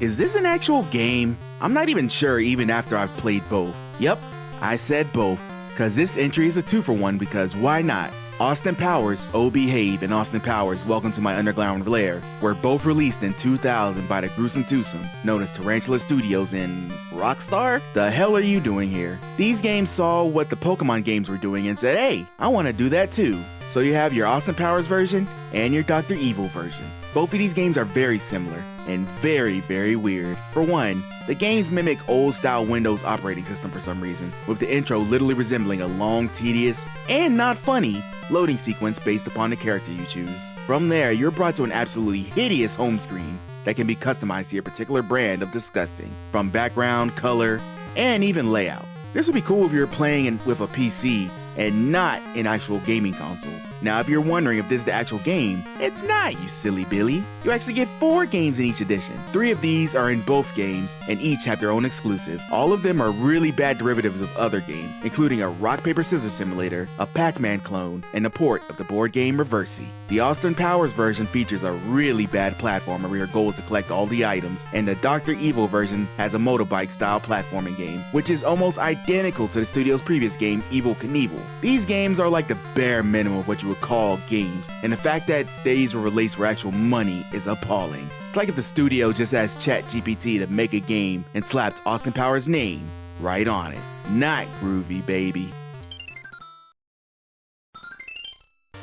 Is this an actual game? I'm not even sure even after I've played both. Yep, I said both. Cause this entry is a 2-for-1 because why not? Austin Powers, Oh Behave, and Austin Powers, Welcome to My Underground Lair were both released in 2000 by the gruesome twosome known as Tarantula Studios in Rockstar? The hell are you doing here? These games saw what the Pokemon games were doing and said, hey, I want to do that too. So you have your Austin Powers version and your Dr. Evil version. Both of these games are very similar and very, very weird. For one, the games mimic old-style Windows operating system for some reason, with the intro literally resembling a long, tedious, and not funny loading sequence based upon the character you choose. From there, you're brought to an absolutely hideous home screen that can be customized to your particular brand of disgusting, from background, color, and even layout. This would be cool if you're playing with a PC and not an actual gaming console. Now, if you're wondering if this is the actual game, it's not, you silly Billy. You actually get 4 games in each edition. 3 of these are in both games, and each have their own exclusive. All of them are really bad derivatives of other games, including a rock, paper, scissors simulator, a Pac-Man clone, and a port of the board game Reversi. The Austin Powers version features a really bad platformer where your goal is to collect all the items, and the Dr. Evil version has a motorbike-style platforming game, which is almost identical to the studio's previous game, Evel Knievel. These games are like the bare minimum of what you would call games, and the fact that these were released for actual money is appalling. It's like if the studio just asked ChatGPT to make a game and slapped Austin Powers' name right on it. Not groovy, baby.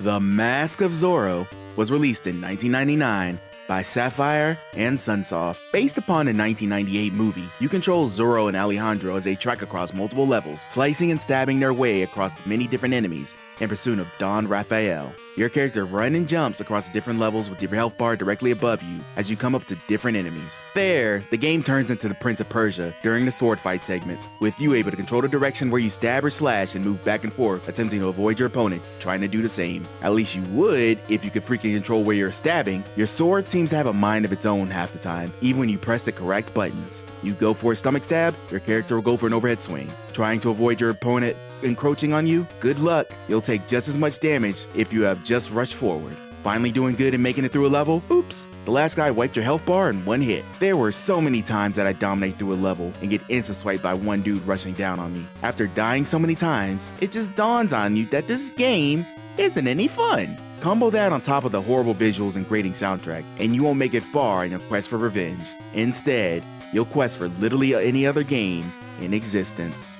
The Mask of Zorro was released in 1999 by Sapphire and Sunsoft. Based upon the 1998 movie, you control Zorro and Alejandro as they trek across multiple levels, slicing and stabbing their way across many different enemies in pursuit of Don Raphael. Your character runs and jumps across the different levels with your health bar directly above you as you come up to different enemies. There, the game turns into the Prince of Persia during the sword fight segments, with you able to control the direction where you stab or slash and move back and forth, attempting to avoid your opponent trying to do the same. At least you would if you could freaking control where you're stabbing. Your sword seems to have a mind of its own half the time, even when you press the correct buttons. You go for a stomach stab, your character will go for an overhead swing. Trying to avoid your opponent encroaching on you? Good luck. You'll take just as much damage if you have just rushed forward. Finally doing good and making it through a level? Oops, the last guy wiped your health bar in one hit. There were so many times that I dominate through a level and get insta-swiped by one dude rushing down on me. After dying so many times, it just dawns on you that this game isn't any fun. Combo that on top of the horrible visuals and grating soundtrack, and you won't make it far in your quest for revenge. Instead, you'll quest for literally any other game in existence.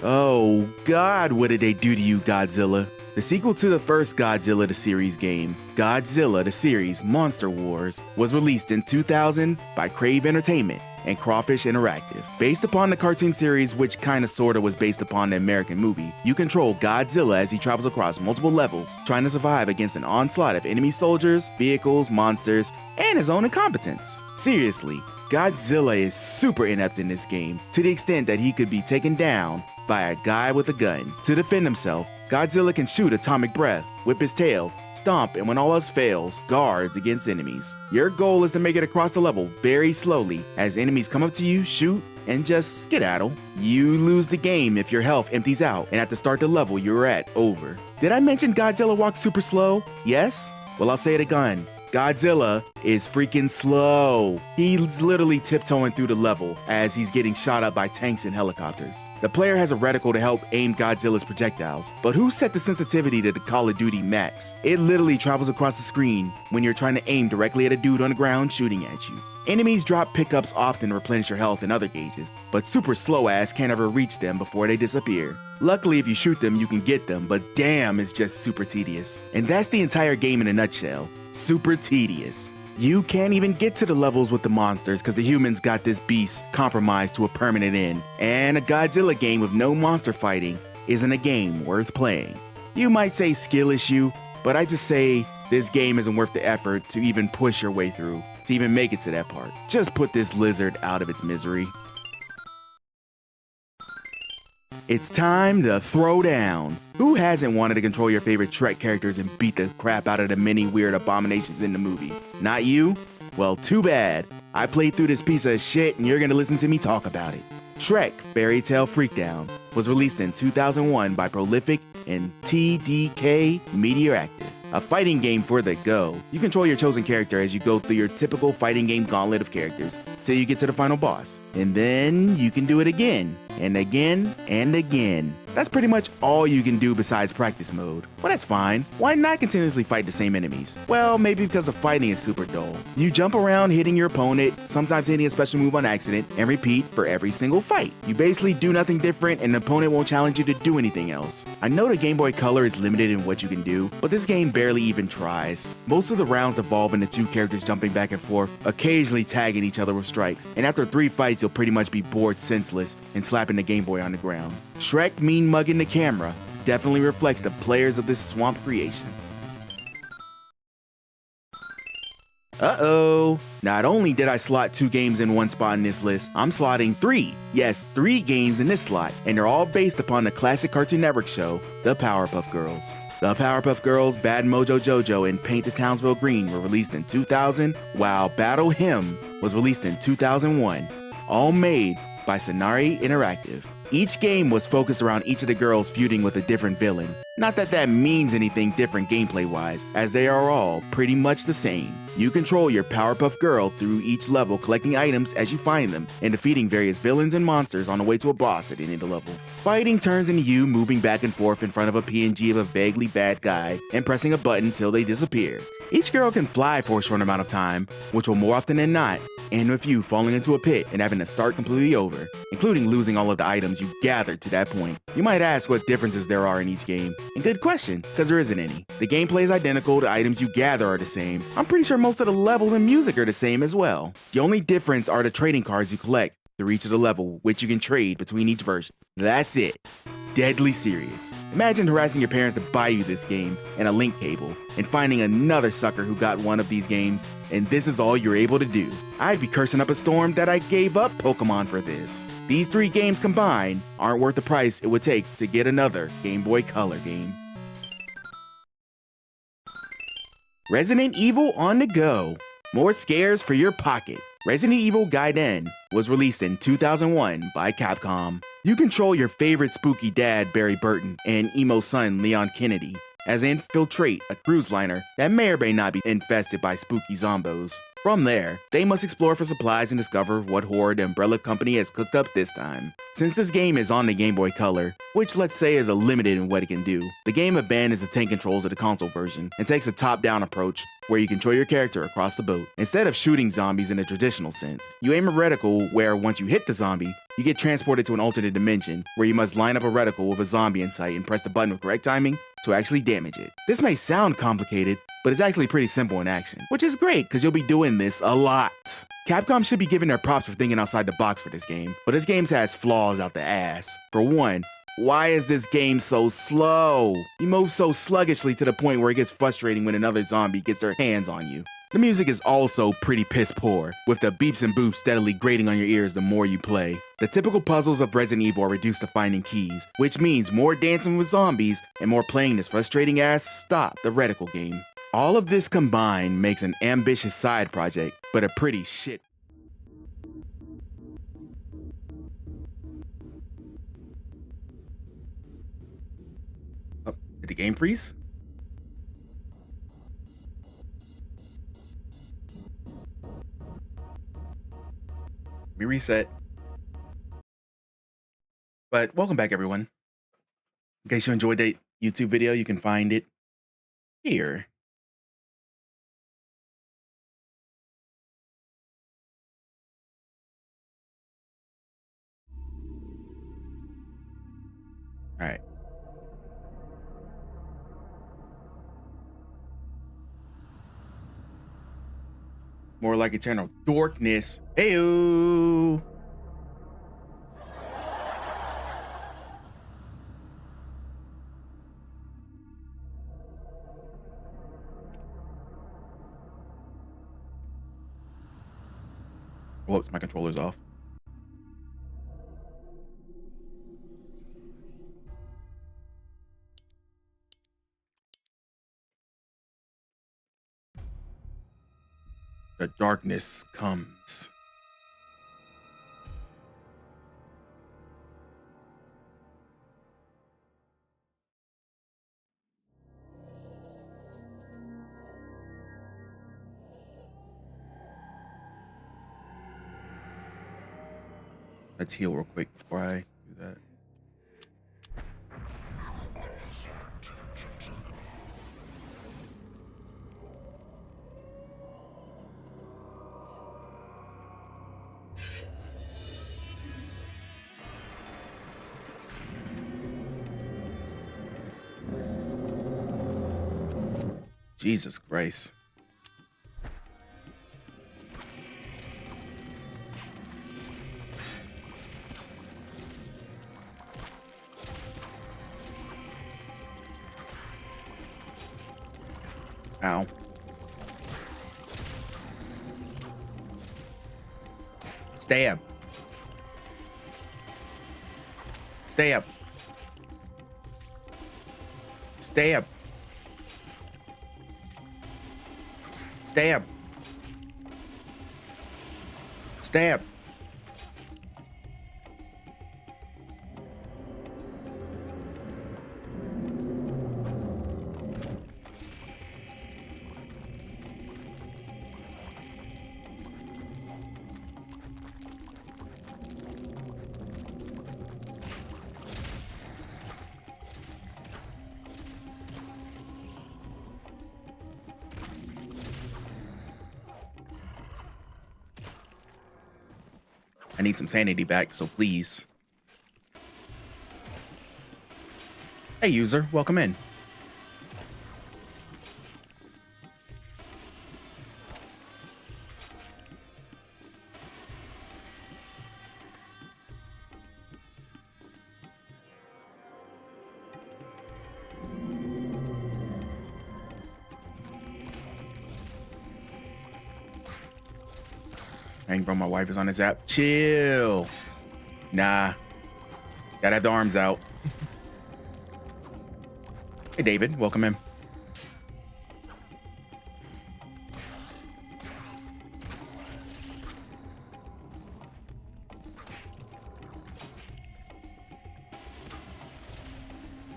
Oh God, what did they do to you, Godzilla? The sequel to the first Godzilla the series game, Godzilla the series Monster Wars, was released in 2000 by Crave Entertainment and Crawfish Interactive. Based upon the cartoon series, which kinda sorta was based upon the American movie, you control Godzilla as he travels across multiple levels, trying to survive against an onslaught of enemy soldiers, vehicles, monsters, and his own incompetence. Seriously, Godzilla is super inept in this game, to the extent that he could be taken down by a guy with a gun. To defend himself, Godzilla can shoot atomic breath, whip his tail, stomp, and when all else fails, guards against enemies. Your goal is to make it across the level very slowly, as enemies come up to you, shoot, and just skedaddle. You lose the game if your health empties out, and at the start of the level you're at over. Did I mention Godzilla walks super slow? Yes? Well, I'll say it again. Godzilla is freaking slow. He's literally tiptoeing through the level as he's getting shot up by tanks and helicopters. The player has a reticle to help aim Godzilla's projectiles, but who set the sensitivity to the Call of Duty Max? It literally travels across the screen when you're trying to aim directly at a dude on the ground shooting at you. Enemies drop pickups often to replenish your health and other gauges, but super slow ass can't ever reach them before they disappear. Luckily, if you shoot them, you can get them, but damn, it's just super tedious. And that's the entire game in a nutshell. Super tedious. You can't even get to the levels with the monsters because the humans got this beast compromised to a permanent end. And a Godzilla game with no monster fighting isn't a game worth playing. You might say skill issue, but I just say this game isn't worth the effort to even push your way through, to even make it to that part. Just put this lizard out of its misery. It's time to throw down. Who hasn't wanted to control your favorite Shrek characters and beat the crap out of the many weird abominations in the movie? Not you? Well, too bad. I played through this piece of shit and you're gonna listen to me talk about it. Shrek Fairy Tale Freakdown was released in 2001 by Prolific and TDK Interactive. A fighting game for the go. You control your chosen character as you go through your typical fighting game gauntlet of characters till you get to the final boss. And then you can do it again and again and again. That's pretty much all you can do besides practice mode. Well, that's fine. Why not continuously fight the same enemies? Well, maybe because the fighting is super dull. You jump around hitting your opponent, sometimes hitting a special move on accident, and repeat for every single fight. You basically do nothing different and the opponent won't challenge you to do anything else. I know the Game Boy Color is limited in what you can do, but this game barely even tries. Most of the rounds devolve into two characters jumping back and forth, occasionally tagging each other with strikes, and after 3 fights you'll pretty much be bored senseless and slapping the Game Boy on the ground. Shrek mean mugging the camera definitely reflects the players of this swamp creation. Uh-oh. Not only did I slot 2 games in one spot in this list, I'm slotting 3. Yes, 3 games in this slot, and they're all based upon the classic Cartoon Network show, The Powerpuff Girls. The Powerpuff Girls, Bad Mojo Jojo, and Paint the Townsville Green were released in 2000, while Battle Hymn was released in 2001, all made by Sonari Interactive. Each game was focused around each of the girls feuding with a different villain. Not that that means anything different gameplay-wise, as they are all pretty much the same. You control your Powerpuff Girl through each level, collecting items as you find them, and defeating various villains and monsters on the way to a boss at the end of the level. Fighting turns into you moving back and forth in front of a PNG of a vaguely bad guy, and pressing a button till they disappear. Each girl can fly for a short amount of time, which will more often than not end with you falling into a pit and having to start completely over, including losing all of the items you gathered to that point. You might ask what differences there are in each game, and good question, because there isn't any. The gameplay is identical, the items you gather are the same. I'm pretty sure most of the levels and music are the same as well. The only difference are the trading cards you collect through each of the level, which you can trade between each version. That's it. Deadly serious. Imagine harassing your parents to buy you this game and a link cable, and finding another sucker who got one of these games, and this is all you're able to do. I'd be cursing up a storm that I gave up Pokemon for this. These 3 games combined aren't worth the price it would take to get another Game Boy Color game. Resident Evil on the go. More scares for your pocket. Resident Evil Gaiden was released in 2001 by Capcom. You control your favorite spooky dad, Barry Burton, and emo son, Leon Kennedy, as they infiltrate a cruise liner that may or may not be infested by spooky zombos. From there, they must explore for supplies and discover what horror the Umbrella Company has cooked up this time. Since this game is on the Game Boy Color, which let's say is limited in what it can do, the game abandons the tank controls of the console version and takes a top-down approach where you control your character across the boat. Instead of shooting zombies in a traditional sense, you aim a reticle where once you hit the zombie, you get transported to an alternate dimension where you must line up a reticle with a zombie in sight and press the button with correct timing to actually damage it. This may sound complicated, but it's actually pretty simple in action, which is great because you'll be doing this a lot. Capcom should be given their props for thinking outside the box for this game, but this game has flaws out the ass. For one, why is this game so slow? You move so sluggishly to the point where it gets frustrating when another zombie gets their hands on you. The music is also pretty piss poor, with the beeps and boops steadily grating on your ears the more you play. The typical puzzles of Resident Evil are reduced to finding keys, which means more dancing with zombies and more playing this frustrating ass Stop the Reticle game. All of this combined makes an ambitious side project, but a pretty shit. Oh, did the game freeze? Let me reset. But welcome back, everyone. In case you enjoyed that YouTube video, you can find it here. All right. More like Eternal Darkness. Heyo. Whoops, my controller's off. The darkness comes. Let's heal real quick before I Jesus Christ. Ow. Stab. Stab. Stab. Stab. Stab. I need some sanity back, so please. Hey, user, welcome in. Dang, bro, my wife is on his app. Chill. Nah. Gotta have the arms out. Hey, David, welcome in.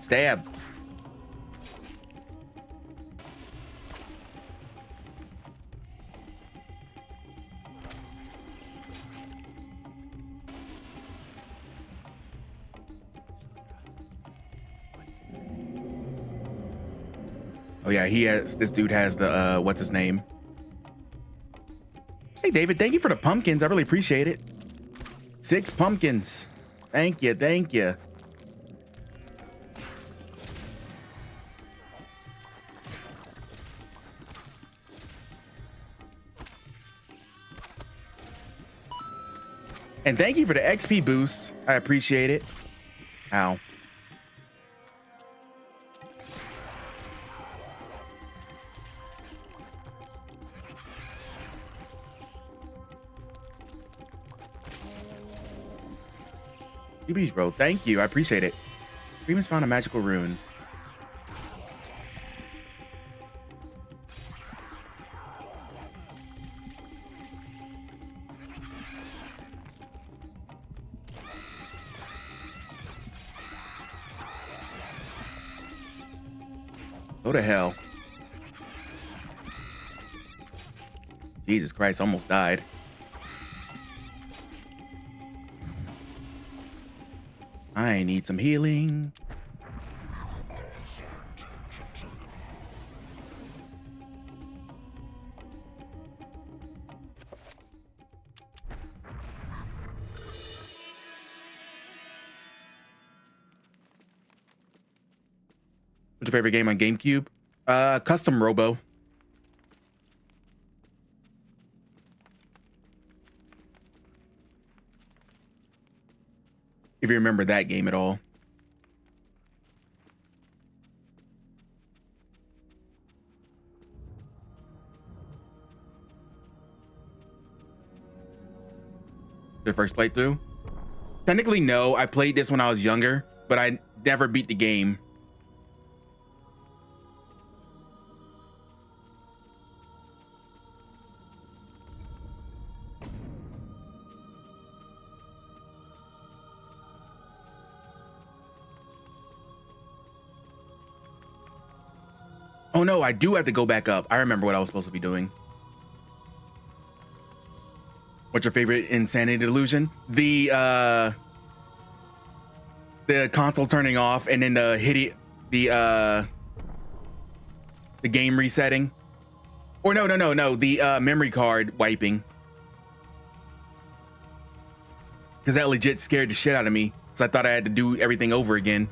Stab. Oh yeah, this dude has the, what's his name? Hey David, thank you for the pumpkins. I really appreciate it. 6 pumpkins. Thank you, thank you. And thank you for the XP boost. I appreciate it. Ow. GBs, bro. Thank you. I appreciate it. Remus found a magical rune. Go to hell. Jesus Christ, almost died. I need some healing. What's your favorite game on GameCube? Custom Robo. If you remember that game at all. The first playthrough? Technically, no. I played this when I was younger, but I never beat the game. Oh no, I do have to go back up. I remember what I was supposed to be doing. What's your favorite Insanity Delusion? The console turning off and then the game resetting. Or no, the memory card wiping. Because that legit scared the shit out of me. Because I thought I had to do everything over again.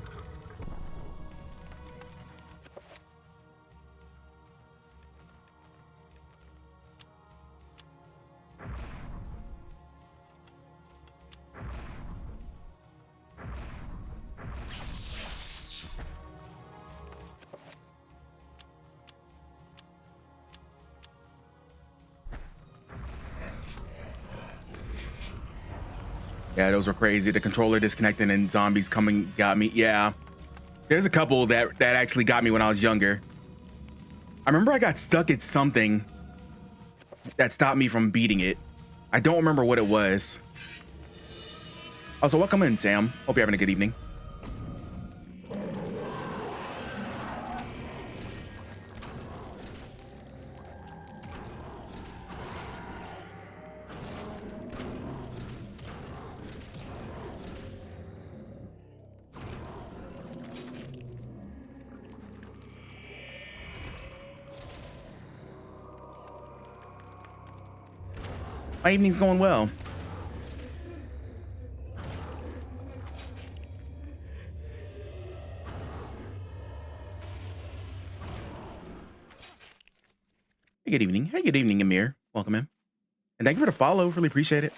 Yeah, those were crazy. The controller disconnected and zombies coming got me. Yeah. There's a couple that actually got me when I was younger. I remember I got stuck at something that stopped me from beating it. I don't remember what it was. Also, welcome in, Sam. Hope you're having a good evening. My evening's going well. Hey, good evening. Hey, good evening, Amir. Welcome in. And thank you for the follow. Really appreciate it.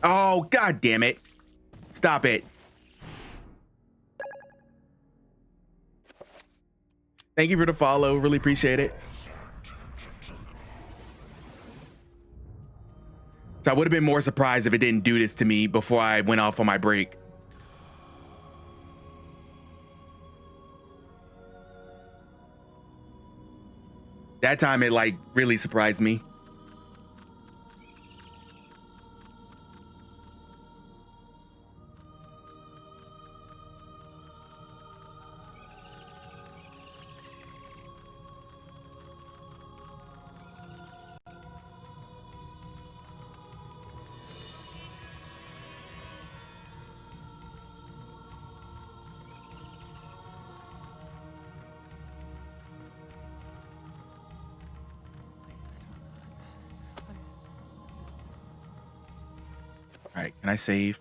Oh, god damn it. Stop it. Thank you for the follow. Really appreciate it. So I would have been more surprised if it didn't do this to me before I went off on my break. That time it like really surprised me. All right, can I save?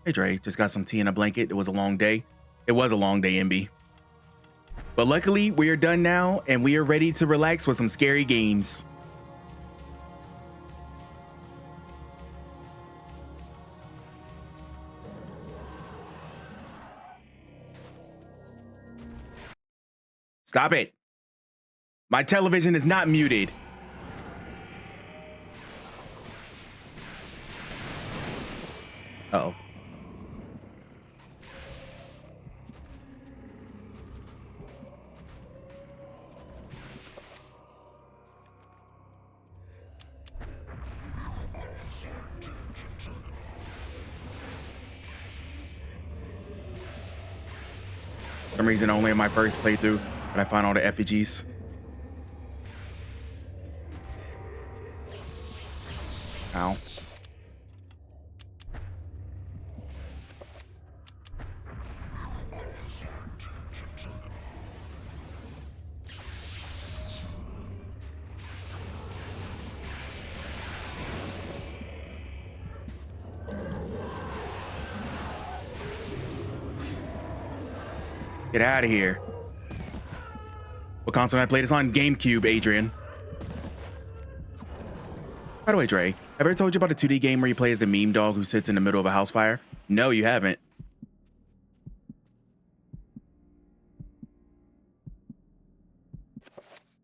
Hey Dre, just got some tea in a blanket. It was a long day. It was a long day, MB. But luckily, we are done now, and we are ready to relax with some scary games. Stop it. My television is not muted. Uh-oh. For some reason, only in my first playthrough did I find all the effigies. Ow. Get out of here. What console did I play this on? GameCube, Adrian. By the way, Dre, have I ever told you about a 2D game where you play as the meme dog who sits in the middle of a house fire? No, you haven't.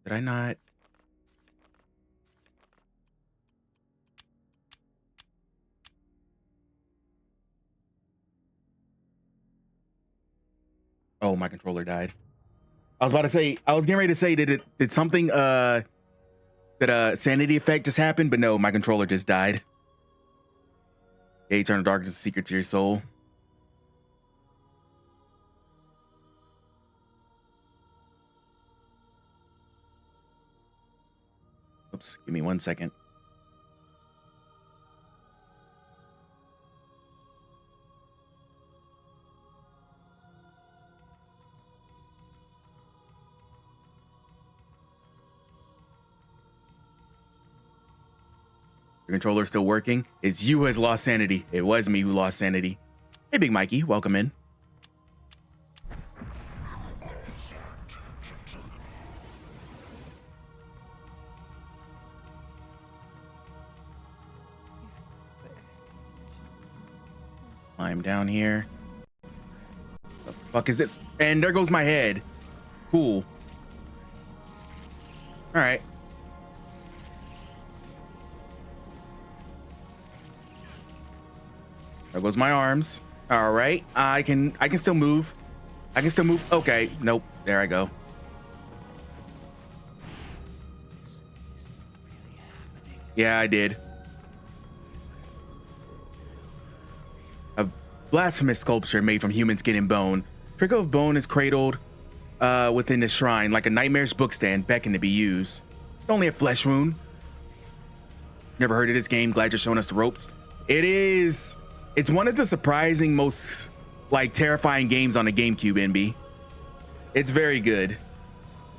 Did I not? Oh, my controller died. I was about to say, I was getting ready to say, did something, that sanity effect just happened? But no, my controller just died. Yeah, Eternal Darkness is a secret to your soul. Oops, give me 1 second. Your controller's still working. It's you who has lost sanity. It was me who lost sanity. Hey, Big Mikey, welcome in. I'm down here. The fuck is this? And there goes my head. Cool. All right. There goes my arms. All right. I can still move. I can still move. Okay. Nope. There I go. Yeah, I did. A blasphemous sculpture made from human skin and bone. Trickle of bone is cradled within the shrine like a nightmarish bookstand beckoned to be used. Only a flesh wound. Never heard of this game. Glad you're showing us the ropes. It is. It's one of the surprising, most like terrifying games on the GameCube, NB. It's very good.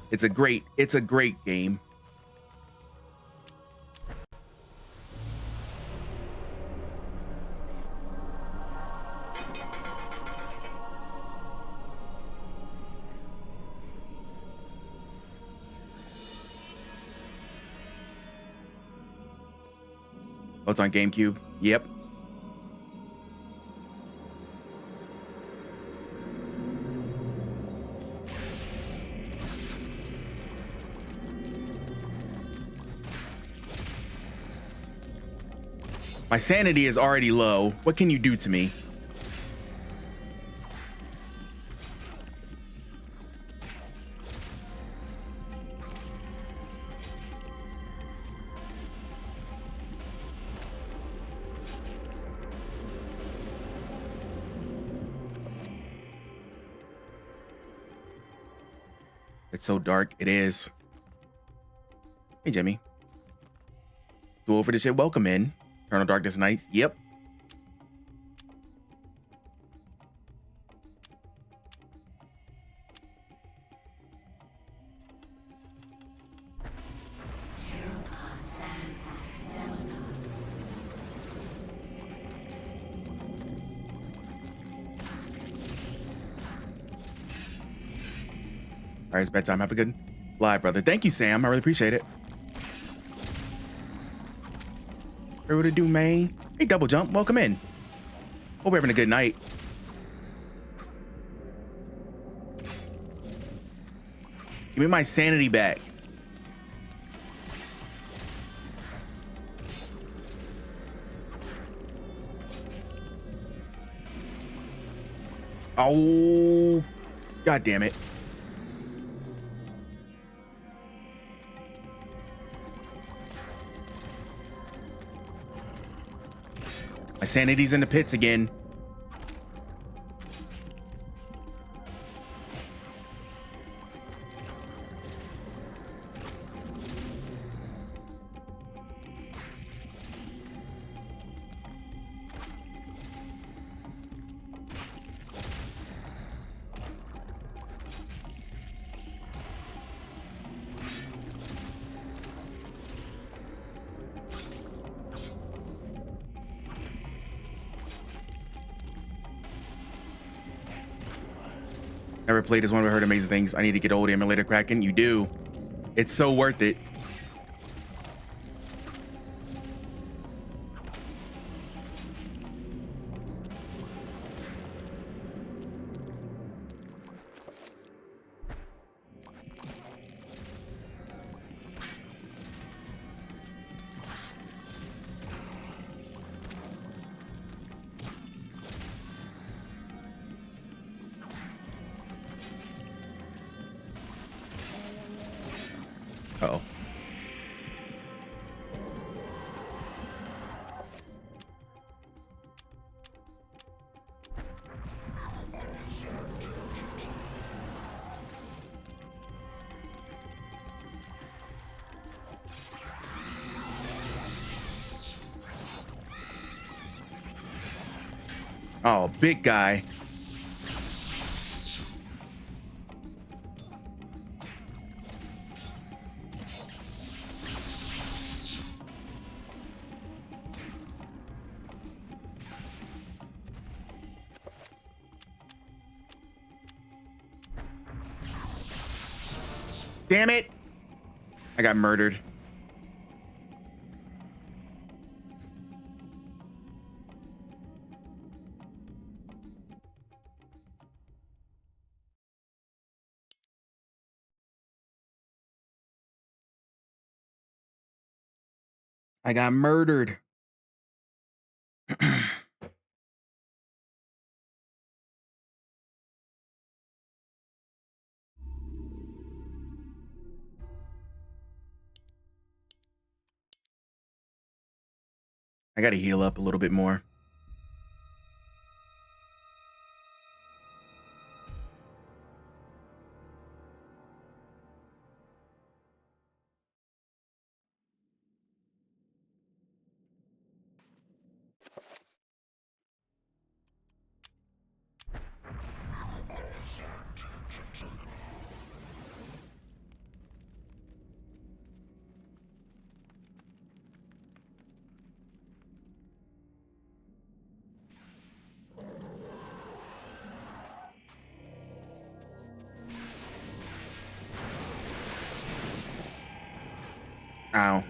It's a great game. Oh, it's on GameCube. Yep. My sanity is already low. What can you do to me? It's so dark. It is. Hey, Jimmy. Go over this shit. Welcome in. Eternal Darkness Nights. Yep. All right, it's bedtime. Have a good live, brother. Thank you, Sam. I really appreciate it. What to do, man? Hey, Double Jump. Welcome in. Hope we're having a good night. Give me my sanity back. Oh, God damn it. My sanity's in the pits again. Never played this one, but heard amazing things. I need to get old emulator cracking. You do. It's so worth it. Uh-oh. Oh, big guy. Damn it. I got murdered. I got murdered. I gotta heal up a little bit more. Ow.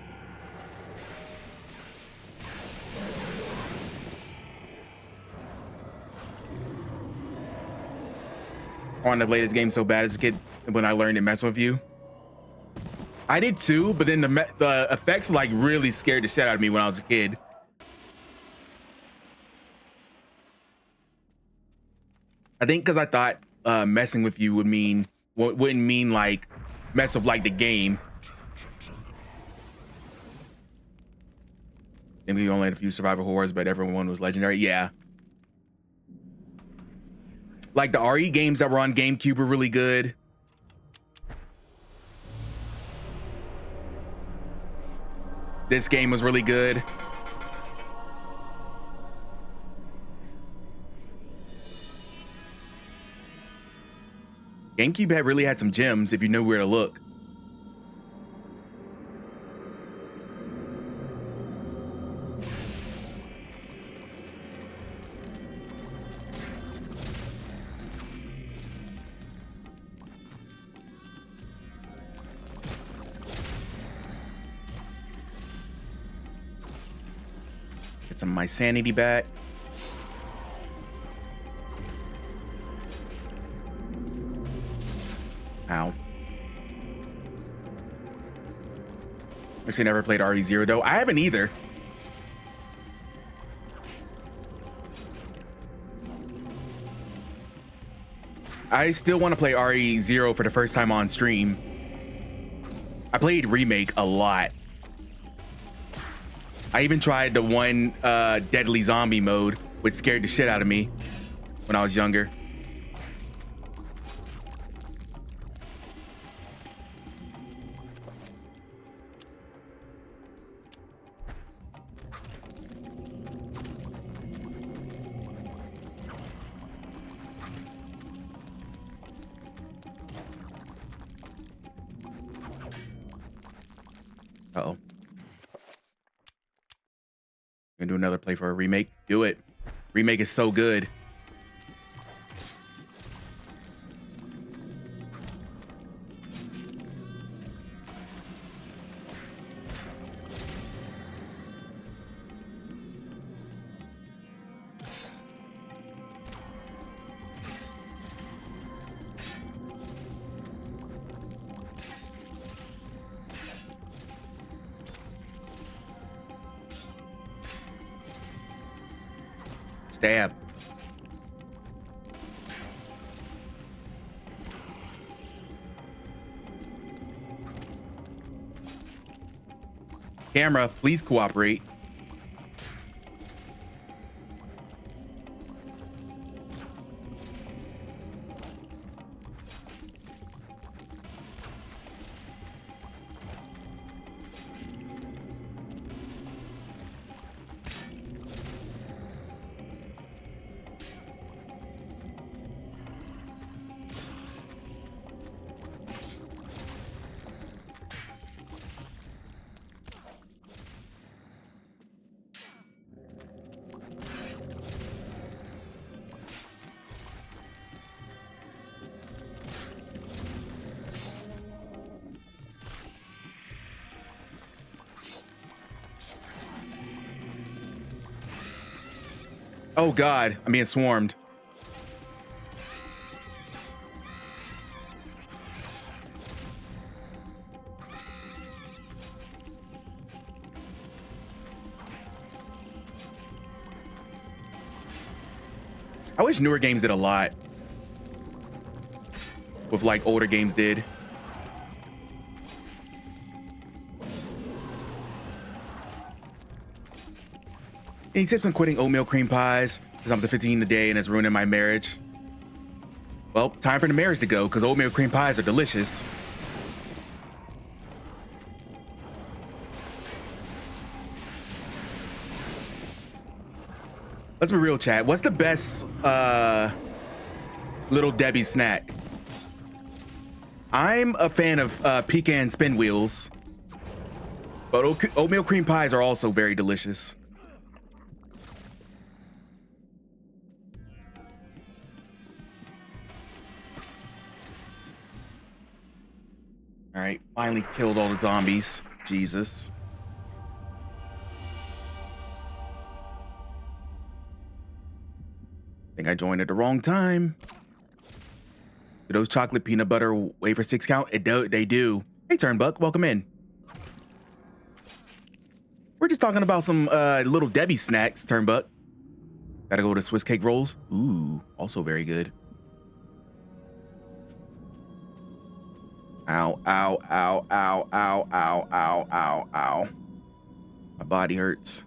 I wanted to play this game so bad as a kid when I learned to mess with you. I did too, but then the effects like really scared the shit out of me when I was a kid. I think because I thought messing with you wouldn't mean like mess with like the game. Maybe we only had a few survivor horrors, but everyone was legendary. Yeah. Like the RE games that were on GameCube were really good. This game was really good. GameCube really had some gems if you knew where to look. Get some of my sanity back. Ow. Actually, never played RE0 though. I haven't either. I still want to play RE0 for the first time on stream. I played Remake a lot. I even tried the one Deadly Zombie mode, which scared the shit out of me when I was younger. Uh-oh. Gonna do another play for a Remake? Do it. Remake is so good. Stab. Camera, please cooperate. Oh God, I'm being swarmed. I wish newer games did a lot with like older games did. Any tips on quitting oatmeal cream pies? Because I'm up to 15 a day and it's ruining my marriage. Well, time for the marriage to go because oatmeal cream pies are delicious. Let's be real, chat. What's the best Little Debbie snack? I'm a fan of pecan spin wheels, but oatmeal cream pies are also very delicious. All right, finally killed all the zombies. Jesus. Think I joined at the wrong time. Do those chocolate peanut butter wafer sticks count? They do. Hey, Turnbuck, welcome in. We're just talking about some Little Debbie snacks, Turnbuck. Gotta go to Swiss cake rolls. Ooh, also very good. Ow, ow, ow, ow, ow, ow, ow, ow, ow. My body hurts.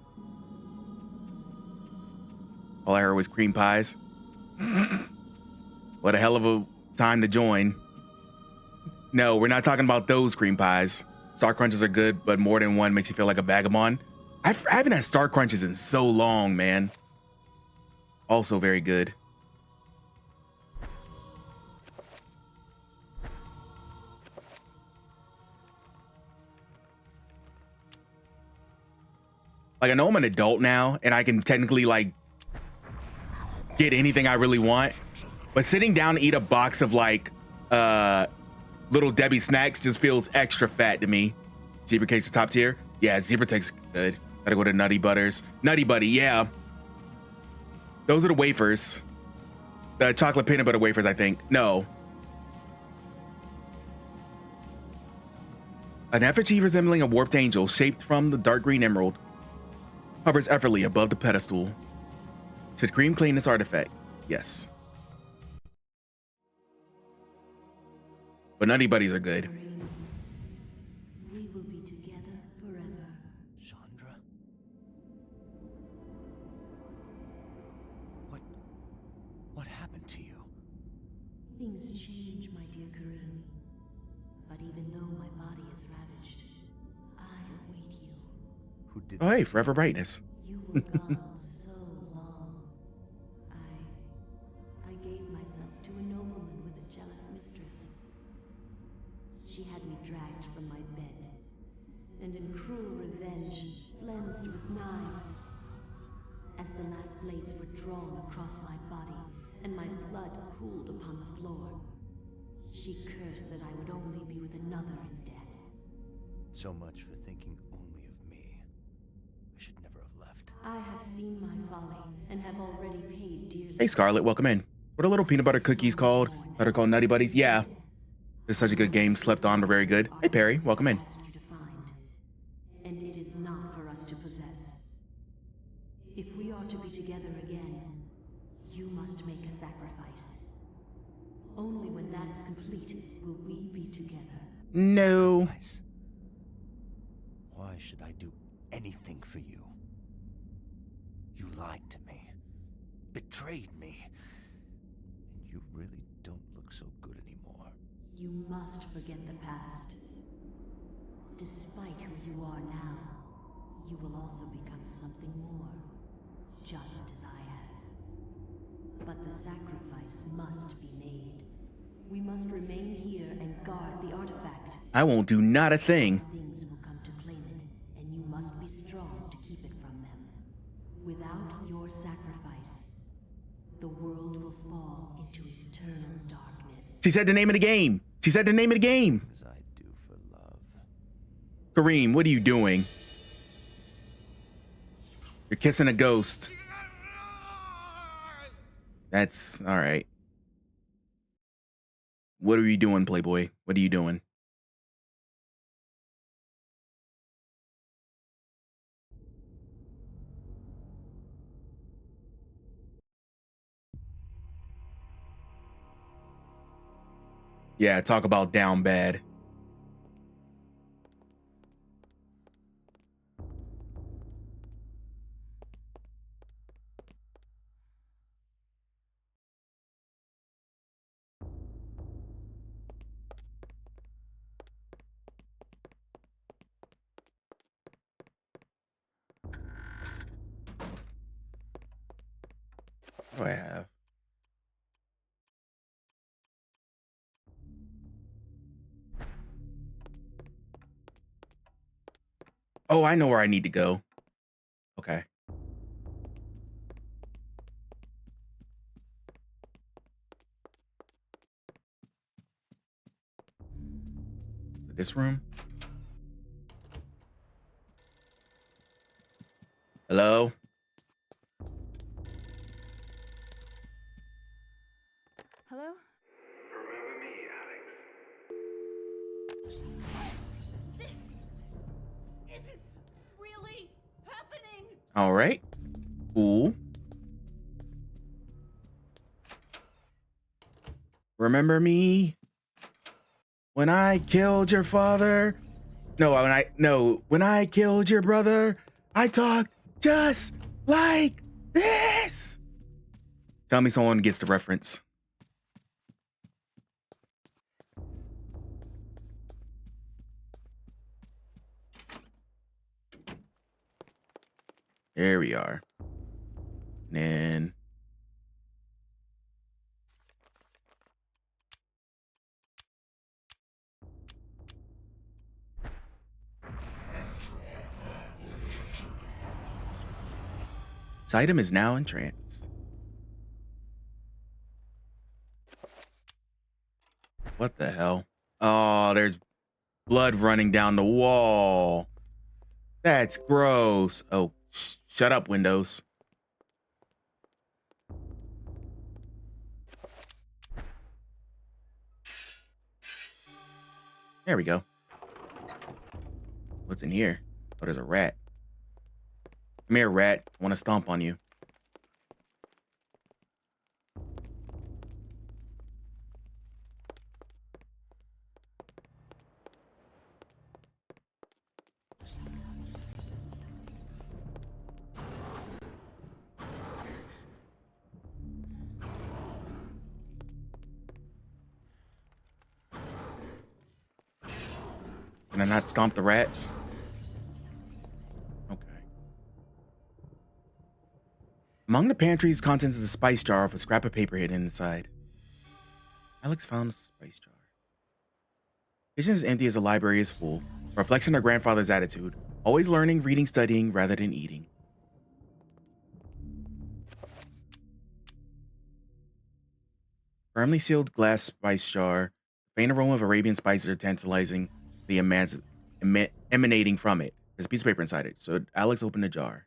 All I heard was cream pies. What a hell of a time to join. No, we're not talking about those cream pies. Star Crunches are good, but more than one makes you feel like a vagabond. I haven't had Star Crunches in so long, man. Also very good. Like, I know I'm an adult now, and I can technically, like, get anything I really want. But sitting down to eat a box of, like, Little Debbie snacks just feels extra fat to me. Zebra Cake's the top tier? Yeah, Zebra Cake's good. Gotta go to Nutty Butters. Nutty Buddy, yeah. Those are the wafers. The chocolate peanut butter wafers, I think. No. An effigy resembling a warped angel shaped from the dark green emerald hovers effortlessly above the pedestal. Should Cream clean this artifact? Yes. But Nutty Buddies are good. We will be together forever. Chandra? What happened to you? Things change, my dear Kareem. But even though my body is ravaged, I await you. Who did Oh, hey, Forever Brightness. You were gone so long. I gave myself to a nobleman with a jealous mistress. She had me dragged from my bed, and in cruel revenge, flensed with knives. As the last blades were drawn across my body, and my blood cooled upon the floor, she cursed that I would only be with another in death. So much for thinking only of me. I should never have left. I have seen my folly, and have already paid dearly. Hey, Scarlet, welcome in. What are little peanut butter cookies called? That are called Nutty Buddies? Yeah. It's such a good game. Slept on, but very good. Hey, Perry, welcome in. And it is not for us to possess. If we are to be together again, you must make a sacrifice. Only when that is complete will we be together. No. Why should I do anything for you? You lied to me, betrayed me, and you really don't look so good anymore. You must forget the past. Despite who you are now, you will also become something more, just as I have. But the sacrifice must be made. We must remain here and guard the artifact. I won't do not a thing. Things will come to claim it, and you must be strong to keep it from them. Without your sacrifice, the world will fall into eternal darkness. She said the name of the game. She said the name of the game. As I do for love. Kareem, what are you doing? You're kissing a ghost. That's all right. What are you doing, Playboy? What are you doing? Yeah, talk about down bad. What do I have? Oh, I know where I need to go. Okay. This room? Hello? Hello? Remember me, Alex? This isn't really happening. All right. Cool. Remember me? When I killed your father? When I killed your brother, I talked just like this. Tell me someone gets the reference. There we are. And then this item is now entranced. What the hell? Oh, there's blood running down the wall. That's gross. Oh, shut up, Windows. There we go. What's in here? Oh, there's a rat. Come here, rat. I want to stomp on you. Can I not stomp the rat? Okay. Among the pantry's contents is a spice jar with a scrap of paper hidden inside. Alex found a spice jar. The kitchen is empty as the library is full, a reflection of her grandfather's attitude. Always learning, reading, studying, rather than eating. Firmly sealed glass spice jar. The faint aroma of Arabian spices are tantalizing, the emanating from it. There's a piece of paper inside it, so Alex opened the jar.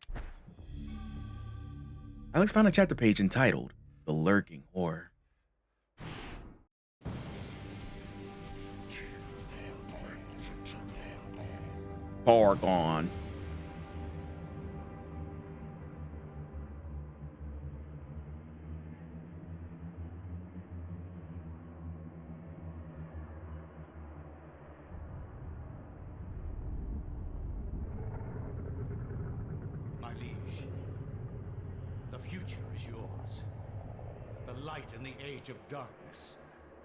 Alex found a chapter page entitled The Lurking Horror. Pargon. My liege, the future is yours. The light in the age of darkness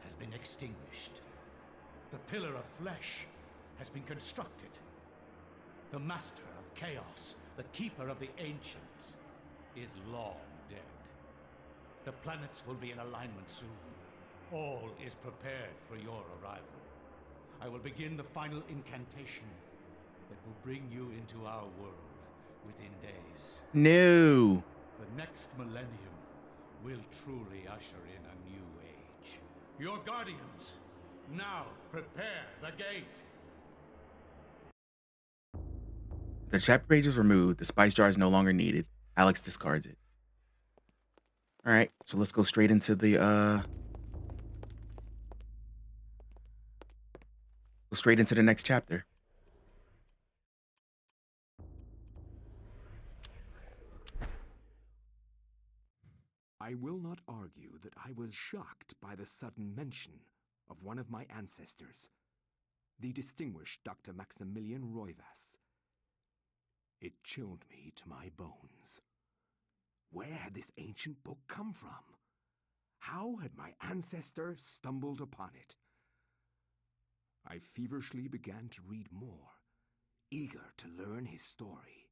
has been extinguished. The pillar of flesh has been constructed. The master of chaos, the keeper of the ancients, is long dead. The planets will be in alignment soon. All is prepared for your arrival. I will begin the final incantation that will bring you into our world within days. No. The next millennium will truly usher in a new age. Your guardians, now prepare the gate. The chapter page is removed. The spice jar is no longer needed. Alex discards it. All right, so let's go straight into the next chapter. I will not argue that I was shocked by the sudden mention of one of my ancestors, the distinguished Dr. Maximilian Roivas. It chilled me to my bones. Where had this ancient book come from? How had my ancestor stumbled upon it? I feverishly began to read more, eager to learn his story.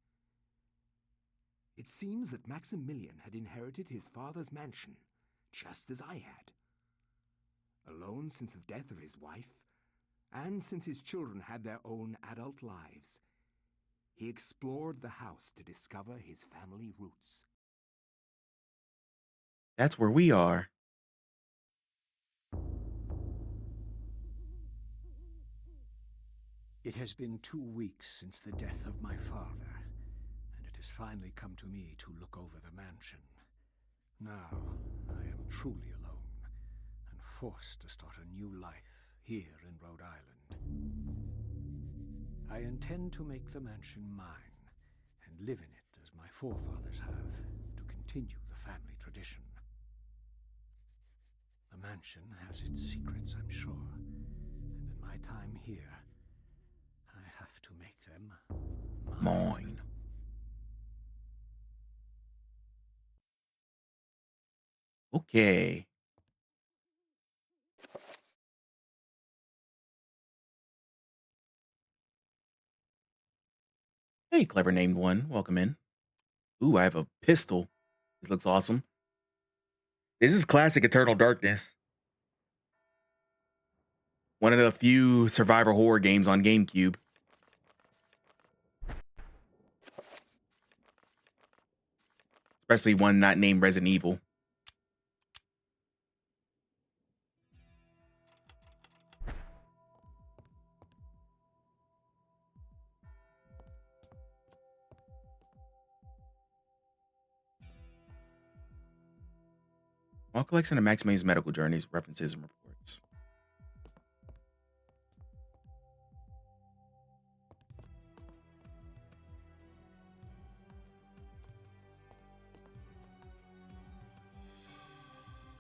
It seems that Maximilian had inherited his father's mansion, just as I had. Alone since the death of his wife, and since his children had their own adult lives, he explored the house to discover his family roots. That's where we are. It has been 2 weeks since the death of my father, and it has finally come to me to look over the mansion. Now, I am truly alone, and forced to start a new life here in Rhode Island. I intend to make the mansion mine, and live in it as my forefathers have, to continue the family tradition. The mansion has its secrets, I'm sure, and in my time here, I have to make them mine. Okay. Hey, clever named one. Welcome in. Ooh, I have a pistol. This looks awesome. This is classic Eternal Darkness. One of the few survivor horror games on GameCube. Especially one not named Resident Evil. All collection of Maximilian's medical journeys, references, and reports.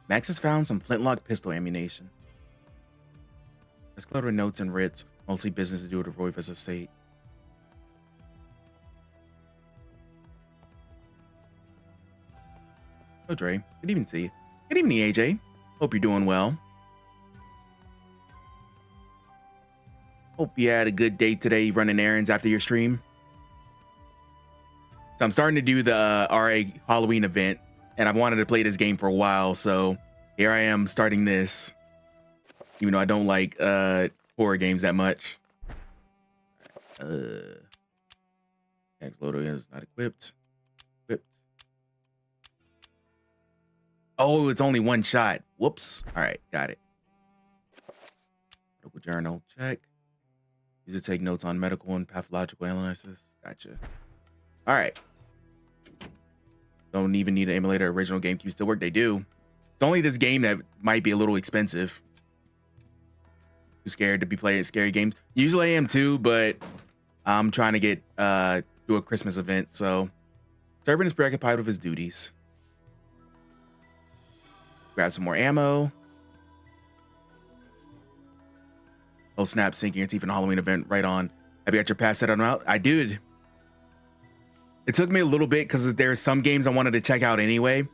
Max has found some flintlock pistol ammunition. Let's go to notes and writs, mostly business to do with the Roivas estate. Oh, Dre. Good evening to you. Good evening, AJ. Hope you're doing well. Hope you had a good day today running errands after your stream. So I'm starting to do the RA Halloween event, and I've wanted to play this game for a while, so here I am starting this. Even though I don't like horror games that much. Loader is not equipped. Oh, it's only one shot. Whoops. All right, got it. Medical journal, check. Use it to take notes on medical and pathological analysis. Gotcha. All right. Don't even need an emulator. Original GameCube still work. They do. It's only this game that might be a little expensive. Too scared to be playing scary games. Usually I am too, but I'm trying to get do a Christmas event, so servant is preoccupied with his duties. Grab some more ammo. Oh snap, sinking your teeth in a Halloween event right on. Have you got your pass set on out? I did. It took me a little bit because there's some games I wanted to check out anyway,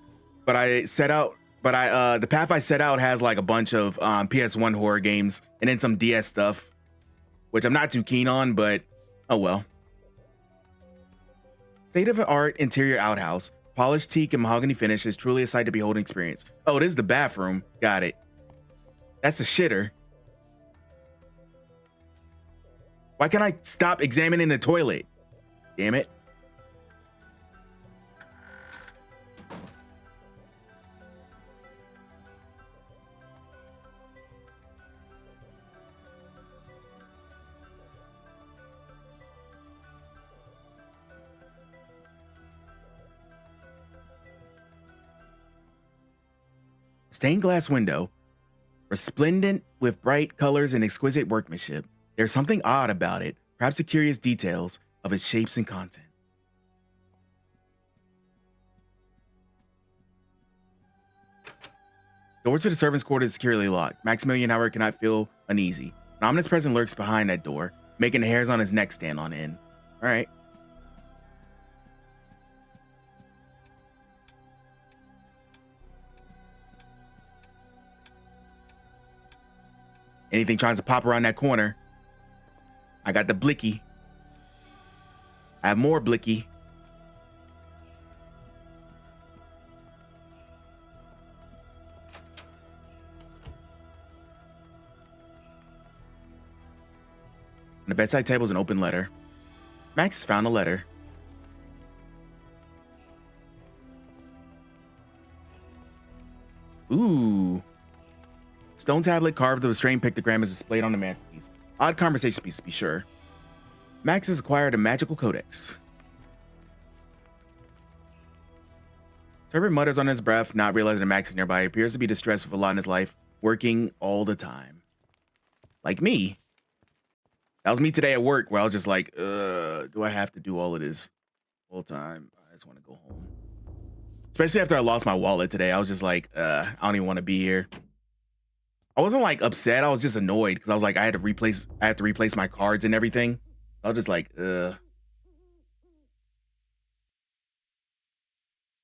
but the path I set out has like a bunch of PS1 horror games and then some DS stuff, which I'm not too keen on, but oh well. State-of-the-art interior outhouse. Polished teak and mahogany finish is truly a sight to behold and experience. Oh, this is the bathroom. Got it. That's the shitter. Why can't I stop examining the toilet? Damn it. Stained glass window, resplendent with bright colors and exquisite workmanship. There's something odd about it, perhaps the curious details of its shapes and content. Door to the servants' quarters is securely locked. Maximilian, however, cannot feel uneasy. An ominous presence lurks behind that door, making the hairs on his neck stand on end. All right. Anything trying to pop around that corner. I got the blicky. I have more blicky. On the bedside table is an open letter. Max has found the letter. Ooh. Stone tablet carved with a strange pictogram is displayed on the mantelpiece. Odd conversation piece, to be sure. Max has acquired a magical codex. Turbot mutters on his breath, not realizing that Max is nearby. He appears to be distressed with a lot in his life, working all the time. Like me. That was me today at work, where I was just like, do I have to do all of this all the time? I just want to go home. Especially after I lost my wallet today. I was just like, I don't even want to be here. I wasn't like upset. I was just annoyed because I was like, I had to replace my cards and everything. I was just like, The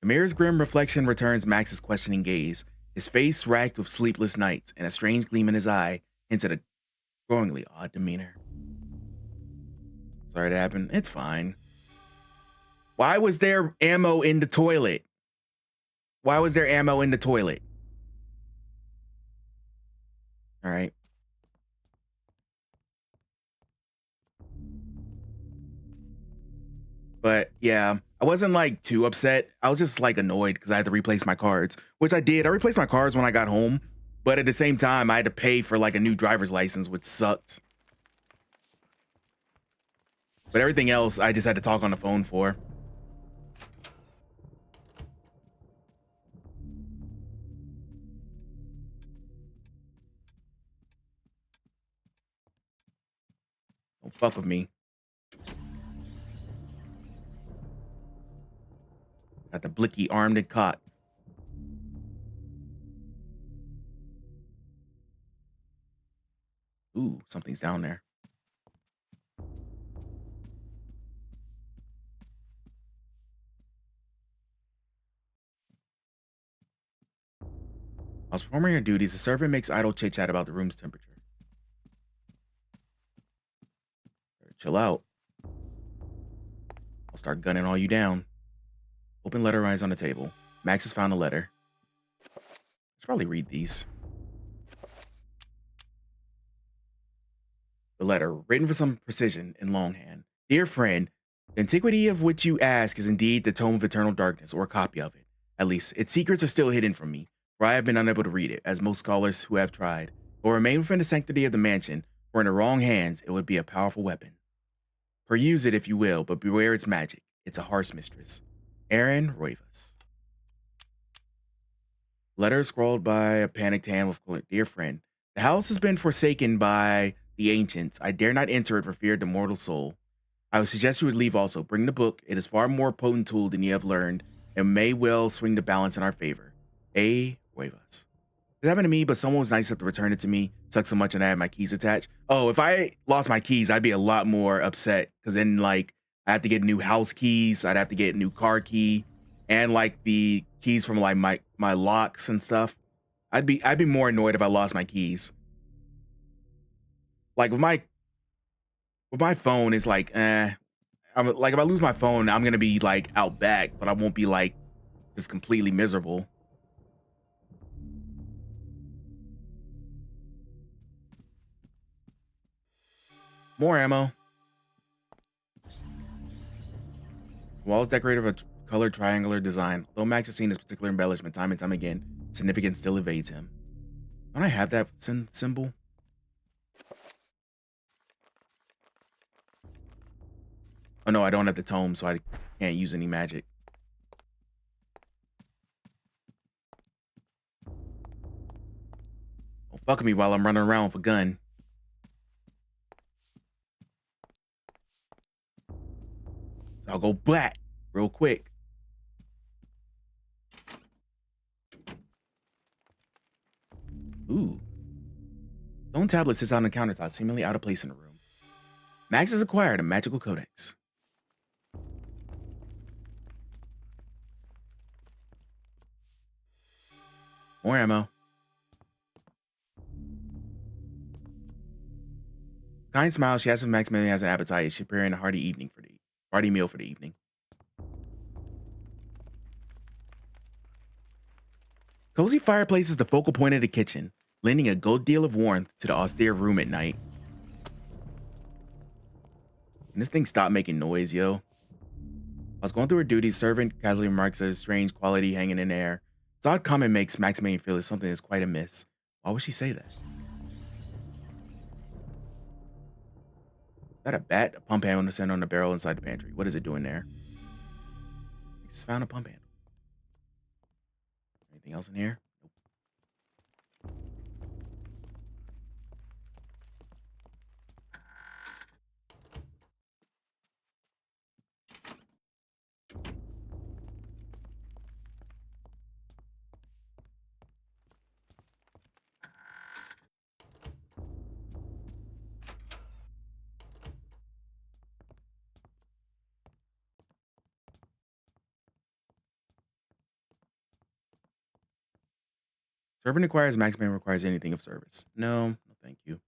mirror's grim reflection returns Max's questioning gaze. His face racked with sleepless nights, and a strange gleam in his eye hinted a growingly odd demeanor. Sorry that happened. It's fine. Why was there ammo in the toilet? Why was there ammo in the toilet? All right. But yeah, I wasn't like too upset. I was just like annoyed because I had to replace my cards, which I did. I replaced my cards when I got home, but at the same time, I had to pay for like a new driver's license, which sucked. But everything else, I just had to talk on the phone for. Don't fuck with me. Got the blicky armed and cocked. Ooh, something's down there. While performing your duties, the servant makes idle chit-chat about the room's temperature. Chill out. I'll start gunning all you down. Open letter lies on the table. Max has found the letter. I should probably read these. The letter, written with some precision in longhand. Dear friend, the antiquity of which you ask is indeed the Tome of Eternal Darkness, or a copy of it. At least, its secrets are still hidden from me, for I have been unable to read it, as most scholars who have tried. It will remain within the sanctity of the mansion, for in the wrong hands, it would be a powerful weapon. Peruse it if you will, but beware its magic. It's a harsh mistress. Aaron Roivas. Letter scrawled by a panicked hand with, Dear friend, the house has been forsaken by the ancients. I dare not enter it for fear of the mortal soul. I would suggest you would leave also. Bring the book. It is far more potent tool than you have learned, and may well swing the balance in our favor. A. Roivas. It happened to me, but someone was nice enough to return it to me. Sucked so much and I had my keys attached. Oh, if I lost my keys, I'd be a lot more upset. Because then, like, I have to get new house keys. I'd have to get a new car key. And, like, the keys from, like, my locks and stuff. I'd be more annoyed if I lost my keys. Like, with my phone, it's like, I'm like, if I lose my phone, I'm going to be, like, out back. But I won't be, like, just completely miserable. More ammo. Walls decorated with a colored triangular design. Though Max has seen this particular embellishment time and time again, significance still evades him. Don't I have that symbol? Oh no, I don't have the tome, so I can't use any magic. Don't fuck with me while I'm running around with a gun. I'll go black real quick. Ooh. Stone tablet sits on the countertop, seemingly out of place in the room. Max has acquired a magical codex. More ammo. Kind smile. She asks if Maximilian has an appetite. She's preparing a hearty meal for the evening. Cozy fireplace is the focal point of the kitchen, lending a good deal of warmth to the austere room at night. And this thing stopped making noise, yo. I was going through her duties, servant casually remarks a strange quality hanging in the air. This odd comment makes Maximilian feel that something is quite amiss. Why would she say that? Is that a bat? A pump handle sitting on the barrel inside the pantry. What is it doing there? I just found a pump handle. Anything else in here? Nope. Servant inquires Maximilian requires anything of service. No, thank you.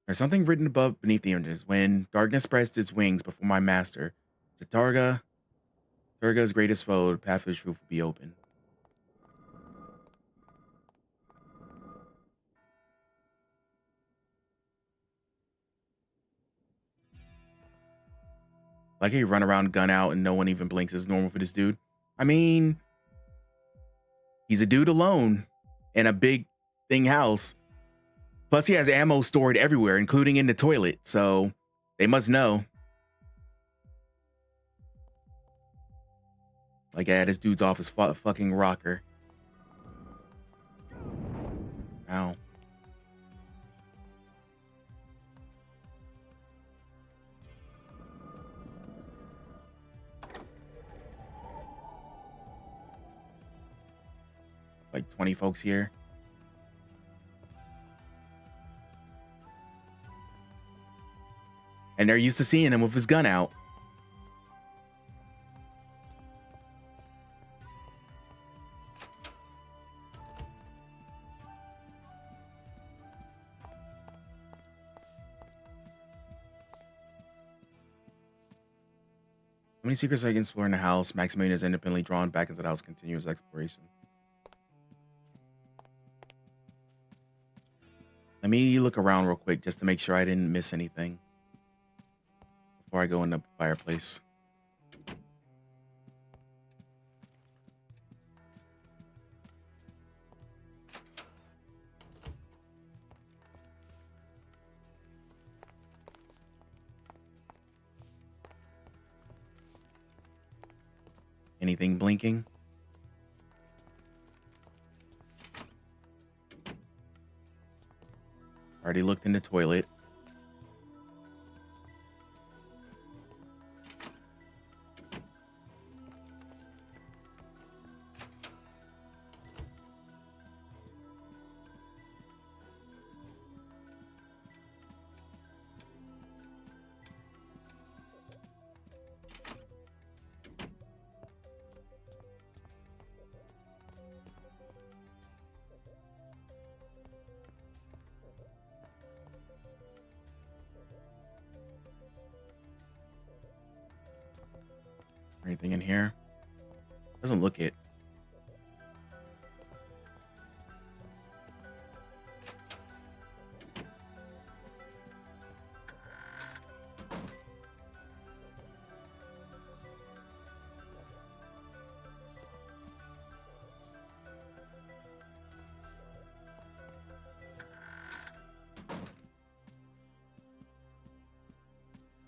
There's something written above beneath the images. When darkness spreads its wings before my master, Turga's greatest foe, the path of truth will be open. Like he run around, gun out, and no one even blinks is normal for this dude. I mean, he's a dude alone in a big thing house. Plus, he has ammo stored everywhere, including in the toilet. So they must know. Like, yeah, this dude's off his fucking rocker. Ow. Like 20 folks here. And they're used to seeing him with his gun out. How many secrets I can explore in the house? Maximilian is independently drawn back into the house, continuous exploration. Let me look around real quick just to make sure I didn't miss anything before I go in the fireplace. Anything blinking? Already looked in the toilet. Anything in here? Doesn't look it.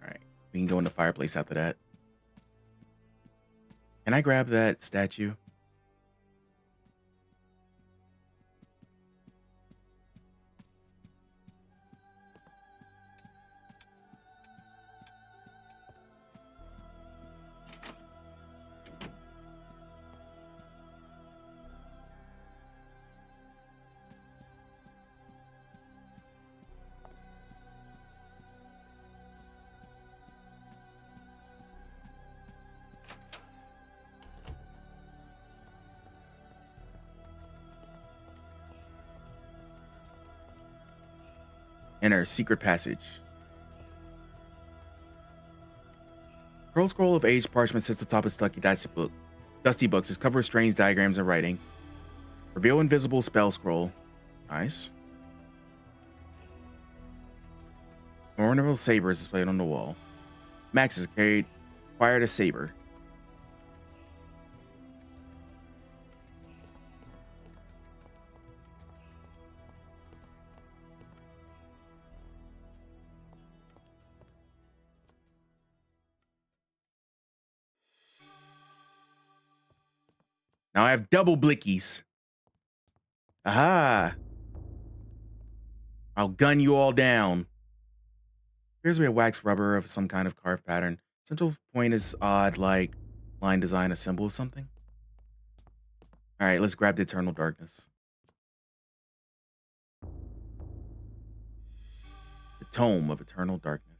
All right, we can go in the fireplace after that. Can I grab that statue? Enter secret passage. Pearl scroll of aged parchment sits atop a stucky dusty books is covered with strange diagrams and writing. Reveal invisible spell scroll. Nice. Ornamental saber is displayed on the wall. Max has acquired a saber. Now I have double blickies. Aha! I'll gun you all down. Appears to be a wax rubber of some kind of carved pattern. Central point is odd, like line design, a symbol of something. Alright, let's grab the Eternal Darkness. The Tome of Eternal Darkness.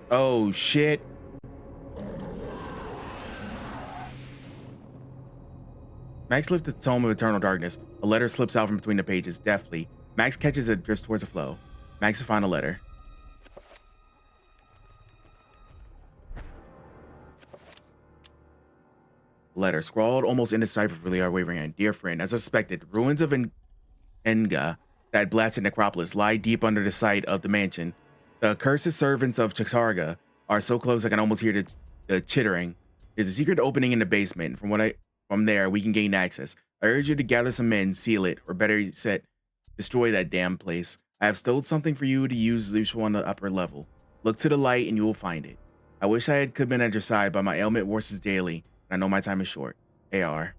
Oh, shit. Max lifts the Tome of Eternal Darkness. A letter slips out from between the pages, deftly. Max catches it, drifts towards the flow. Max will find a letter. Letter, scrawled almost indecipherably, are wavering hand. Dear friend, as I suspected, ruins of Enga, that blasted necropolis, lie deep under the site of the mansion. The accursed servants of Chatarga are so close I can almost hear the chittering. There's a secret opening in the basement. From there, we can gain access. I urge you to gather some men, seal it, or better yet, destroy that damn place. I have stowed something for you to use useful on the upper level. Look to the light and you will find it. I wish I could have been at your side, but my ailment worsens daily, and I know my time is short. AR.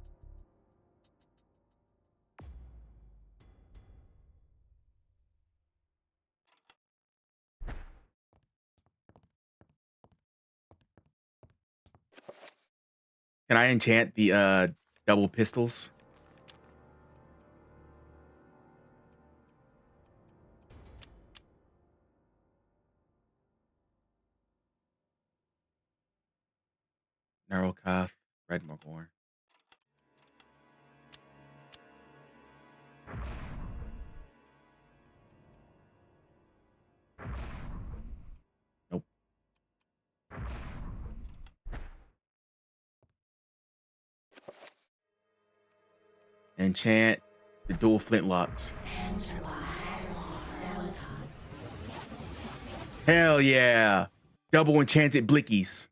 Can I enchant the double pistols? Narrowcath, Redmorgorn. Nope. Enchant the dual flintlocks. Hell yeah! Double enchanted blickies.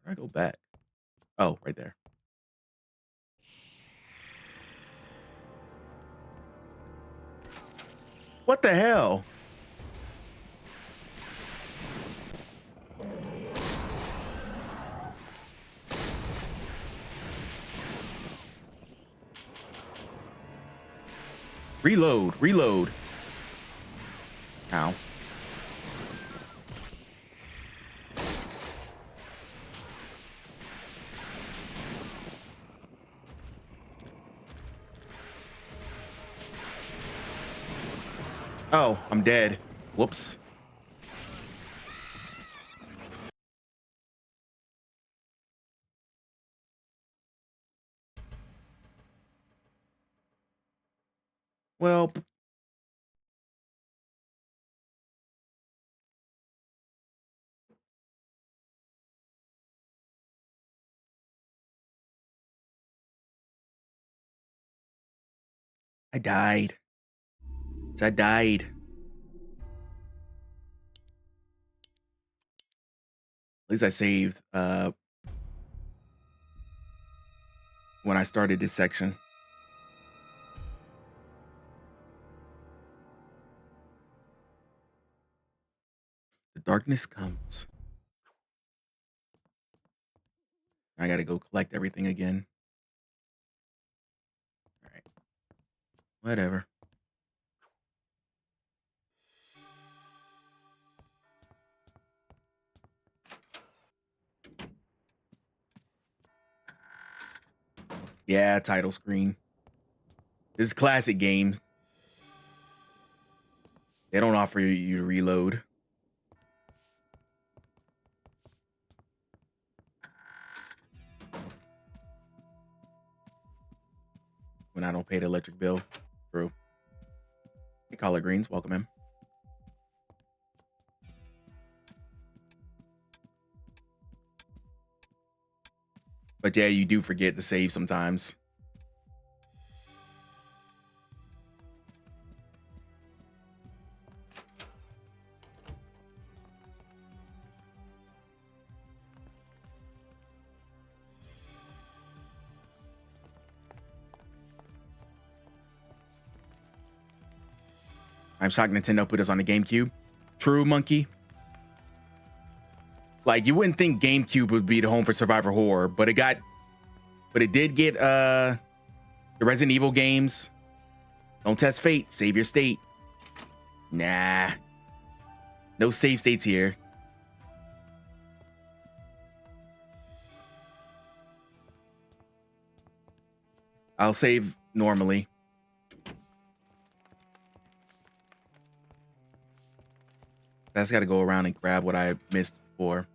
Where do I go back? Oh, right there. What the hell? Reload, reload. Ow. Oh, I'm dead. Whoops. Well, I died. I died. least I saved when I started this section. The darkness comes. I gotta go collect everything again. All right. Whatever. Yeah, title screen. This is a classic game. They don't offer you to reload. When I don't pay the electric bill. True. Hey, collard greens, welcome in. But yeah, you do forget to save sometimes. I'm shocked Nintendo put us on the GameCube. True, Monkey. Like, you wouldn't think GameCube would be the home for survivor horror, but it did get the Resident Evil games. Don't test fate, save your state. Nah. No save states here. I'll save normally. I just gotta go around and grab what I missed before.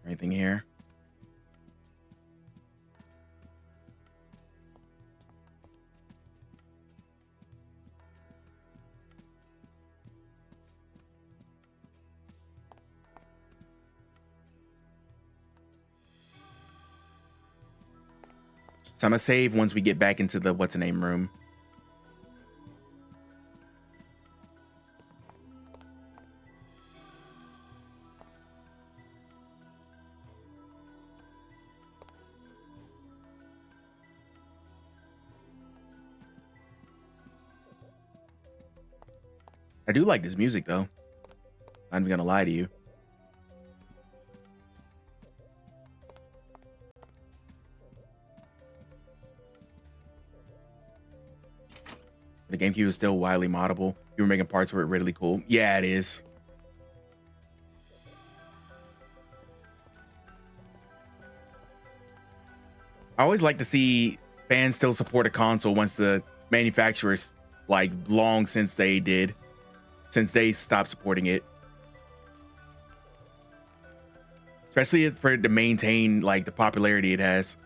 Anything here? So I'm gonna save once we get back into the what's the name room. I do like this music though. I'm not even gonna lie to you. The GameCube is still widely moddable. You were making parts where it really cool. Yeah, it is. I always like to see fans still support a console once the manufacturers, like, long since they stopped supporting it. Especially for it to maintain, like, the popularity it has.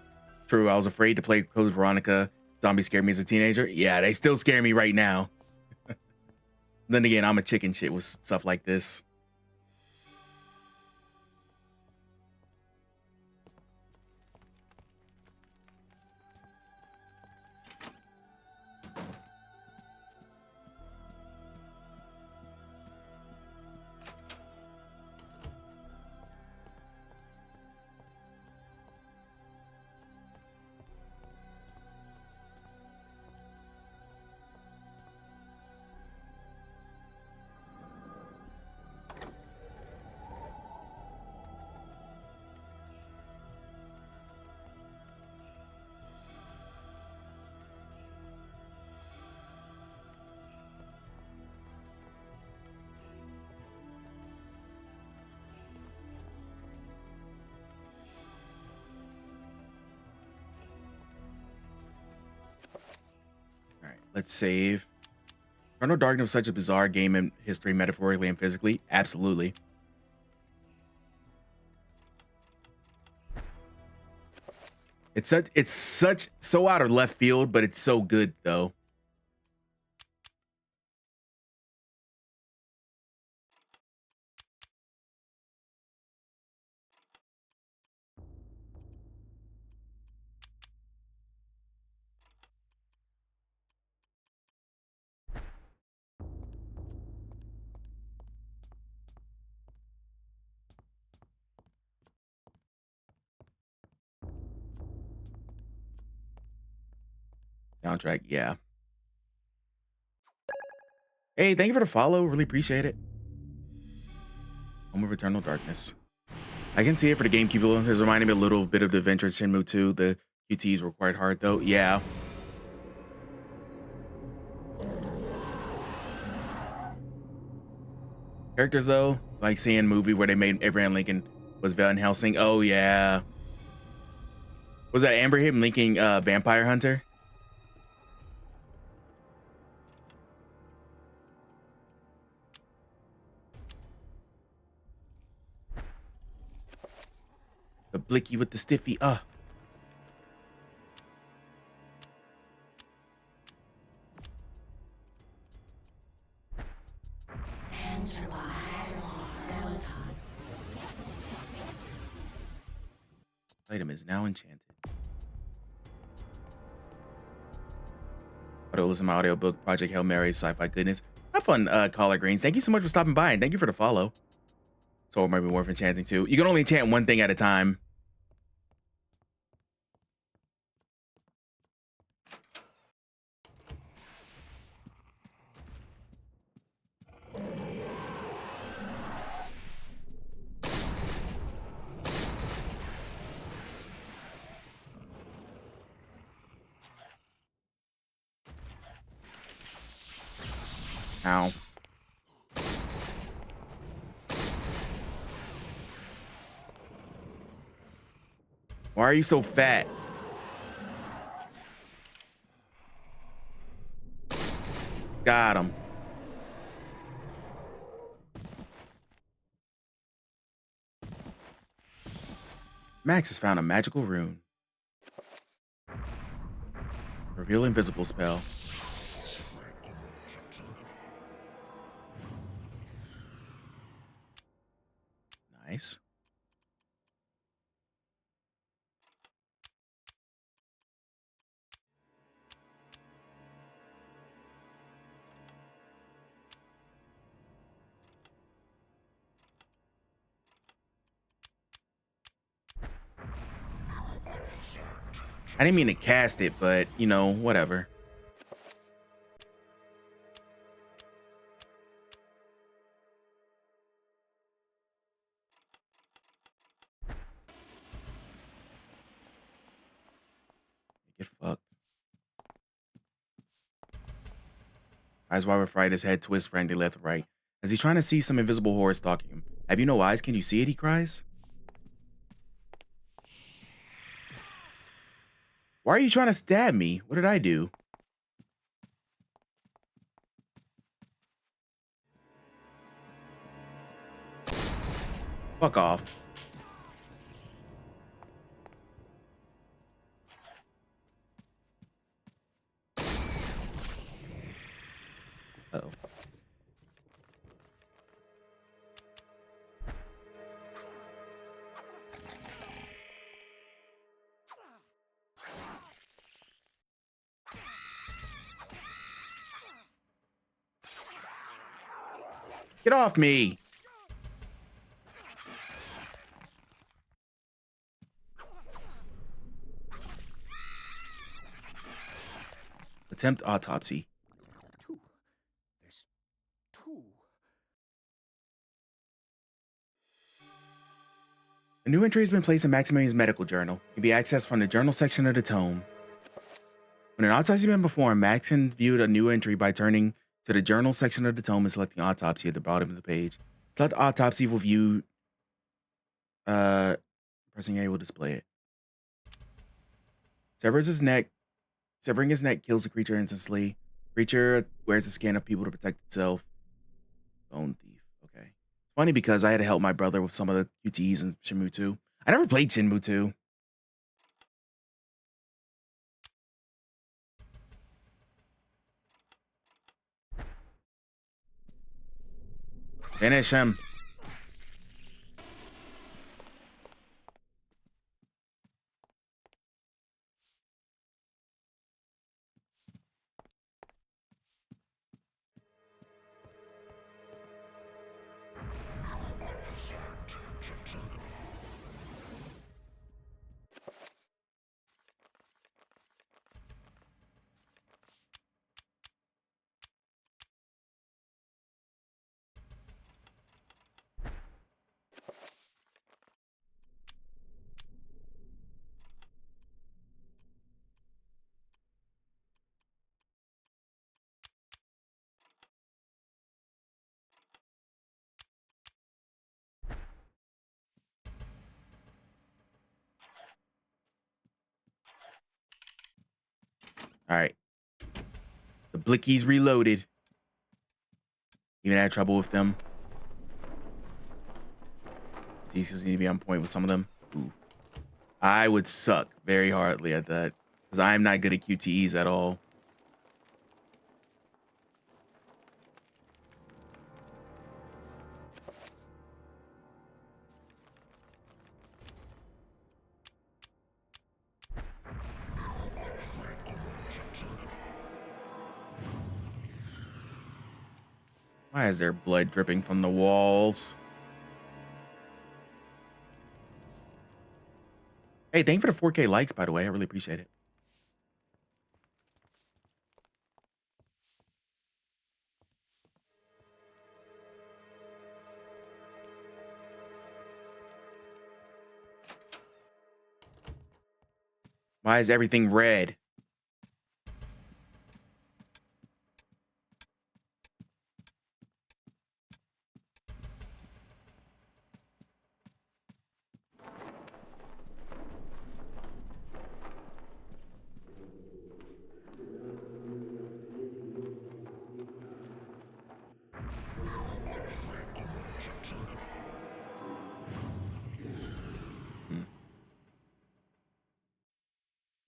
True, I was afraid to play Code Veronica. Zombies scared me as a teenager. Yeah, they still scare me right now. Then again, I'm a chicken shit with stuff like this. Let's save. Eternal Darkness was such a bizarre game in history, metaphorically and physically. Absolutely. It's so out of left field, but it's so good though. soundtrack. Yeah. Hey, thank you for the follow. Really appreciate it. Home of Eternal Darkness. I can see it for the GameCube. It's reminding me a little bit of the Adventure Shenmue 2. The QTs were quite hard though. Yeah. Characters though, like seeing a movie where they made Abraham Lincoln was Van Helsing. Oh yeah. Was that Abraham Lincoln Vampire Hunter? The blicky with the stiffy. Item is now enchanted. Audio listen to my audiobook, Project Hail Mary, Sci-Fi Goodness. Have fun, Collard Greens. Thank you so much for stopping by, and thank you for the follow. So it might be worth enchanting too. You can only enchant one thing at a time. Ow. Why are you so fat? Got him. Max has found a magical rune. Reveal invisible spell. Nice. I didn't mean to cast it, but, you know, whatever. Get fucked. Eyes wide with fright, his head twists frantically left and right. As he's trying to see some invisible horror stalking him. Have you no eyes? Can you see it? He cries. Why are you trying to stab me? What did I do? Fuck off. Uh-oh. Get off me! Attempt autopsy. There's two. A new entry has been placed in Maximilian's medical journal. It can be accessed from the journal section of the tome. When an autopsy has been performed, Max can view a new entry by turning to the journal section of the tome and selecting autopsy at the bottom of the page. Select autopsy will view. Pressing A will display it. Severing his neck kills the creature instantly. Creature wears the skin of people to protect itself. Bone thief. Okay. Funny because I had to help my brother with some of the QTEs in Shenmue 2. I never played Shenmue 2. Finish him. All right. The Blickies reloaded. Even had trouble with them. Jesus need to be on point with some of them. Ooh. I would suck very hardly at that because I'm not good at QTEs at all. Why is there blood dripping from the walls? Hey, thank you for the 4K likes, by the way. I really appreciate it. Why is everything red?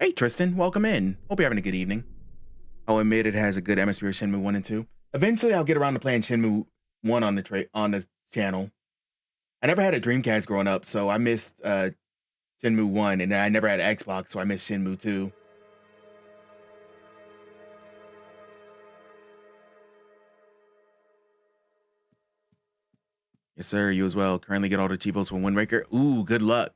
Hey, Tristan, welcome in. Hope you're having a good evening. I'll admit it has a good atmosphere of Shenmue 1 and 2. Eventually, I'll get around to playing Shenmue 1 on the channel. I never had a Dreamcast growing up, so I missed Shenmue 1, and I never had an Xbox, so I missed Shenmue 2. Yes, sir. You as well. Currently get all the Chivos from Wind Waker. Ooh, good luck.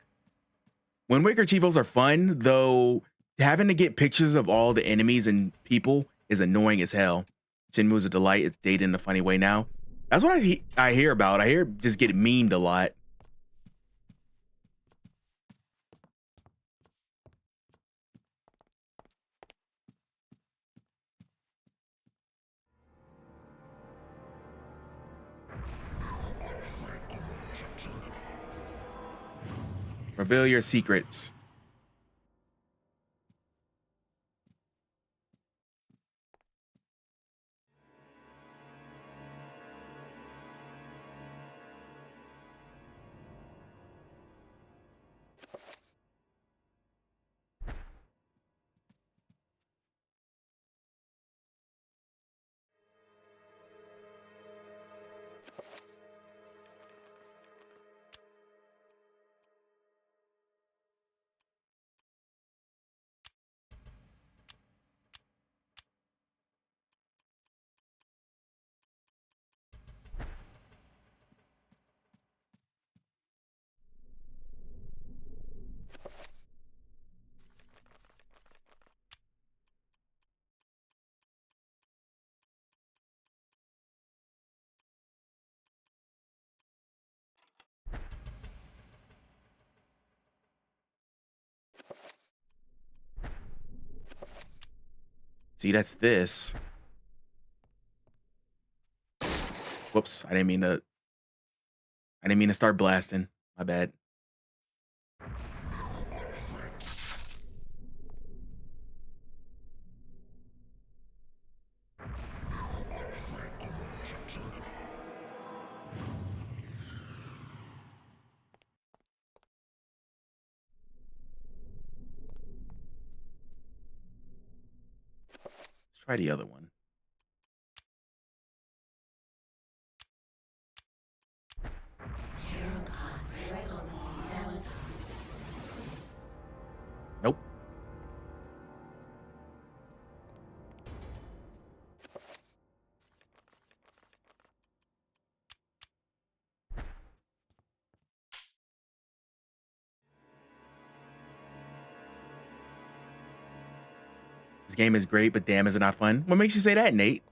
Wind Waker Chivos are fun, though having to get pictures of all the enemies and people is annoying as hell. Shenmue's a delight. It's dated in a funny way now. That's what I hear about. I hear just get memed a lot. Reveal your secrets. See, that's this. Whoops, I didn't mean to start blasting. My bad. Let's try the other one. Nope. This game is great, but damn, is it not fun? What makes you say that, Nate?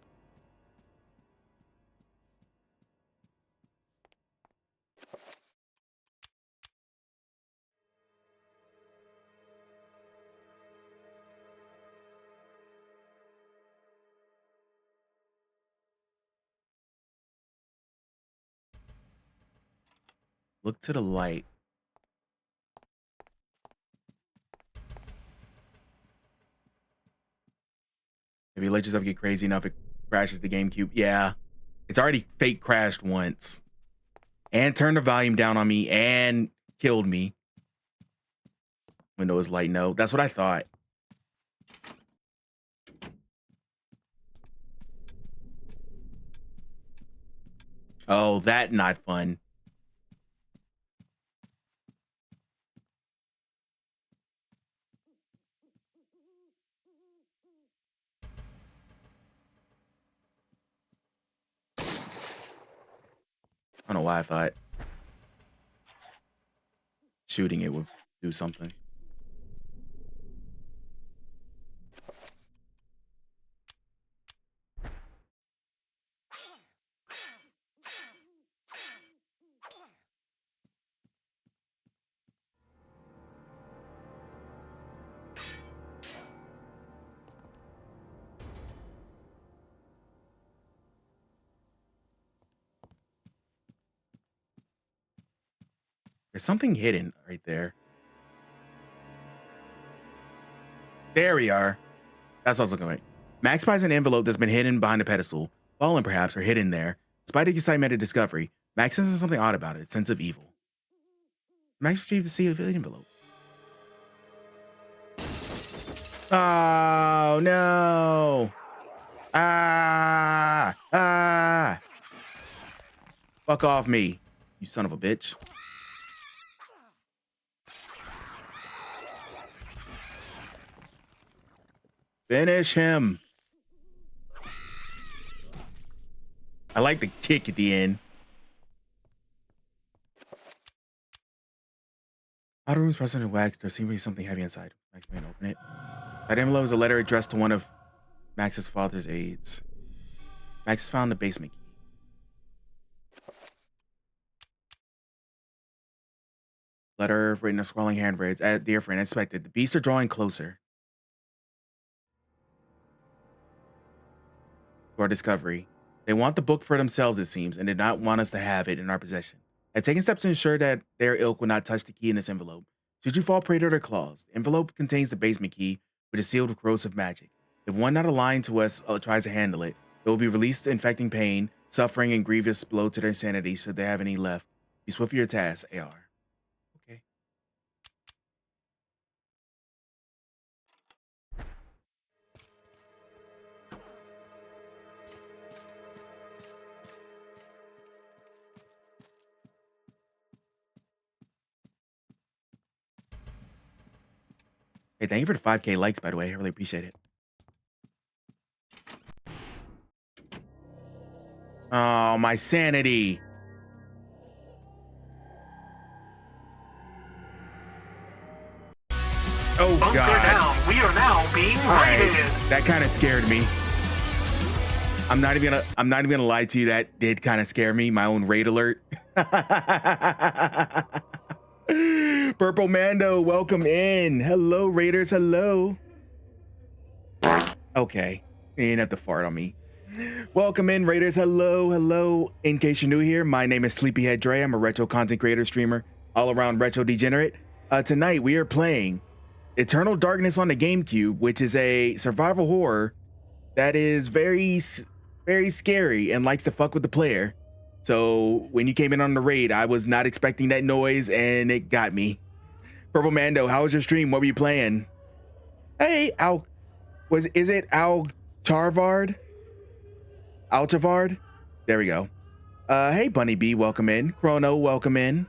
Look to the light. If you let yourself get crazy enough, it crashes the GameCube. Yeah. It's already fake crashed once. And turned the volume down on me and killed me. Window is light, no. That's what I thought. Oh, that not fun. I don't know why I thought shooting it would do something. There's something hidden right there. There we are. That's what I was looking at. Max buys an envelope that's been hidden behind a pedestal. Fallen, perhaps, or hidden there. Despite the excitement of discovery, Max senses something odd about it, a sense of evil. Max retrieved the sealed envelope. Oh, no. Ah. Fuck off me, you son of a bitch. Finish him. I like the kick at the end. Outer room's pressed in wax. There seems to be something heavy inside. Max may open it. That envelope is a letter addressed to one of Max's father's aides. Max has found the basement key. Letter written in a scrawling hand reads, "Dear friend, as expected, the beasts are drawing closer to our discovery. They want the book for themselves, it seems, and did not want us to have it in our possession. I've taken steps to ensure that their ilk will not touch the key in this envelope. Should you fall prey to their claws, the envelope contains the basement key, which is sealed with corrosive magic. If one not aligned to us tries to handle it, they will be released, infecting pain, suffering, and grievous blow to their sanity should they have any left. Be swift for your task, AR." Okay. Hey, thank you for the 5K likes, by the way. I really appreciate it. Oh, my sanity. Oh, Bunker God. down. We are now being raided. That kind of scared me. I'm not even gonna lie to you. That did kind of scare me. My own raid alert. Purple Mando, welcome in. Hello, Raiders. Hello. Okay. You didn't have to fart on me. Welcome in, Raiders. Hello, hello. In case you're new here, my name is Sleepyhead Dre. I'm a retro content creator, streamer, all-around retro degenerate. Tonight, we are playing Eternal Darkness on the GameCube, which is a survival horror that is very scary and likes to fuck with the player. So when you came in on the raid, I was not expecting that noise, and it got me. Purple Mando, how was your stream? What were you playing? Hey, is it Alchavard? Alchavard? There we go. Hey, Bunny B, welcome in. Chrono, welcome in.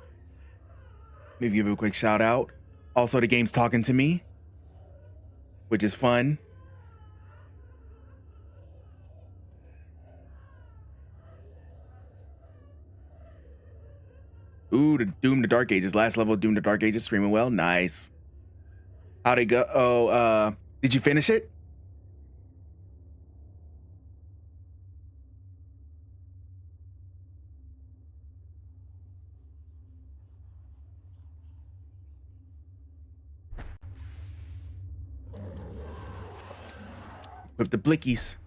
Let me give you a quick shout out. Also, the game's talking to me, which is fun. Ooh, the Doom the Dark Ages. Last level of Doom the Dark Ages streaming well. Nice. How'd it go? Oh, did you finish it? With the blickies.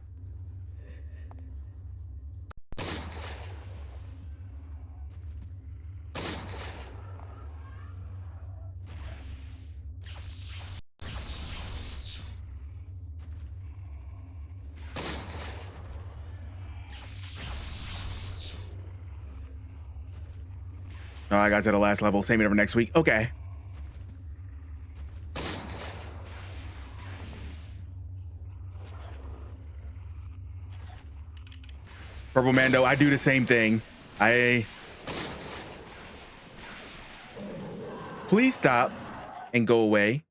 Oh, I got to the last level. Save me over next week. Okay. Purple Mando, I do the same thing. Please stop and go away.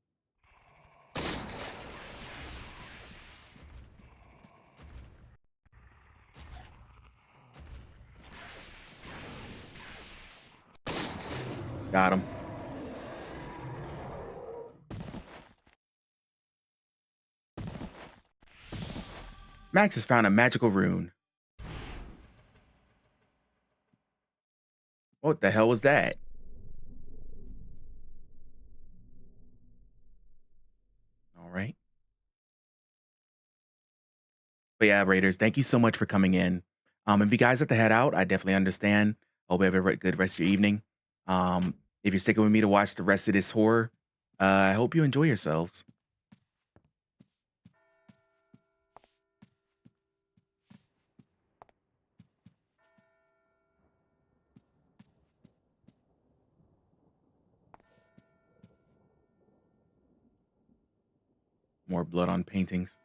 Got him. Max has found a magical rune. What the hell was that? All right. But yeah, Raiders, thank you so much for coming in. If you guys have to head out, I definitely understand. Hope you have a good rest of your evening. If you're sticking with me to watch the rest of this horror, I hope you enjoy yourselves. More blood on paintings.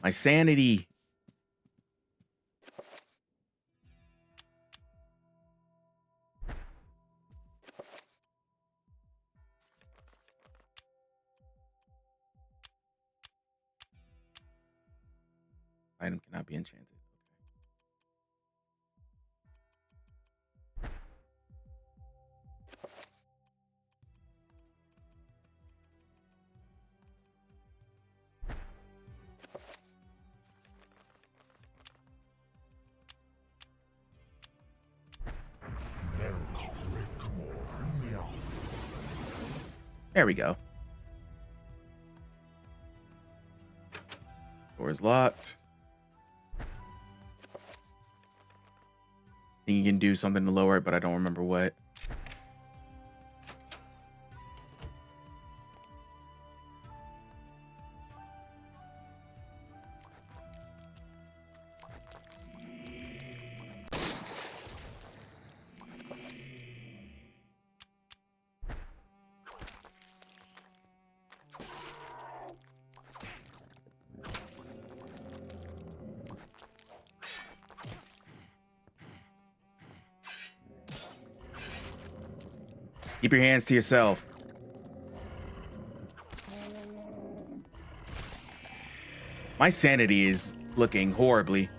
My sanity. Item cannot be enchanted. There we go. Door is locked. Think you can do something to lower it, but I don't remember what. Keep your hands to yourself. My sanity is looking horribly.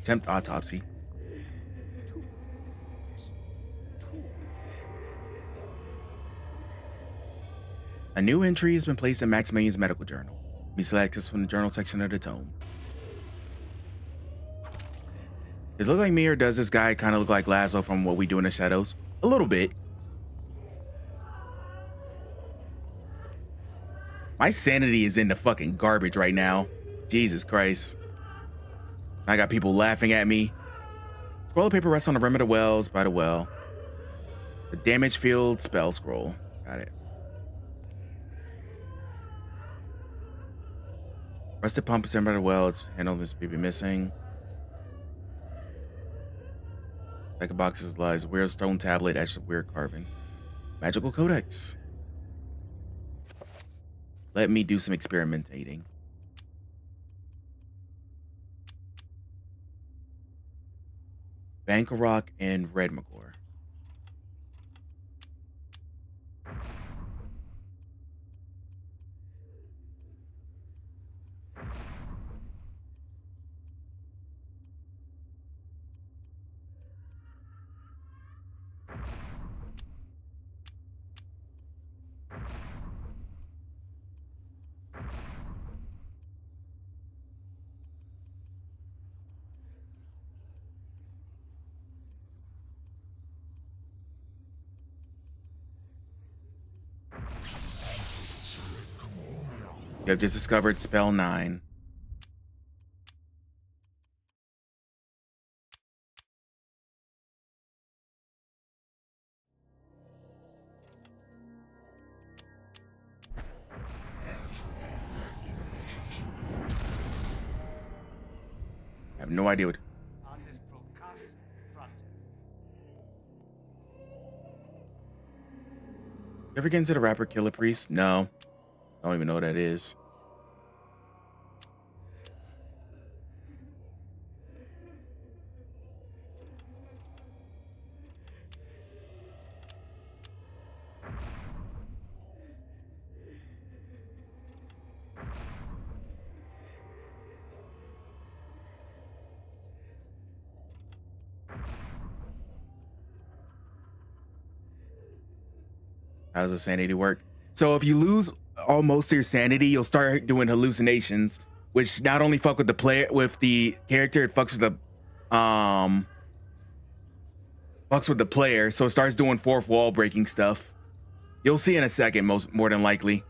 Attempt autopsy. A new entry has been placed in Maximilian's medical journal. Be selected from the journal section of the tome. It look like me, or does this guy kind of look like Lazo from What We Do in the Shadows? A little bit. My sanity is in the fucking garbage right now. Jesus Christ. I got people laughing at me. Scroll of paper rests on the rim of the wells by the well. The damage field spell scroll. Got it. Rusted pump is in by the well. Its handle must be missing. Like a box lies a weird stone tablet etched with weird carving. Magical codex. Let me do some experimentating. Bankarok and Redmagor. You have just discovered spell 9. I have no idea what. You ever get into the rapper Killer Priest? No. I don't even know what that is. How does the sanity work? So if you lose almost your sanity, you'll start doing hallucinations, which not only fuck with the player, with the character, it fucks with the player. So it starts doing fourth wall breaking stuff. You'll see in a second, more than likely.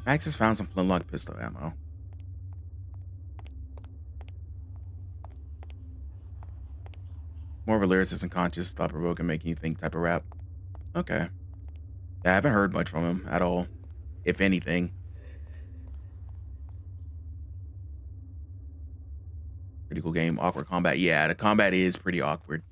Max has found some flintlock pistol ammo. More of a lyricist and conscious, thought-provoking, making you think type of rap. Okay. Yeah, I haven't heard much from him at all, if anything. Pretty cool game. Awkward combat. Yeah, the combat is pretty awkward.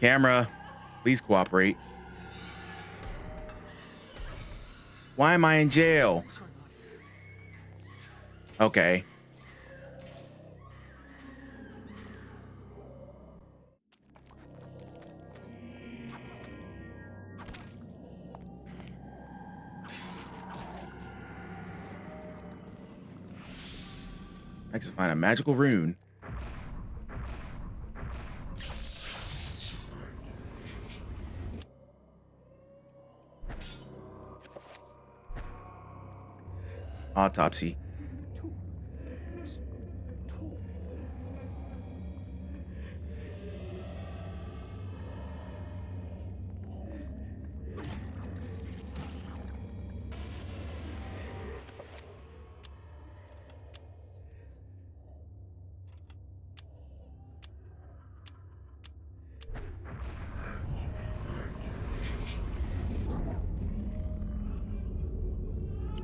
Camera, please cooperate. Why am I in jail? Okay. Next is find a magical rune. Autopsy.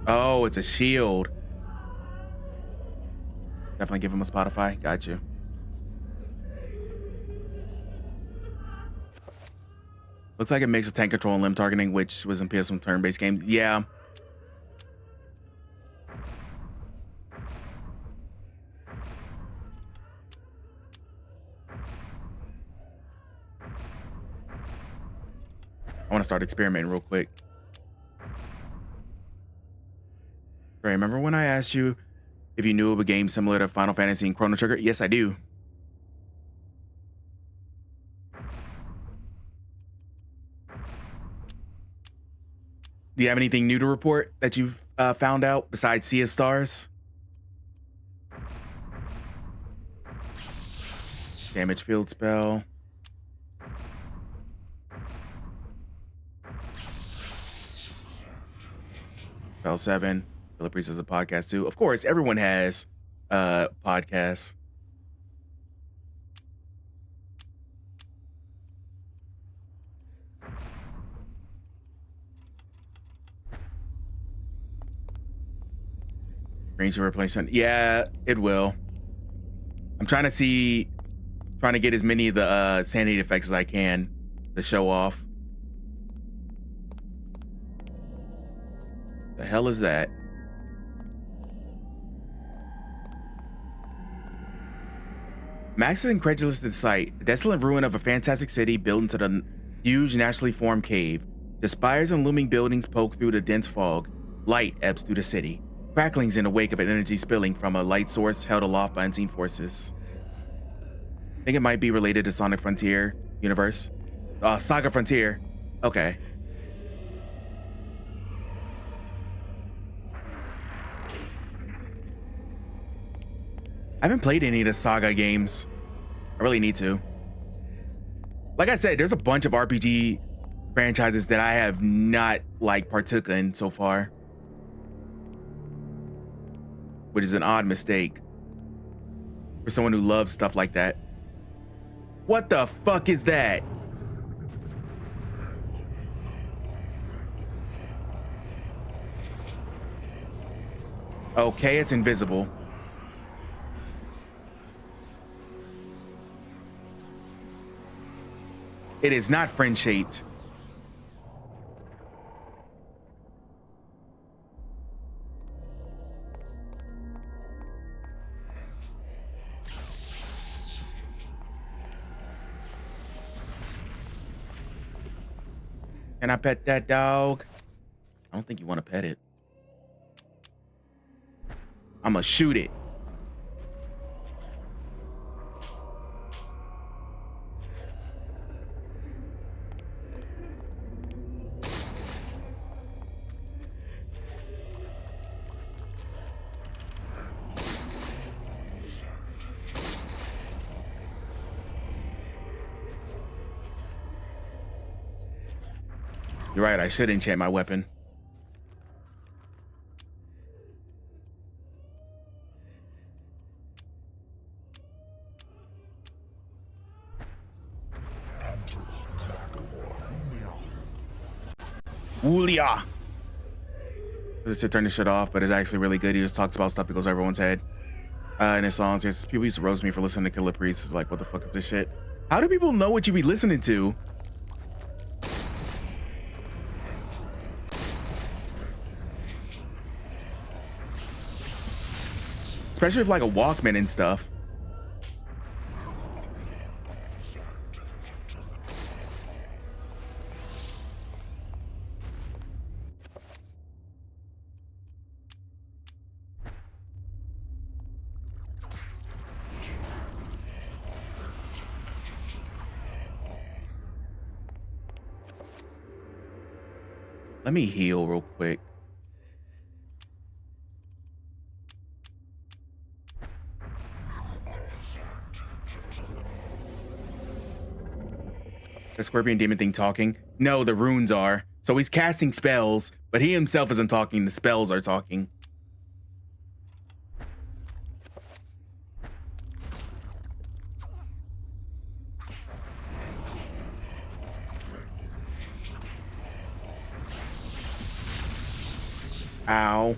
Oh, it's a shield. Definitely give him a Spotify. Got you. Looks like it makes a tank control and limb targeting, which was in PS1 turn-based games. Yeah. I want to start experimenting real quick. Right, remember when I asked you if you knew of a game similar to Final Fantasy and Chrono Trigger? Yes, I do. Do you have anything new to report that you've found out besides Sea of Stars? Damage field spell. Spell 7. Killer Priest has a podcast too. Of course, everyone has podcasts. Range of replacement. Yeah, it will. I'm trying to see Trying to get as many of the sanity effects as I can to show off. The hell is that? Max is incredulous at the sight. The desolate ruin of a fantastic city built into the huge naturally formed cave. The spires and looming buildings poke through the dense fog. Light ebbs through the city. Cracklings in the wake of an energy spilling from a light source held aloft by unseen forces. I think it might be related to Sonic Frontier universe. Saga Frontier. Okay. I haven't played any of the Saga games. I really need to. Like I said, there's a bunch of RPG franchises that I have not partook in so far, which is an odd mistake for someone who loves stuff like that. What the fuck is that? Okay, it's invisible. It is not friend-shaped. Can I pet that dog? I don't think you want to pet it. I'm gonna shoot it. You're right, I should enchant my weapon. Woolia! I should turn this shit off, but it's actually really good. He just talks about stuff that goes over everyone's head. In his songs, people used to roast me for listening to Killer Priest. It's like, what the fuck is this shit? How do people know what you be listening to? Especially with like a Walkman and stuff. Let me heal real quick. The Scorpion Demon thing talking? No, the runes are. So he's casting spells, but he himself isn't talking. The spells are talking. Ow.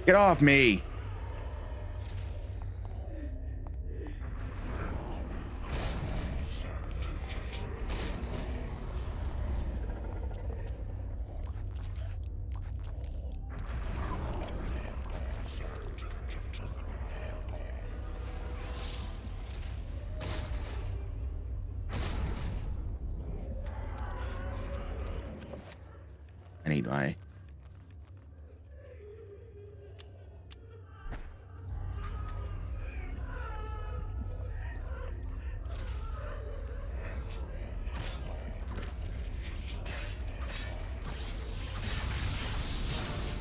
Get off me. I need my...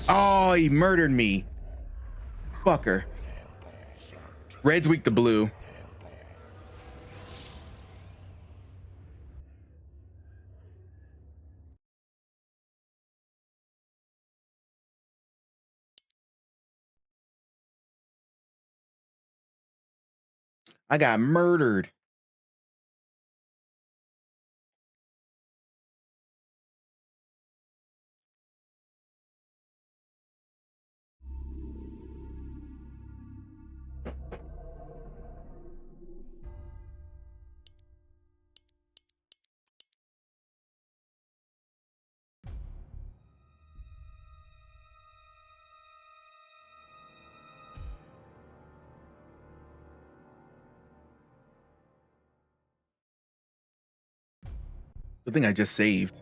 Oh, he murdered me. Fucker. Red's weak to blue. I got murdered. The thing I just saved.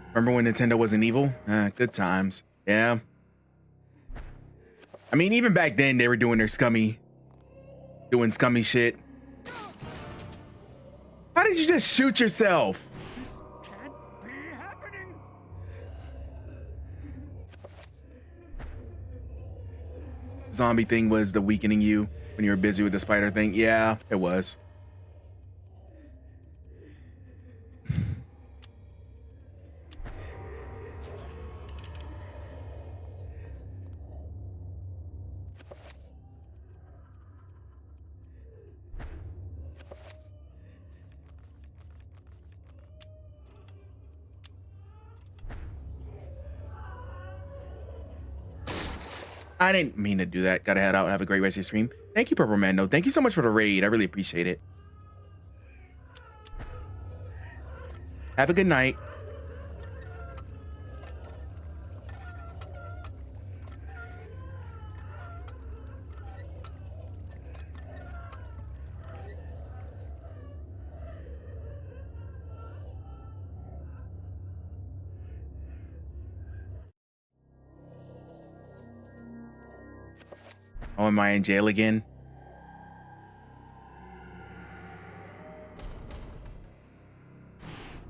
Remember when Nintendo wasn't evil? Good times. Yeah. I mean, even back then, they were doing their scummy shit. How did you just shoot yourself? This can't be happening. Zombie thing was the weakening you when you were busy with the spider thing. Yeah, it was. I didn't mean to do that. Gotta head out. Have a great rest of your stream. Thank you, Purple Mando. Thank you so much for the raid. I really appreciate it. Have a good night. Oh, am I in jail again?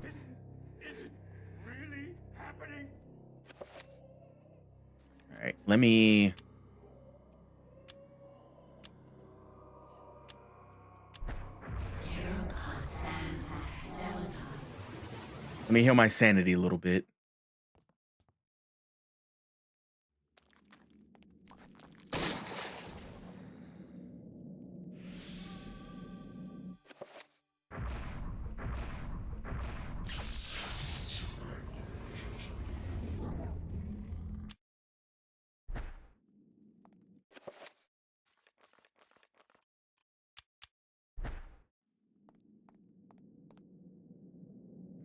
This isn't really happening. All right, let me... Let me heal my sanity a little bit.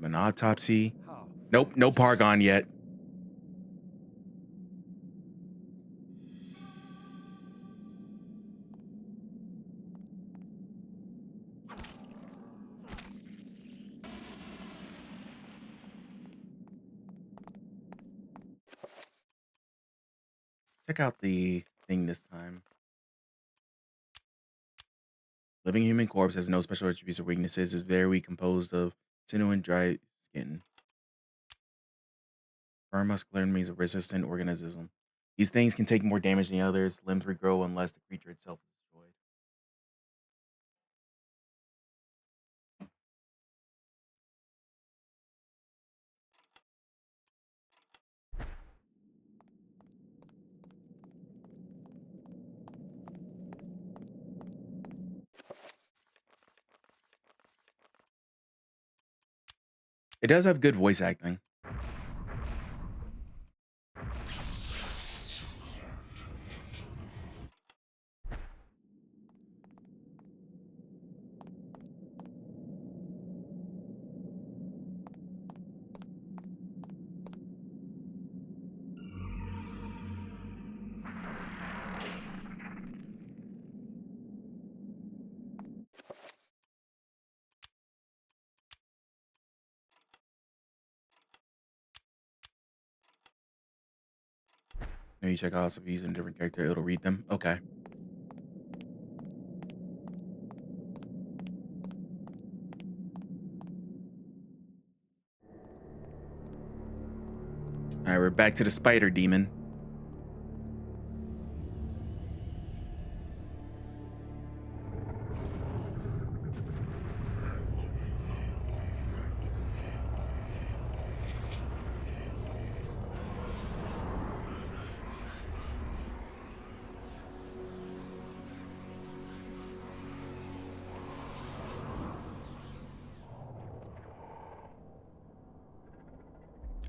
An autopsy. Nope, no Pargon yet. Check out the thing this time. Living human corpse has no special attributes or weaknesses. Is very weak, composed of sinew and dry skin. Firm muscular means a resistant organism. These things can take more damage than others. Limbs regrow unless the creature itself is destroyed. It does have good voice acting. Maybe check out if you're using a different character, it'll read them. Okay. All right, we're back to the spider demon.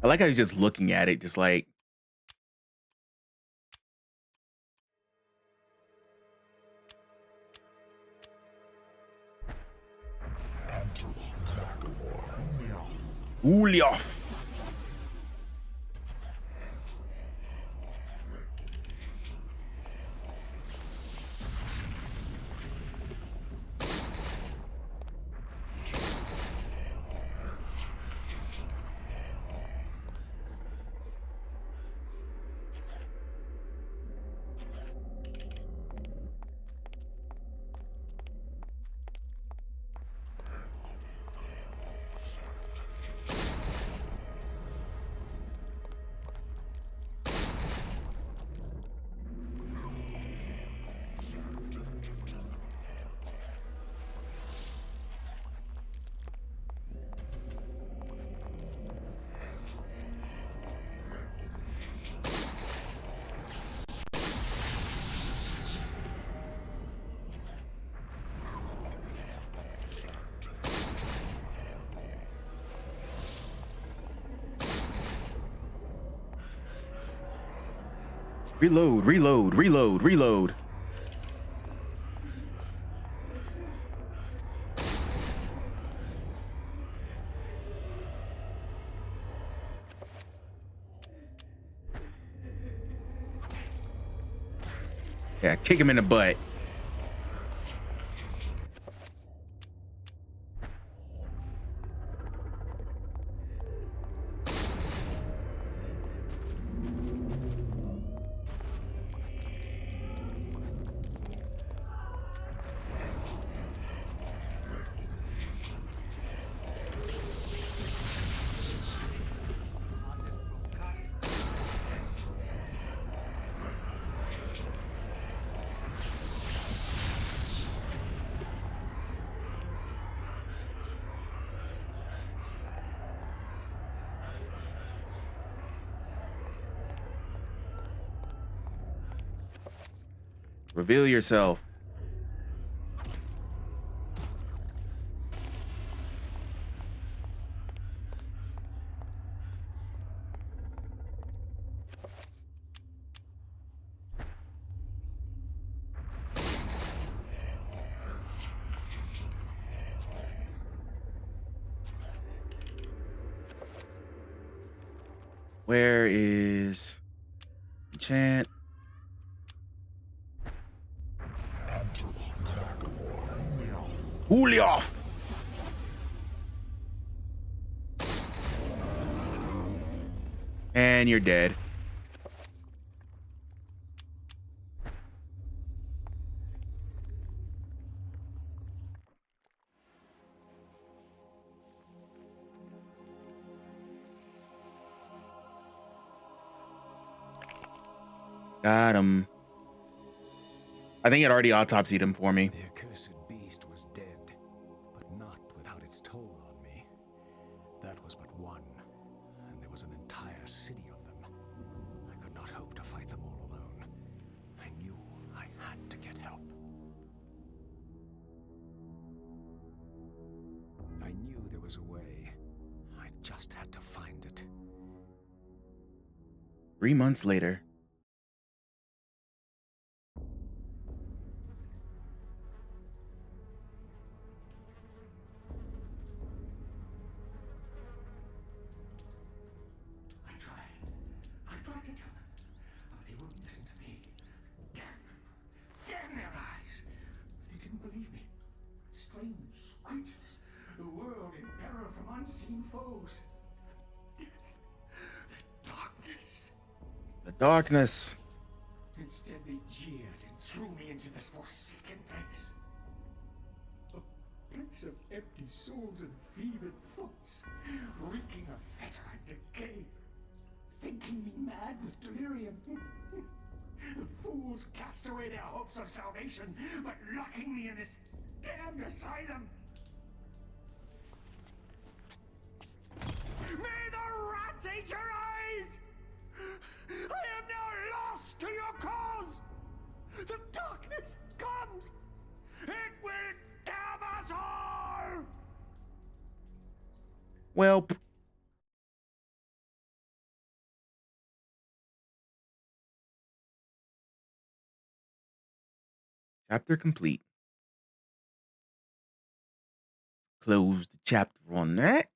I like how he's just looking at it, just like. Uliof. Reload, reload, reload, reload. Yeah, kick him in the butt. Reveal yourself. Where is enchant? Uliof. And you're dead. Got him. I think it already autopsied him for me. The accursed beast was dead, but not without its toll on me. That was but one, and there was an entire city of them. I could not hope to fight them all alone. I knew I had to get help. I knew there was a way. I just had to find it. 3 months later. Darkness. Instead, they jeered and threw me into this forsaken place. A place of empty souls and fevered thoughts, reeking of fetter and decay. Thinking mad with delirium. Fools cast away their hopes of salvation by locking me in this damned asylum. May the rats eat your eyes! I am now lost to your cause! The darkness comes! It will damn us all! Well, chapter complete. Close the chapter on that.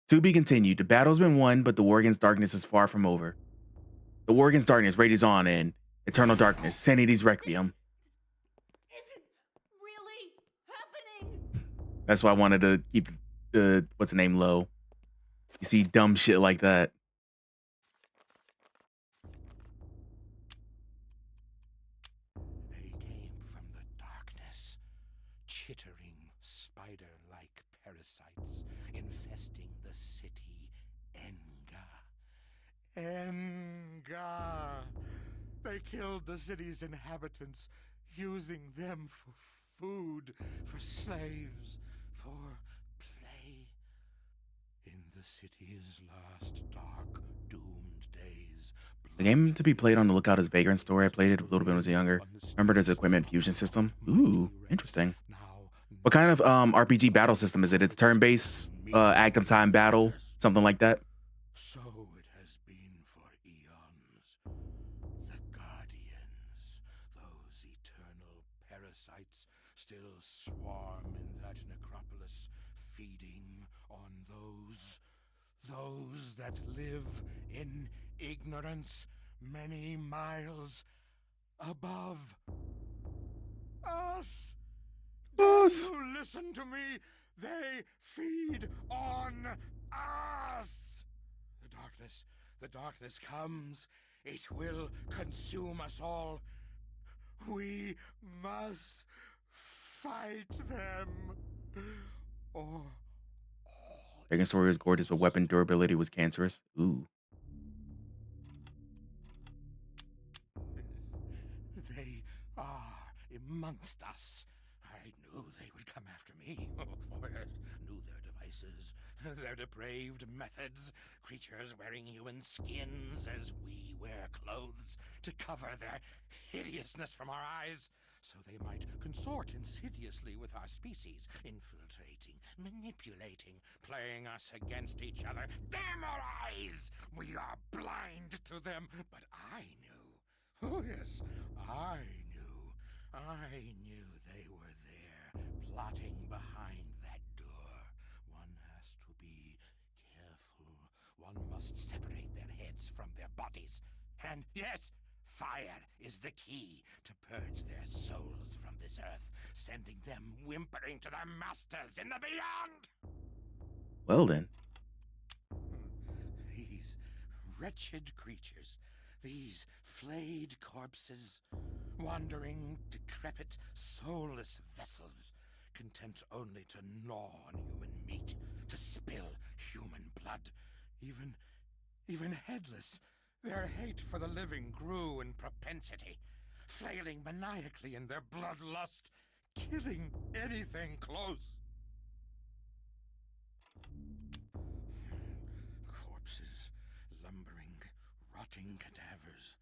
To be continued. The battle's been won, but the war against darkness is far from over. The war against darkness rages on in Eternal Darkness, Sanity's Requiem. Isn't really happening. That's why I wanted to keep the what's the name low. You see dumb shit like that. They came from the darkness, chittering spider-like parasites infesting the city Enga. Enga! They killed the city's inhabitants, using them for food, for slaves, for play. In the city's last dark, doomed days, The game to be played on the Lookout is Vagrant Story. I played it a little bit when I was younger. Remember there's equipment fusion system. Ooh, interesting. What kind of RPG battle system is it? It's turn-based, active time battle, something like that. so it has been for eons. The Guardians, those eternal parasites, still swarm in that necropolis, feeding on those that live in ignorance many miles above us. Us. You listen to me. They feed on us. The darkness comes. It will consume us all. We must fight them. Or Vagrant Story was gorgeous, but weapon durability was cancerous. Ooh. they are amongst us. I knew they would come after me. For I knew their devices, their depraved methods. Creatures wearing human skins as we wear clothes to cover their hideousness from our eyes, so they might consort insidiously with our species, infiltrating, manipulating, playing us against each other. Damn our eyes! We are blind to them, but I knew. Oh yes, I knew they were there, plotting behind that door. One has to be careful. One must separate their heads from their bodies. And yes, fire is the key to purge their souls from this earth, sending them whimpering to their masters in the beyond. Well then. These wretched creatures, these flayed corpses, wandering, decrepit, soulless vessels, content only to gnaw on human meat, to spill human blood, even headless. Their hate for the living grew in propensity, flailing maniacally in their bloodlust, killing anything close. Corpses, lumbering, rotting cadavers.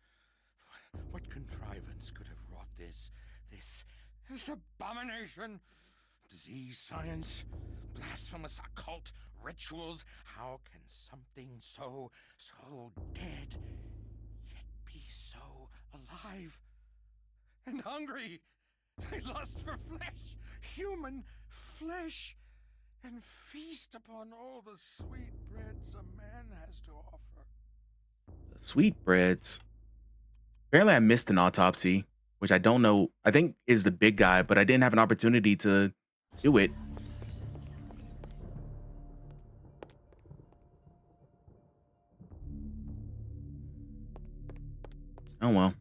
What contrivance could have wrought this abomination? Disease, science, blasphemous occult rituals. How can something so dead yet be so alive and hungry? They lust for flesh, human flesh, and feast upon all the sweet breads a man has to offer. The sweetbreads. Apparently I missed an autopsy, which I don't know. I think is the big guy, but I didn't have an opportunity to do it. Oh well.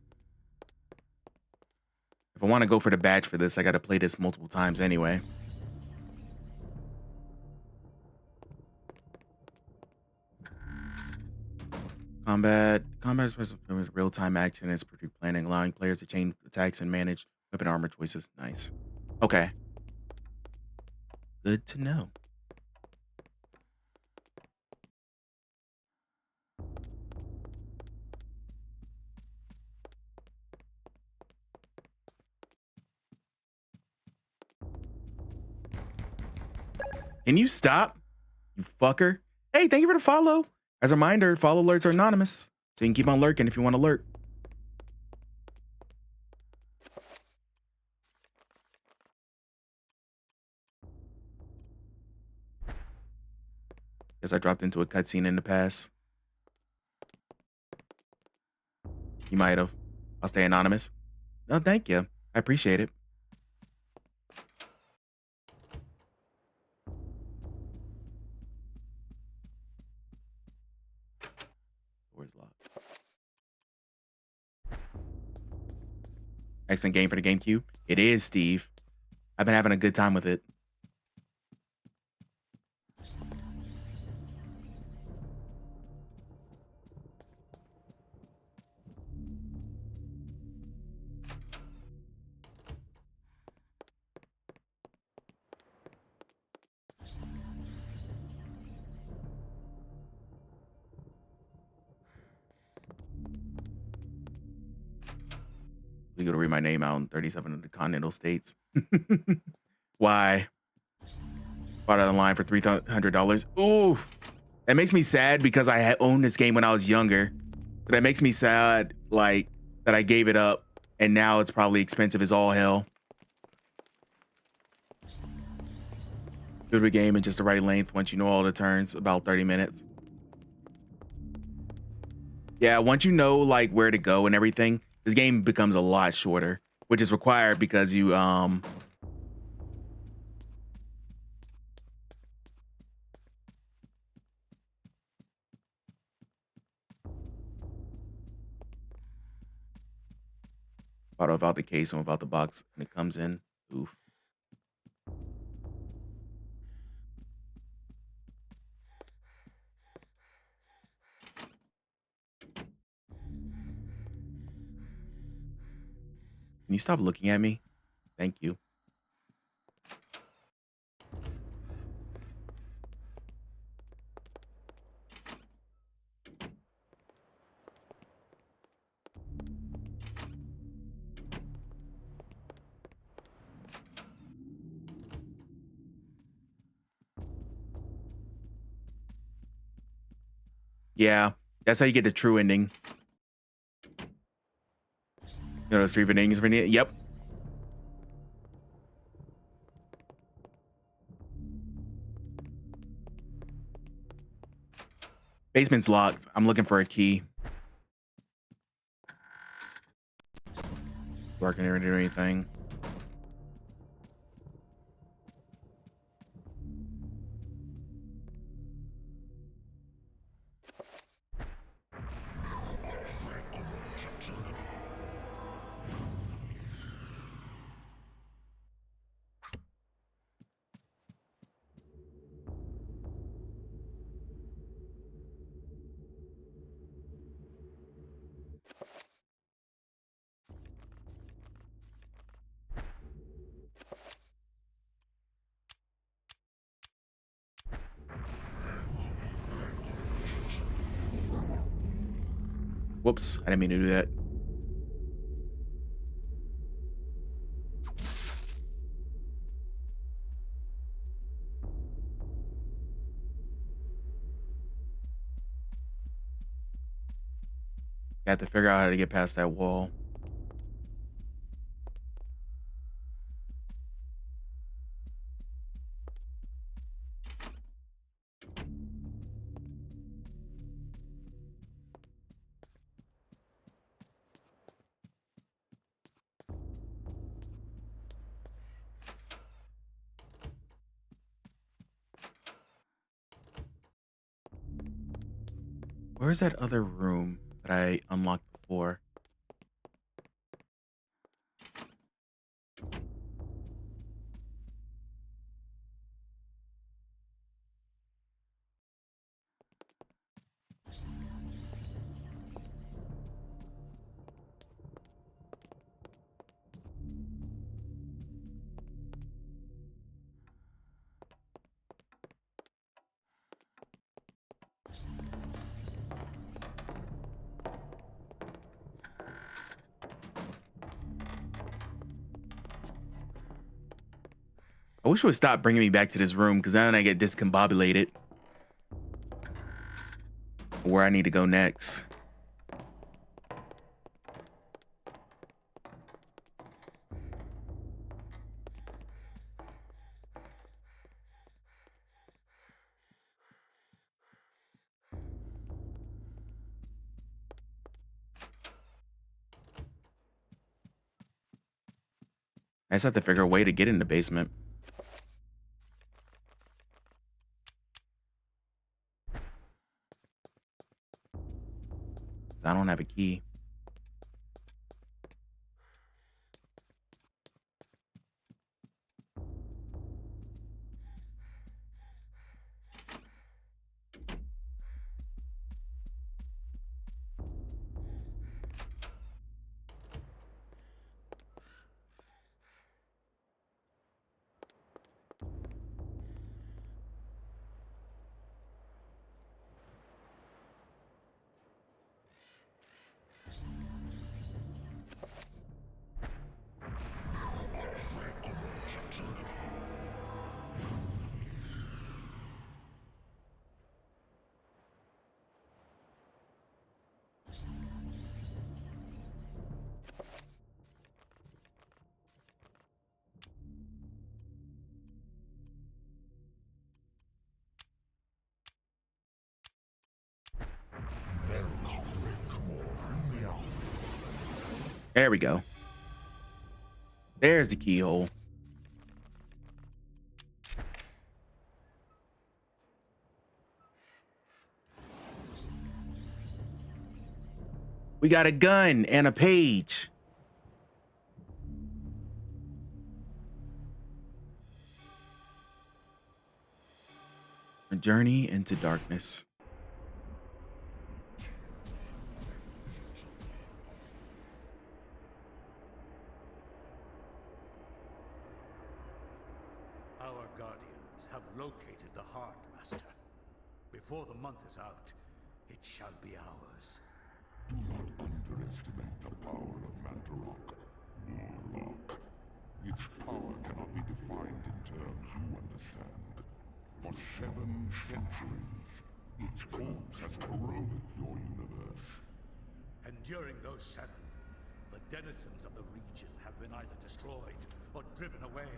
If I want to go for the badge for this, I got to play this multiple times anyway. Combat is real-time action and strategic planning, allowing players to chain attacks and manage weapon armor choices. Nice. Okay. Good to know. Can you stop? You fucker. Hey, thank you for the follow. As a reminder, follow alerts are anonymous, so you can keep on lurking if you want to lurk. Guess I dropped into a cutscene in the past. You might have. I'll stay anonymous. No, thank you. I appreciate it. Door's locked. Excellent game for the GameCube. It is, Steve. I've been having a good time with it. Legal to read my name out in 37 of the continental states. Why? Bought it online for $300. Oof. That makes me sad because I had owned this game when I was younger. But that makes me sad, like, that I gave it up and now it's probably expensive as all hell. Good game in just the right length once you know all the turns, about 30 minutes. Yeah, once you know like where to go and everything, this game becomes a lot shorter, which is required because you bought without the case and without the box when it comes in. Oof. Can you stop looking at me? Thank you. Yeah, that's how you get the true ending. You know those 3 endings for me? Yep. Basement's locked. I'm looking for a key. Working or do anything. Whoops, I didn't mean to do that. I have to figure out how to get past that wall. Where's that other room that I unlocked before? I wish it would stop bringing me back to this room, because then I get discombobulated. Where I need to go next. I just have to figure a way to get in the basement. I don't have a key. There we go. There's the keyhole. We got a gun and a page. A journey into darkness. Our guardians have located the heart, Master. Before the month is out, it shall be ours. Do not underestimate the power of Mantarok, Warlock. Its power cannot be defined in terms you understand. For 7 centuries, its corpse has corroded your universe. And during those 7, the denizens of the region have been either destroyed or driven away.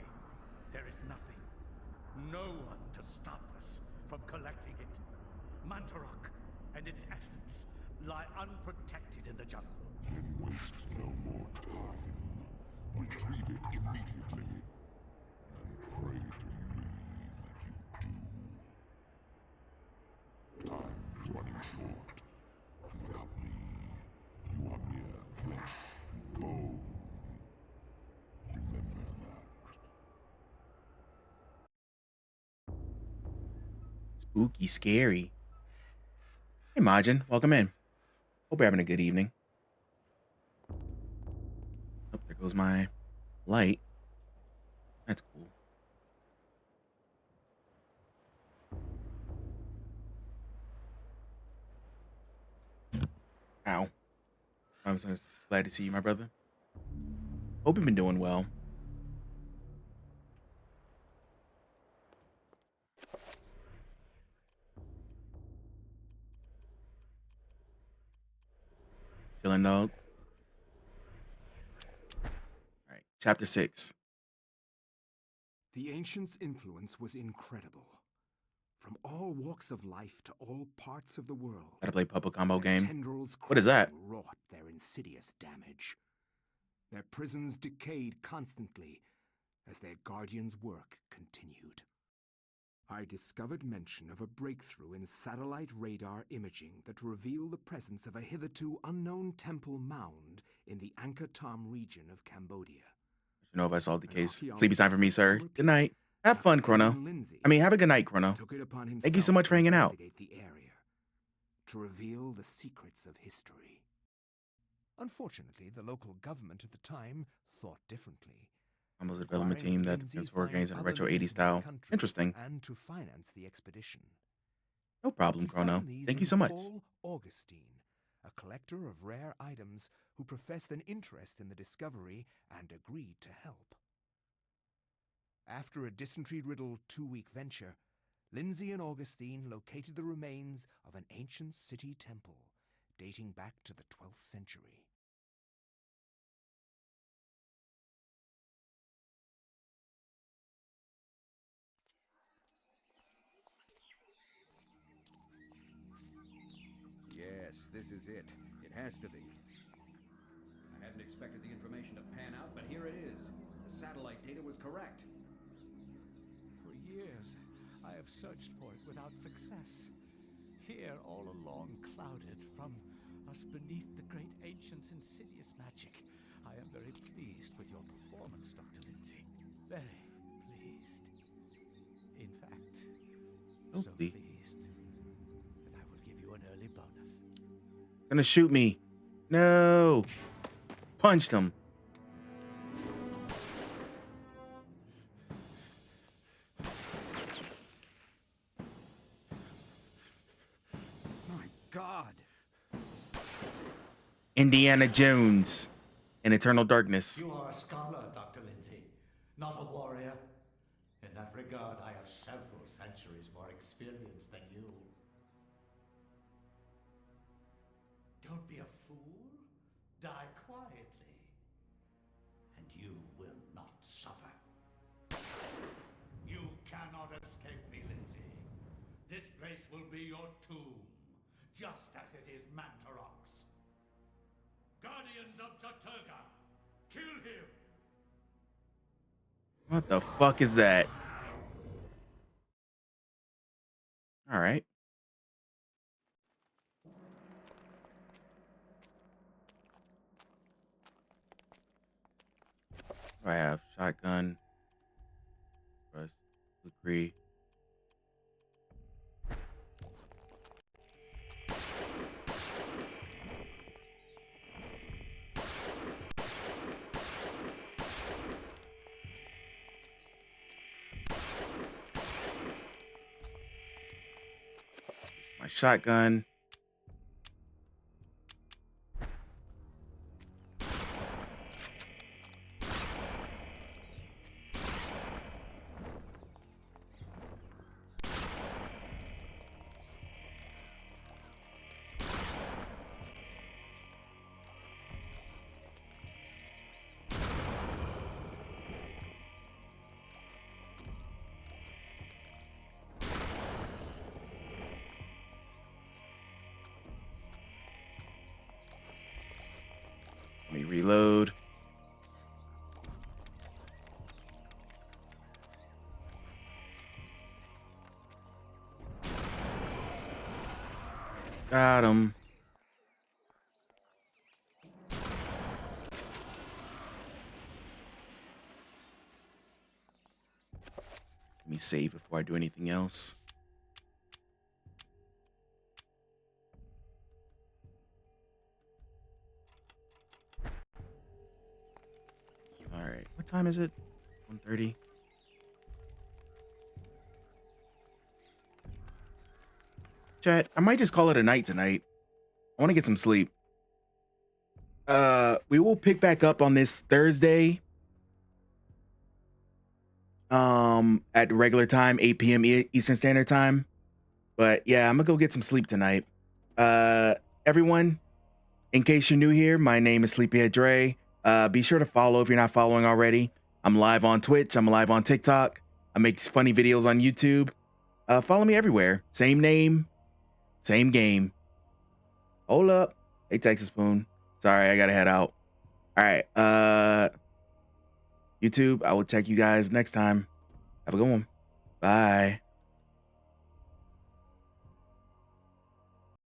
There is nothing, no one to stop us from collecting it. Mantarok and its essence lie unprotected in the jungle. Then waste no more time. Retrieve it immediately. And pray to me that you do. Time is running short. And without me, you are mere flesh and bone. Remember that. Spooky, scary. Hey, Majin, welcome in. Hope you're having a good evening. Oh, there goes my light. That's cool. Ow. I'm so glad to see you, my brother. Hope you've been doing well. Chilling, dog. All right, chapter 6. The ancients' influence was incredible. From all walks of life to all parts of the world. Gotta play Puppet Combo game. Tendrils What is that? wrought their insidious damage. Their prisons decayed constantly as their guardians' work continued. I discovered mention of a breakthrough in satellite radar imaging that revealed the presence of a hitherto unknown temple mound in the Angkor Thom region of Cambodia. You know if I solved the case. Sleepy time for me, sir. Good night. Have fun, Chrono. I mean, have a good night, Chrono. Thank you so much for hanging out. The area to reveal the secrets of history. Unfortunately, the local government at the time thought differently. Almost a development team that defends horror games in a retro 80s style. Interesting. And to finance the expedition. No problem, Chrono. Thank you so much. Paul Augustine, a collector of rare items who professed an interest in the discovery and agreed to help. After a dysentery-riddled 2-week venture, Lindsay and Augustine located the remains of an ancient city temple dating back to the 12th century. Yes, this is it. It has to be. I hadn't expected the information to pan out, but here it is. The satellite data was correct. For years, I have searched for it without success. Here, all along, clouded from us beneath the great ancient's insidious magic. I am very pleased with your performance, Dr. Lindsay. Very pleased. In fact, so pleased that I will give you an early bonus. Gonna shoot me. No. Punched him. My God. Indiana Jones in Eternal Darkness. You are a scholar, Dr. Lindsay, not a warrior. In that regard, I have several centuries more experience than you. Don't be a fool. Die quietly. And you will not suffer. You cannot escape me, Lindsay. This place will be your tomb, just as it is Mantarok's. Guardians of Jaturga, kill him! What the fuck is that? All right. I have shotgun. Press agree. My shotgun. Let me reload. Got him. Let me save before I do anything else. All right, what time is it? 1:30. Chat, I might just call it a night tonight. I want to get some sleep. We will pick back up on this Thursday. At regular time, 8 p.m. Eastern Standard Time. But yeah, I'm gonna go get some sleep tonight. Everyone, in case you're new here, my name is Sleepyhead Dre. Be sure to follow if you're not following already. I'm live on Twitch. I'm live on TikTok. I make funny videos on YouTube. Follow me everywhere. Same name, same game. Hold up. Hey, Texas Spoon. Sorry, I gotta head out. All right. YouTube, I will check you guys next time. Have a good one. Bye.